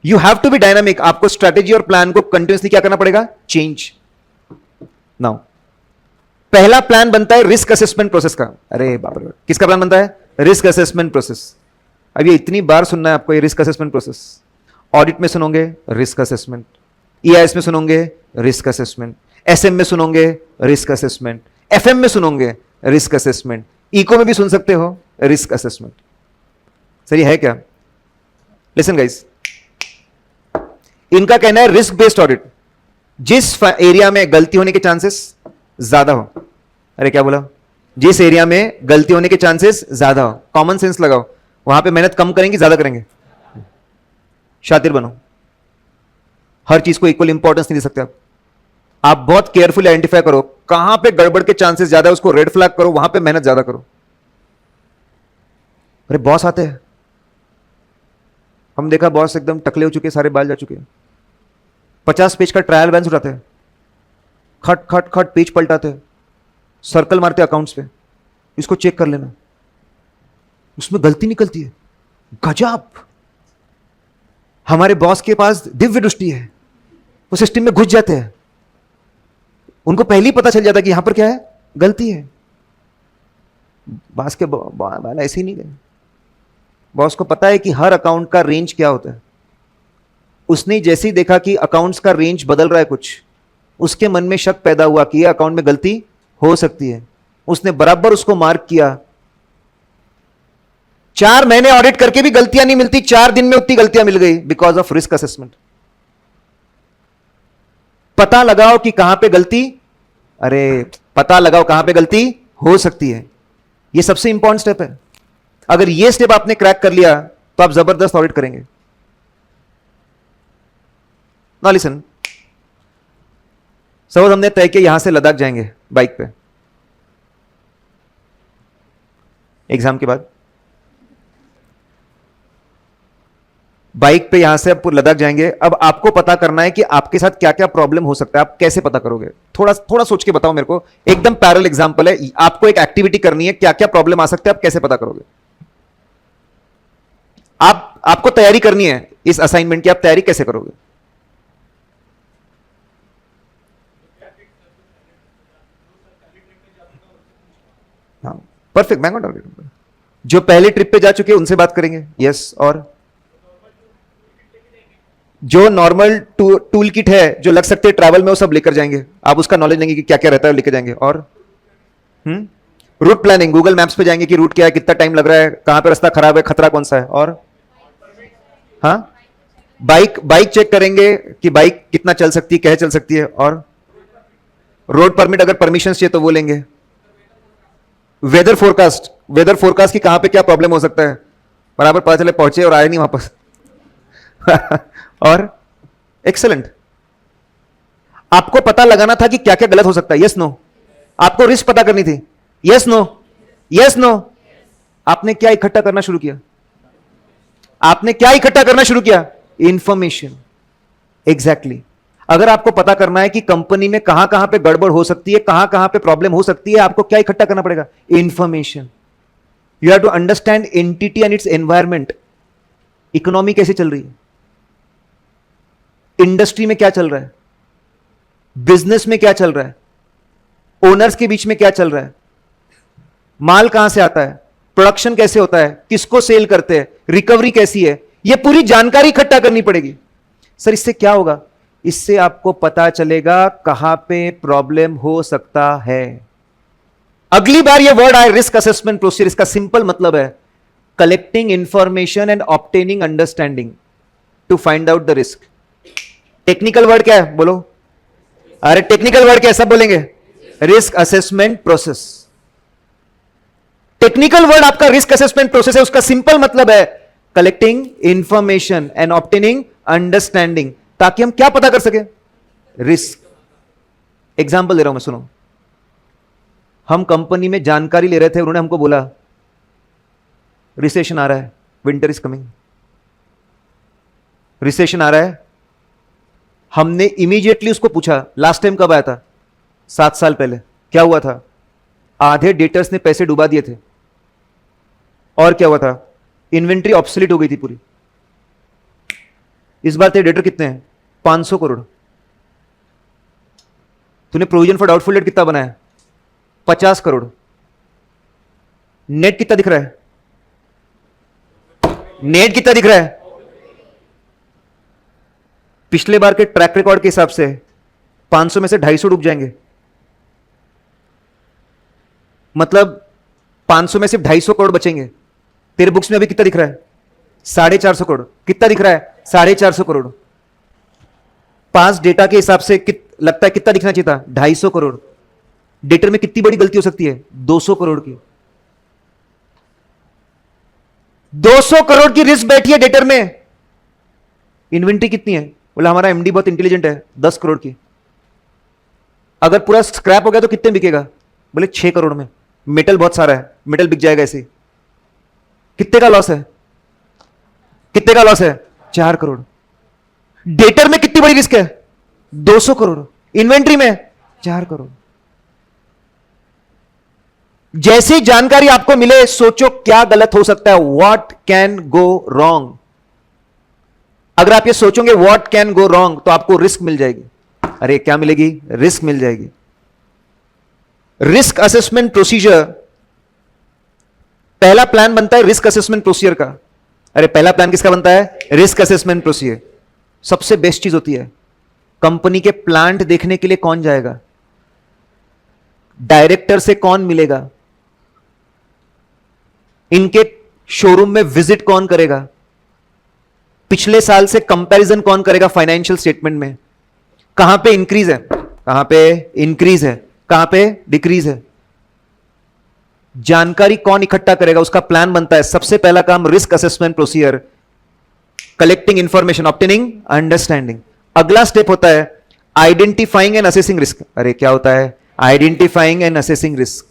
You have to be dynamic. आपको स्ट्रेटेजी और प्लान को कंटिन्यूसली क्या करना पड़ेगा? चेंज। नाउ पहला प्लान बनता है रिस्क असेसमेंट प्रोसेस का। अरे बाप रे, किसका प्लान बनता है? Risk assessment process. अब ये इतनी बार सुनना है आपको, ये रिस्क असेसमेंट प्रोसेस। ऑडिट में सुनोगे रिस्क असेसमेंट, ईआईएस में सुनोगे रिस्क असेसमेंट, एसएम में सुनोगे रिस्क असेसमेंट, एफएम में सुनोगे रिस्क असेसमेंट, इको में भी सुन सकते हो रिस्क असेसमेंट। सही है क्या? लिसन गाइस, इनका कहना है रिस्क बेस्ड ऑडिट, जिस एरिया में गलती होने के चांसेस ज्यादा हो। अरे क्या बोला? जिस एरिया में गलती होने के चांसेस ज्यादा हो। कॉमन सेंस लगाओ, वहां पे मेहनत कम करेंगे ज्यादा करेंगे? शातिर बनो। हर चीज को इक्वल इंपॉर्टेंस नहीं दे सकते आप बहुत केयरफुली आइडेंटिफाई करो कहां पे गड़बड़ के चांसेस ज्यादा है, उसको रेड फ्लैग करो, वहां पे मेहनत ज्यादा करो। अरे बॉस आते हैं, हम देखा बॉस एकदम टकले हो चुके, सारे बाल जा चुके हैं, 50 पेज का ट्रायल बैलेंस उठाते हैं, खट खट खट पेज पलटाते हैं, सर्कल मारते अकाउंट्स पे, इसको चेक कर लेना, उसमें गलती निकलती है। गजब! हमारे बॉस के पास दिव्य दृष्टि है, वो सिस्टम में घुस जाते हैं, उनको पहले ही पता चल जाता कि यहां पर क्या है, गलती है। बॉस के बाल ऐसे ही नहीं गए। बॉस को पता है कि हर अकाउंट का रेंज क्या होता है। उसने जैसे ही देखा कि अकाउंट्स का रेंज बदल रहा है कुछ, उसके मन में शक पैदा हुआ कि ये अकाउंट में गलती हो सकती है। उसने बराबर उसको मार्क किया। 4 महीने ऑडिट करके भी गलतियां नहीं मिलती, 4 दिन में उतनी गलतियां मिल गई बिकॉज ऑफ रिस्क असेसमेंट। पता लगाओ कि कहां पे गलती, अरे पता लगाओ कहां पे गलती हो सकती है। यह सबसे इंपॉर्टेंट स्टेप है। अगर यह स्टेप आपने क्रैक कर लिया तो आप जबरदस्त ऑडिट करेंगे। ना लिसन, सपोज हमने तय किया यहां से लद्दाख जाएंगे बाइक पे, एग्जाम के बाद बाइक पे यहां से आप लद्दाख जाएंगे। अब आपको पता करना है कि आपके साथ क्या क्या प्रॉब्लम हो सकता है। आप कैसे पता करोगे? थोड़ा सोच के बताओ मेरे को। एकदम पैरेलल एग्जांपल है, आपको एक एक्टिविटी करनी है, क्या क्या प्रॉब्लम आ सकते हैं, आप कैसे पता करोगे? आपको तैयारी करनी है इस असाइनमेंट की, आप तैयारी कैसे करोगे? हाँ परफेक्ट, मैं टारगेट। जो पहले ट्रिप पे जा चुके हैं उनसे बात करेंगे। यस, और जो नॉर्मल टूल किट है जो लग सकते हैं ट्रैवल में, वो सब लेकर जाएंगे। आप उसका नॉलेज लेंगे कि क्या क्या रहता है, लिखे जाएंगे। और रूट प्लानिंग, गूगल मैप्स पे जाएंगे कि रूट क्या है, कितना टाइम लग रहा है, कहां पे रास्ता खराब है, खतरा कौन सा है। और हाँ, बाइक चेक करेंगे कि बाइक कितना चल सकती है, कैसे चल सकती है। और रोड परमिट, अगर परमिशन चाहिए तो वो लेंगे। वेदर फोरकास्ट की कहां पे क्या प्रॉब्लम हो सकता है, बराबर पता चले पहुंचे और आए नहीं वापस। और एक्सेलेंट, आपको पता लगाना था कि क्या क्या गलत हो सकता है। यस नो, आपको रिस्क पता करनी थी। Yes no, yes no. आपने क्या इकट्ठा करना शुरू किया? आपने क्या इकट्ठा करना शुरू किया? इंफॉर्मेशन। एग्जैक्टली। अगर आपको पता करना है कि कंपनी में कहां कहां पे गड़बड़ हो सकती है, कहां कहां पे प्रॉब्लम हो सकती है, आपको क्या इकट्ठा करना पड़ेगा? Information. You have to understand entity and its environment. Economy कैसे चल रही है, इंडस्ट्री में क्या चल रहा है, बिजनेस में क्या चल रहा है, ओनर्स के बीच में क्या चल रहा है, माल कहां से आता है, प्रोडक्शन कैसे होता है, किसको सेल करते हैं, रिकवरी कैसी है, यह पूरी जानकारी इकट्ठा करनी पड़ेगी। सर इससे क्या होगा? इससे आपको पता चलेगा कहां पे प्रॉब्लम हो सकता है। अगली बार यह वर्ड आए, रिस्क असेसमेंट प्रोसीजर, इसका सिंपल मतलब है collecting information and obtaining understanding to find out the risk. Technical word क्या है बोलो? अरे टेक्निकल वर्ड क्या है, सब बोलेंगे? Risk assessment process. Technical word आपका रिस्क असेसमेंट प्रोसेस है, उसका सिंपल मतलब है collecting information and obtaining understanding, ताकि हम क्या पता कर सके? रिस्क। एग्जाम्पल दे रहा हूं मैं, सुनो। हम कंपनी में जानकारी ले रहे थे, उन्होंने हमको बोला रिसेशन आ रहा है, विंटर इज कमिंग, रिसेशन आ रहा है। हमने इमीडिएटली उसको पूछा लास्ट टाइम कब आया था? 7 साल पहले। क्या हुआ था? आधे डेटर्स ने पैसे डुबा दिए थे। और क्या हुआ था? इन्वेंट्री ऑब्सोलीट हो गई थी पूरी। इस बार तेरे डेटर कितने हैं? 500 करोड़। तूने प्रोविजन फॉर डाउटफुल डेट कितना बनाया? 50 करोड़। नेट कितना दिख रहा है? नेट कितना दिख रहा है? पिछले बार के ट्रैक रिकॉर्ड के हिसाब से 500 में से 250 डूब जाएंगे। मतलब 500 में सिर्फ 250 करोड़ बचेंगे। तेरे बुक्स में अभी कितना दिख रहा है? 450 करोड़। कितना दिख रहा है? 450 करोड़। 5 डेटा के हिसाब से लगता है कितना दिखना चाहिए था? 250 करोड़। डेटर में कितनी बड़ी गलती हो सकती है? 200 करोड़ की। 200 करोड़ की रिस्क बैठी है डेटर में। इन्वेंट्री कितनी है? बोला हमारा एमडी बहुत इंटेलिजेंट है, 10 करोड़ की। अगर पूरा स्क्रैप हो गया तो कितने बिकेगा? बोले 6 करोड़ में। मेटल बहुत सारा है, मेटल बिक जाएगा ऐसे। कितने का लॉस है? कितने का लॉस है? 4 करोड़। डेटर में कितनी बड़ी रिस्क है? 200 करोड़। इन्वेंट्री में 4 करोड़। जैसी जानकारी आपको मिले, सोचो क्या गलत हो सकता है, व्हाट कैन गो रॉन्ग। अगर आप ये सोचोगे व्हाट कैन गो रॉन्ग, तो आपको रिस्क मिल जाएगी। अरे क्या मिलेगी? रिस्क मिल जाएगी। रिस्क असेसमेंट प्रोसीजर, पहला प्लान बनता है रिस्क असेसमेंट प्रोसीजर का। अरे पहला प्लान किसका बनता है? Risk assessment procedure. सबसे बेस्ट चीज होती है, कंपनी के प्लांट देखने के लिए कौन जाएगा? डायरेक्टर से कौन मिलेगा? इनके शोरूम में विजिट कौन करेगा? पिछले साल से कंपैरिजन कौन करेगा फाइनेंशियल स्टेटमेंट में? कहां पे इंक्रीज है, कहां पे इंक्रीज है, कहां पे डिक्रीज है? जानकारी कौन इकट्ठा करेगा? उसका प्लान बनता है। सबसे पहला काम risk assessment procedure, collecting information, obtaining understanding. अगला स्टेप होता है आइडेंटिफाइंग एंड असेसिंग रिस्क। अरे क्या होता है? Identifying and assessing risk.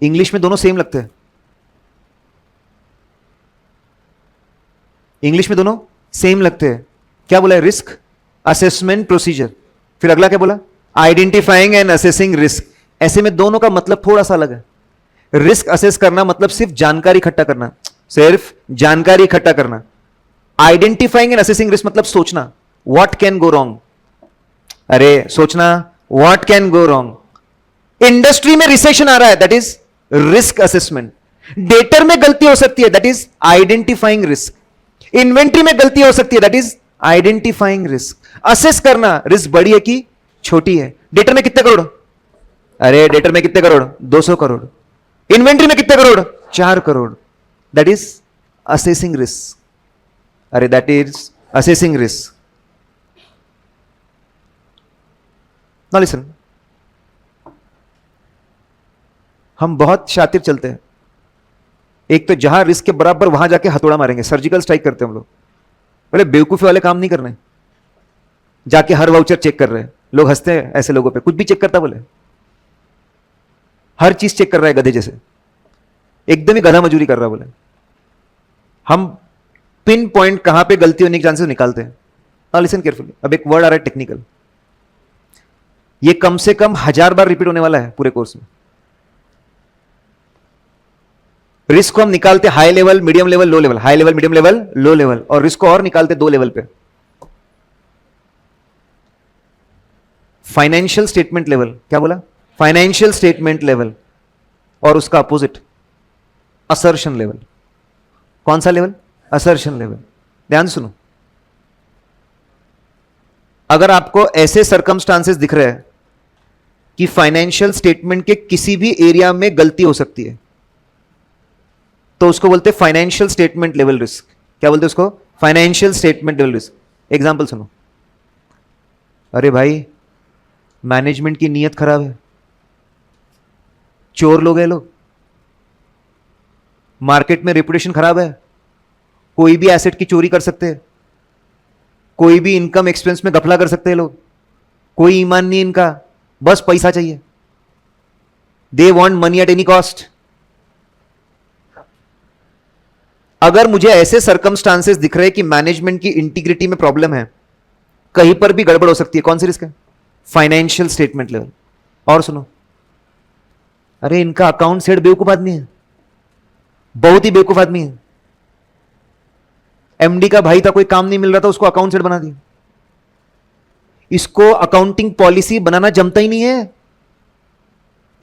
English में दोनों सेम लगते हैं। इंग्लिश में दोनों सेम लगते हैं। क्या बोला है? Risk assessment procedure. फिर अगला क्या बोला? Identifying and assessing risk. ऐसे में दोनों का मतलब थोड़ा सा अलग है। रिस्क असेस करना मतलब सिर्फ जानकारी इकट्ठा करना, सिर्फ जानकारी इकट्ठा करना। आइडेंटिफाइंग एंड असेसिंग रिस्क मतलब सोचना व्हाट कैन गो रॉन्ग। अरे सोचना what can go wrong. Industry में रिसेशन आ रहा है, that is risk assessment. Debtor में गलती हो सकती है, that is identifying risk. Inventory में गलती हो सकती है, that is identifying risk. Assess करना रिस्क बड़ी है कि छोटी है। डेटर में कितने करोड़? अरे डेटर में कितने करोड़? 200 करोड़। इन्वेंट्री में कितने crore? 4 crore. That is assessing risk. अरे that is assessing risk. Now listen, हम बहुत शातिर चलते हैं। एक तो जहां रिस्क के बराबर वहां जाके हथौड़ा मारेंगे, सर्जिकल स्ट्राइक करते हैं हम लोग। बोले बेवकूफी वाले काम नहीं करने, जाके हर वाउचर चेक कर रहे हैं। लोग हंसते हैं ऐसे लोगों पे, कुछ भी चेक करता बोले, हर चीज चेक कर रहा है गधे जैसे, एकदम ही गधा मजूरी कर रहा बोले। हम पिन पॉइंट कहां पे गलती होने के चांसेस निकालते हैं। नाउ लिसन केयरफुली, अब एक वर्ड आ रहा है टेक्निकल, ये कम से कम 1000 बार रिपीट होने वाला है पूरे कोर्स में। रिस्क को हम निकालते high level, medium level, low level, high level, medium level, low level, और रिस्क को और निकालते 2 लेवल पे। फाइनेंशियल स्टेटमेंट लेवल, क्या बोला? फाइनेंशियल स्टेटमेंट लेवल, और उसका अपोजिट असर्शन लेवल। कौन सा लेवल? Assertion level. ध्यान सुनो, अगर आपको ऐसे सर्कमस्टांसेस दिख रहे हैं कि फाइनेंशियल स्टेटमेंट के किसी भी एरिया में गलती हो सकती है, तो उसको बोलते हैं फाइनेंशियल स्टेटमेंट लेवल रिस्क। क्या बोलते हैं उसको? Financial statement level risk. Example सुनो, अरे भाई मैनेजमेंट की नीयत खराब है, चोर लोग हैं लोग, मार्केट में रेपुटेशन खराब है, कोई भी एसेट की चोरी कर सकते हैं, कोई भी इनकम एक्सपेंस में घपला कर सकते हैं लोग, कोई ईमान नहीं इनका, बस पैसा चाहिए, they want money at any cost. अगर मुझे ऐसे सर्कमस्टांसेस दिख रहे हैं कि मैनेजमेंट की इंटीग्रिटी में प्रॉब्लम है, कहीं पर भी गड़बड़ हो सकती है, कौन सी रिस्क है? Financial statement level. और सुनो, अरे इनका अकाउंट सेट बेवकूफ आदमी है, बहुत ही बेवकूफ आदमी है। एमडी का भाई था, कोई काम नहीं मिल रहा था, उसको अकाउंट सेट बना दिया। इसको अकाउंटिंग पॉलिसी बनाना जमता ही नहीं है।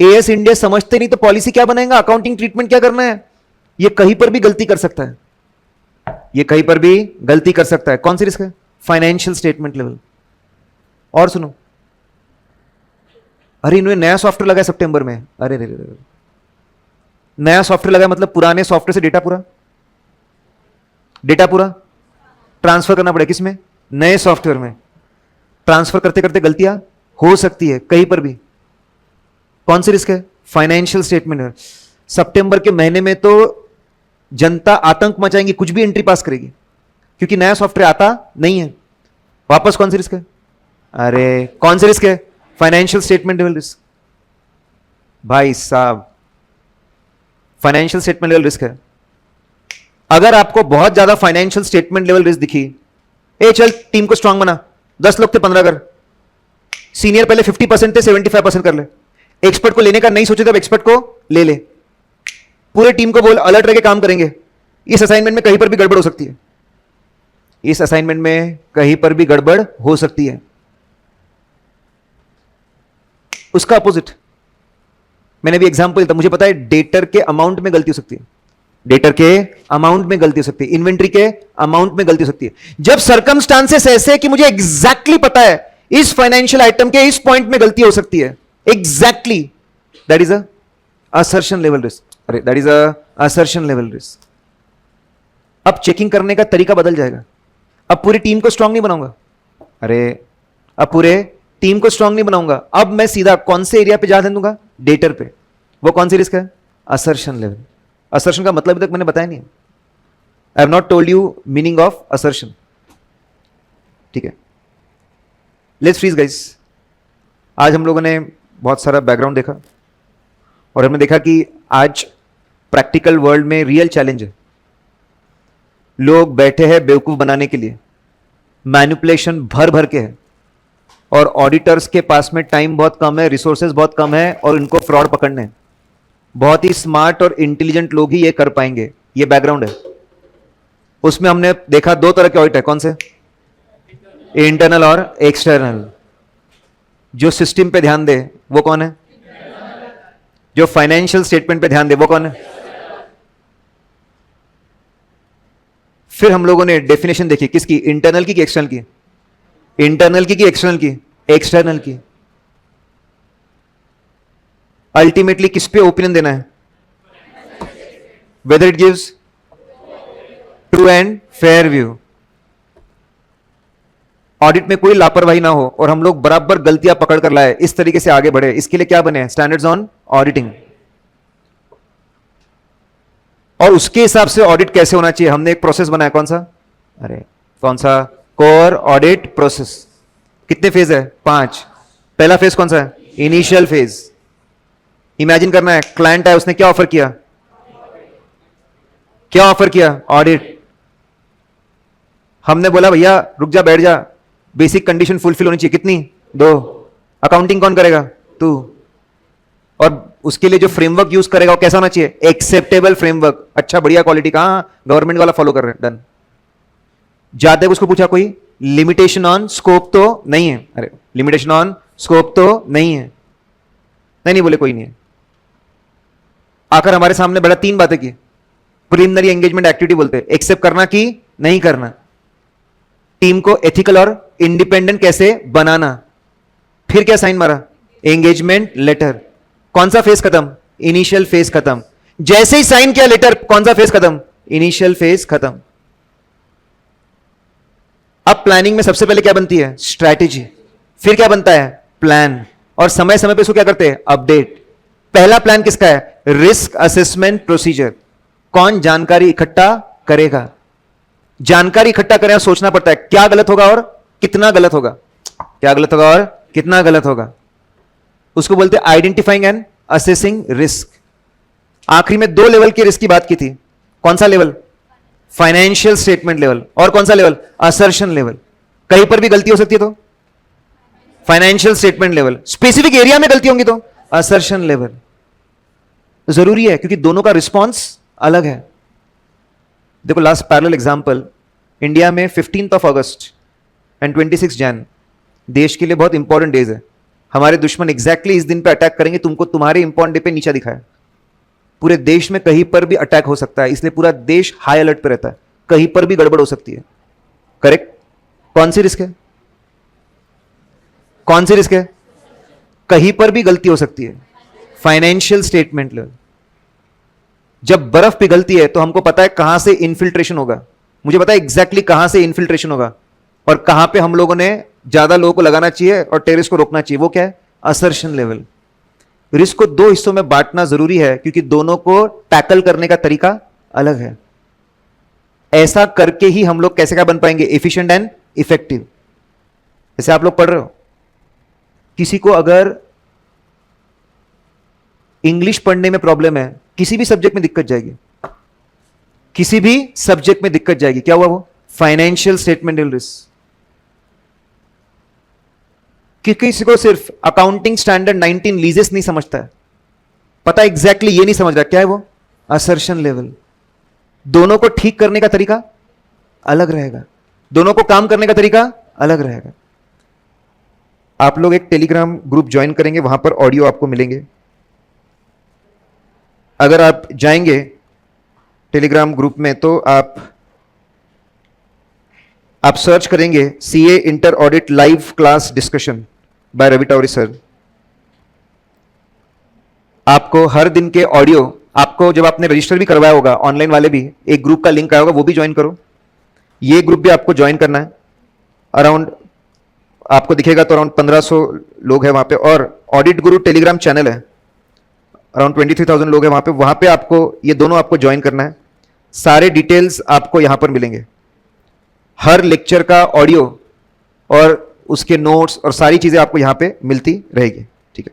एएस इंडिया समझते नहीं तो पॉलिसी क्या बनाएगा, अकाउंटिंग ट्रीटमेंट क्या करना है। ये कहीं पर भी गलती कर सकता है, ये कहीं पर भी गलती कर सकता है। कौन सी रिस्क है? Financial statement level. और सुनो, अरे इन्होंने नया सॉफ्टवेयर लगाया सितंबर में, अरे रे रे, नया सॉफ्टवेयर लगाया मतलब पुराने सॉफ्टवेयर से डेटा पूरा ट्रांसफर करना पड़ेगा। किसमें? नए सॉफ्टवेयर में। ट्रांसफर करते करते गलतियां हो सकती है कहीं पर भी। कौन सी रिस्क है? Financial statement. सितंबर के महीने में तो जनता आतंक मचाएंगी, कुछ भी एंट्री पास करेगी, क्योंकि नया सॉफ्टवेयर आता नहीं है। वापस कौन सी रिस्क है? अरे कौन सी रिस्क है? Financial statement level risk. भाई साहब, फाइनेंशियल स्टेटमेंट लेवल रिस्क है। अगर आपको बहुत ज्यादा फाइनेंशियल स्टेटमेंट लेवल रिस्क दिखी, ए चल टीम को स्ट्रांग बना, 10 लोग थे 15 कर, सीनियर पहले 50% थे 75% कर ले, एक्सपर्ट को लेने का नहीं सोचे तब एक्सपर्ट को ले, पूरे टीम को बोल अलर्ट रह के काम करेंगे। इस असाइनमेंट में कहीं पर भी गड़बड़ हो सकती है, इस असाइनमेंट में कहीं पर भी गड़बड़ हो सकती है। उसका अपोजिट मैंने भी एग्जांपल दिया, मुझे पता है डेटर के अमाउंट में गलती हो सकती है, डेटर के अमाउंट में गलती हो सकती है, इन्वेंट्री के अमाउंट में गलती हो सकती है। जब सर्कमस्टांसेस ऐसे कि मुझे एग्जैक्टली पता है इस फाइनेंशियल आइटम के इस पॉइंट में गलती हो सकती है, exactly, that is a assertion level risk. अरे that is a assertion level risk. अब चेकिंग करने का तरीका बदल जाएगा। अब पूरी टीम को स्ट्रांग नहीं बनाऊंगा, अरे अब पूरे टीम को स्ट्रांग नहीं बनाऊंगा, अब मैं सीधा कौन से एरिया पे ध्यान दूंगा? डेटर पे। वो कौन सी रिस्क है? Assertion level. असर्शन का मतलब अभी तक मैंने बताया नहीं, I have not told you meaning of assertion. ठीक है, लेट्स फ्रीज गाइस। आज हम लोगों ने बहुत सारा बैकग्राउंड देखा और हमने देखा कि आज प्रैक्टिकल वर्ल्ड में रियल चैलेंज है। लोग बैठे हैं बेवकूफ बनाने के लिए, मैनिपुलेशन भर भर के है, और ऑडिटर्स के पास में टाइम बहुत कम है, रिसोर्सेज बहुत कम है, और इनको फ्रॉड पकड़ने हैं। बहुत ही स्मार्ट और इंटेलिजेंट लोग ही ये कर पाएंगे। ये बैकग्राउंड है। उसमें हमने देखा 2 तरह के ऑडिट है। कौन से? इंटरनल और एक्सटर्नल। जो सिस्टम पे ध्यान दे वो कौन है? जो फाइनेंशियल स्टेटमेंट पे ध्यान दे वो कौन है? फिर हम लोगों ने डेफिनेशन देखी, किसकी? इंटरनल की, एक्सटर्नल की? इंटरनल की एक्सटर्नल की? एक्सटर्नल की। अल्टीमेटली किस पे ओपिनियन देना है? Whether it gives true and fair view. Audit में कोई लापरवाही ना हो और हम लोग बराबर गलतियां पकड़ कर लाए, इस तरीके से आगे बढ़े, इसके लिए क्या बने? Standards on auditing. और उसके हिसाब से ऑडिट कैसे होना चाहिए, हमने एक प्रोसेस बनाया। कौन सा? अरे कौन सा? Core audit process. कितने फेज है? 5। पहला फेज कौन सा है? Initial phase. इमेजिन करना है, क्लाइंट है, उसने क्या ऑफर किया? क्या ऑफर किया? ऑडिट। हमने बोला भैया रुक जा, बैठ जा, बेसिक कंडीशन फुलफिल होनी चाहिए। कितनी? 2। अकाउंटिंग कौन करेगा? तू। और उसके लिए जो फ्रेमवर्क यूज करेगा वो कैसा होना चाहिए? Acceptable framework. अच्छा बढ़िया क्वालिटी का, गवर्नमेंट वाला फॉलो कर रहे हैं, डन। जाते उसको पूछा कोई लिमिटेशन ऑन स्कोप तो नहीं है? अरे लिमिटेशन ऑन स्कोप तो नहीं है। नहीं बोले कोई नहीं है। आकर हमारे सामने बड़ा 3 बातें की। प्रिलिमिनरी एंगेजमेंट एक्टिविटी बोलते हैं, एक्सेप्ट करना कि नहीं करना, टीम को एथिकल और इंडिपेंडेंट कैसे बनाना, फिर क्या साइन मारा? Engagement letter. कौन सा फेज खत्म? इनिशियल फेज खत्म। जैसे ही साइन किया लेटर, कौन सा फेज खत्म? इनिशियल फेज खत्म। अब प्लानिंग में सबसे पहले क्या बनती है? स्ट्रैटेजी। फिर क्या बनता है? प्लान। और समय समय पे इसको क्या करते हैं? अपडेट। पहला प्लान किसका है? Risk assessment procedure. कौन जानकारी इकट्ठा करेगा? जानकारी इकट्ठा करें, सोचना पड़ता है क्या गलत होगा और कितना गलत होगा, क्या गलत होगा और कितना गलत होगा। उसको बोलते हैं आइडेंटिफाइंग एंड असेसिंग रिस्क। आखिरी में 2 लेवल की रिस्क की बात की थी। कौन सा लेवल? Financial statement level. और कौन सा लेवल? Assertion level. कहीं पर भी गलती हो सकती है तो financial statement level. Specific area में गलती होंगी तो असर्शन लेवल। जरूरी है क्योंकि दोनों का रिस्पॉन्स अलग है। देखो लास्ट पैरेलल एग्जांपल, इंडिया में 15 अगस्त एंड 26 जैन देश के लिए बहुत इंपॉर्टेंट डेज है। हमारे दुश्मन एग्जैक्टली इस दिन पे अटैक करेंगे, तुमको तुम्हारे इंपॉर्टेंट डे पे नीचा दिखाया। पूरे देश में कहीं पर भी अटैक हो सकता है, इसलिए पूरा देश हाई अलर्ट पे रहता है, कहीं पर भी गड़बड़ हो सकती है। करेक्ट? कौन सी रिस्क है? कौन सी रिस्क है? कहीं पर भी गलती हो सकती है। Financial statement level. जब बर्फ पिघलती है तो हमको पता है कहां से इन्फिल्ट्रेशन होगा, मुझे पता है एग्जैक्टली कहां से इन्फिल्ट्रेशन होगा और कहां पे हम लोगों ने ज्यादा लोगों को लगाना चाहिए और टेररिस्ट को रोकना चाहिए। वो क्या है? Assertion level. रिस्क को 2 हिस्सों में बांटना जरूरी है क्योंकि दोनों को टैकल करने का तरीका अलग है। ऐसा करके ही हम लोग कैसे क्या बन पाएंगे? Efficient and effective. जैसे आप लोग पढ़ रहे हो, किसी को अगर इंग्लिश पढ़ने में प्रॉब्लम है, किसी भी सब्जेक्ट में दिक्कत जाएगी, किसी भी सब्जेक्ट में दिक्कत जाएगी। क्या हुआ? वो फाइनेंशियल स्टेटमेंट रिस्क। कि किसी को सिर्फ अकाउंटिंग स्टैंडर्ड 19 लीजेस नहीं समझता है, पता एग्जैक्टली ये नहीं समझ रहा क्या है वो? Assertion level. दोनों को ठीक करने का तरीका अलग रहेगा, दोनों को काम करने का तरीका अलग रहेगा। आप लोग एक टेलीग्राम ग्रुप ज्वाइन करेंगे, वहां पर ऑडियो आपको मिलेंगे। अगर आप जाएंगे टेलीग्राम ग्रुप में तो आप सर्च करेंगे CA inter audit live class discussion by Ravi Taori sir. आपको हर दिन के ऑडियो, आपको जब आपने रजिस्टर भी करवाया होगा, ऑनलाइन वाले भी, एक ग्रुप का लिंक आया होगा, वो भी ज्वाइन करो। ये ग्रुप भी आपको ज्वाइन करना है। अराउंड आपको दिखेगा तो अराउंड 1500 लोग हैं वहां पे। और ऑडिट गुरु टेलीग्राम चैनल है, अराउंड 23,000 लोग हैं वहां पे आपको ये दोनों आपको ज्वाइन करना है। सारे डिटेल्स आपको यहां पर मिलेंगे, हर लेक्चर का ऑडियो और उसके नोट्स और सारी चीजें आपको यहां पे मिलती रहेगी। ठीक है?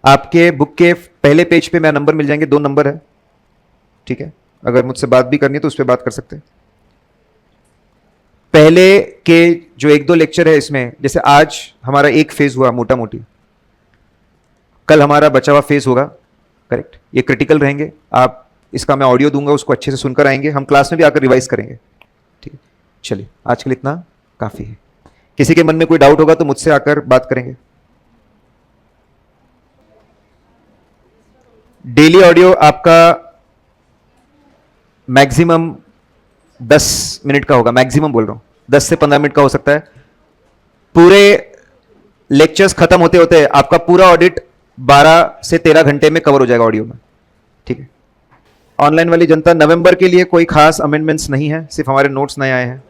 आपके बुक के पहले पेज पे मेरा नंबर मिल जाएंगे, 2 नंबर है। ठीक है? अगर मुझसे बात भी करनी है तो उस पर बात कर सकते हैं। पहले के जो 1-2 लेक्चर है इसमें, जैसे आज हमारा एक फेज हुआ मोटा मोटी, कल हमारा बचा हुआ फेज होगा। करेक्ट? ये क्रिटिकल रहेंगे। आप इसका मैं ऑडियो दूंगा, उसको अच्छे से सुनकर आएंगे, हम क्लास में भी आकर रिवाइज करेंगे। ठीक है? चलिए आज के लिए इतना काफी है। किसी के मन में कोई डाउट होगा तो मुझसे आकर बात करेंगे। डेली ऑडियो आपका मैक्सिमम 10 मिनट का होगा, मैक्सिमम बोल रहा हूं, 10 से 15 मिनट का हो सकता है। पूरे लेक्चर्स खत्म होते होते आपका पूरा ऑडिट 12 से 13 घंटे में कवर हो जाएगा ऑडियो में, ठीक है। ऑनलाइन वाली जनता, नवंबर के लिए कोई खास अमेंडमेंट्स नहीं है, सिर्फ हमारे नोट्स नए आए हैं।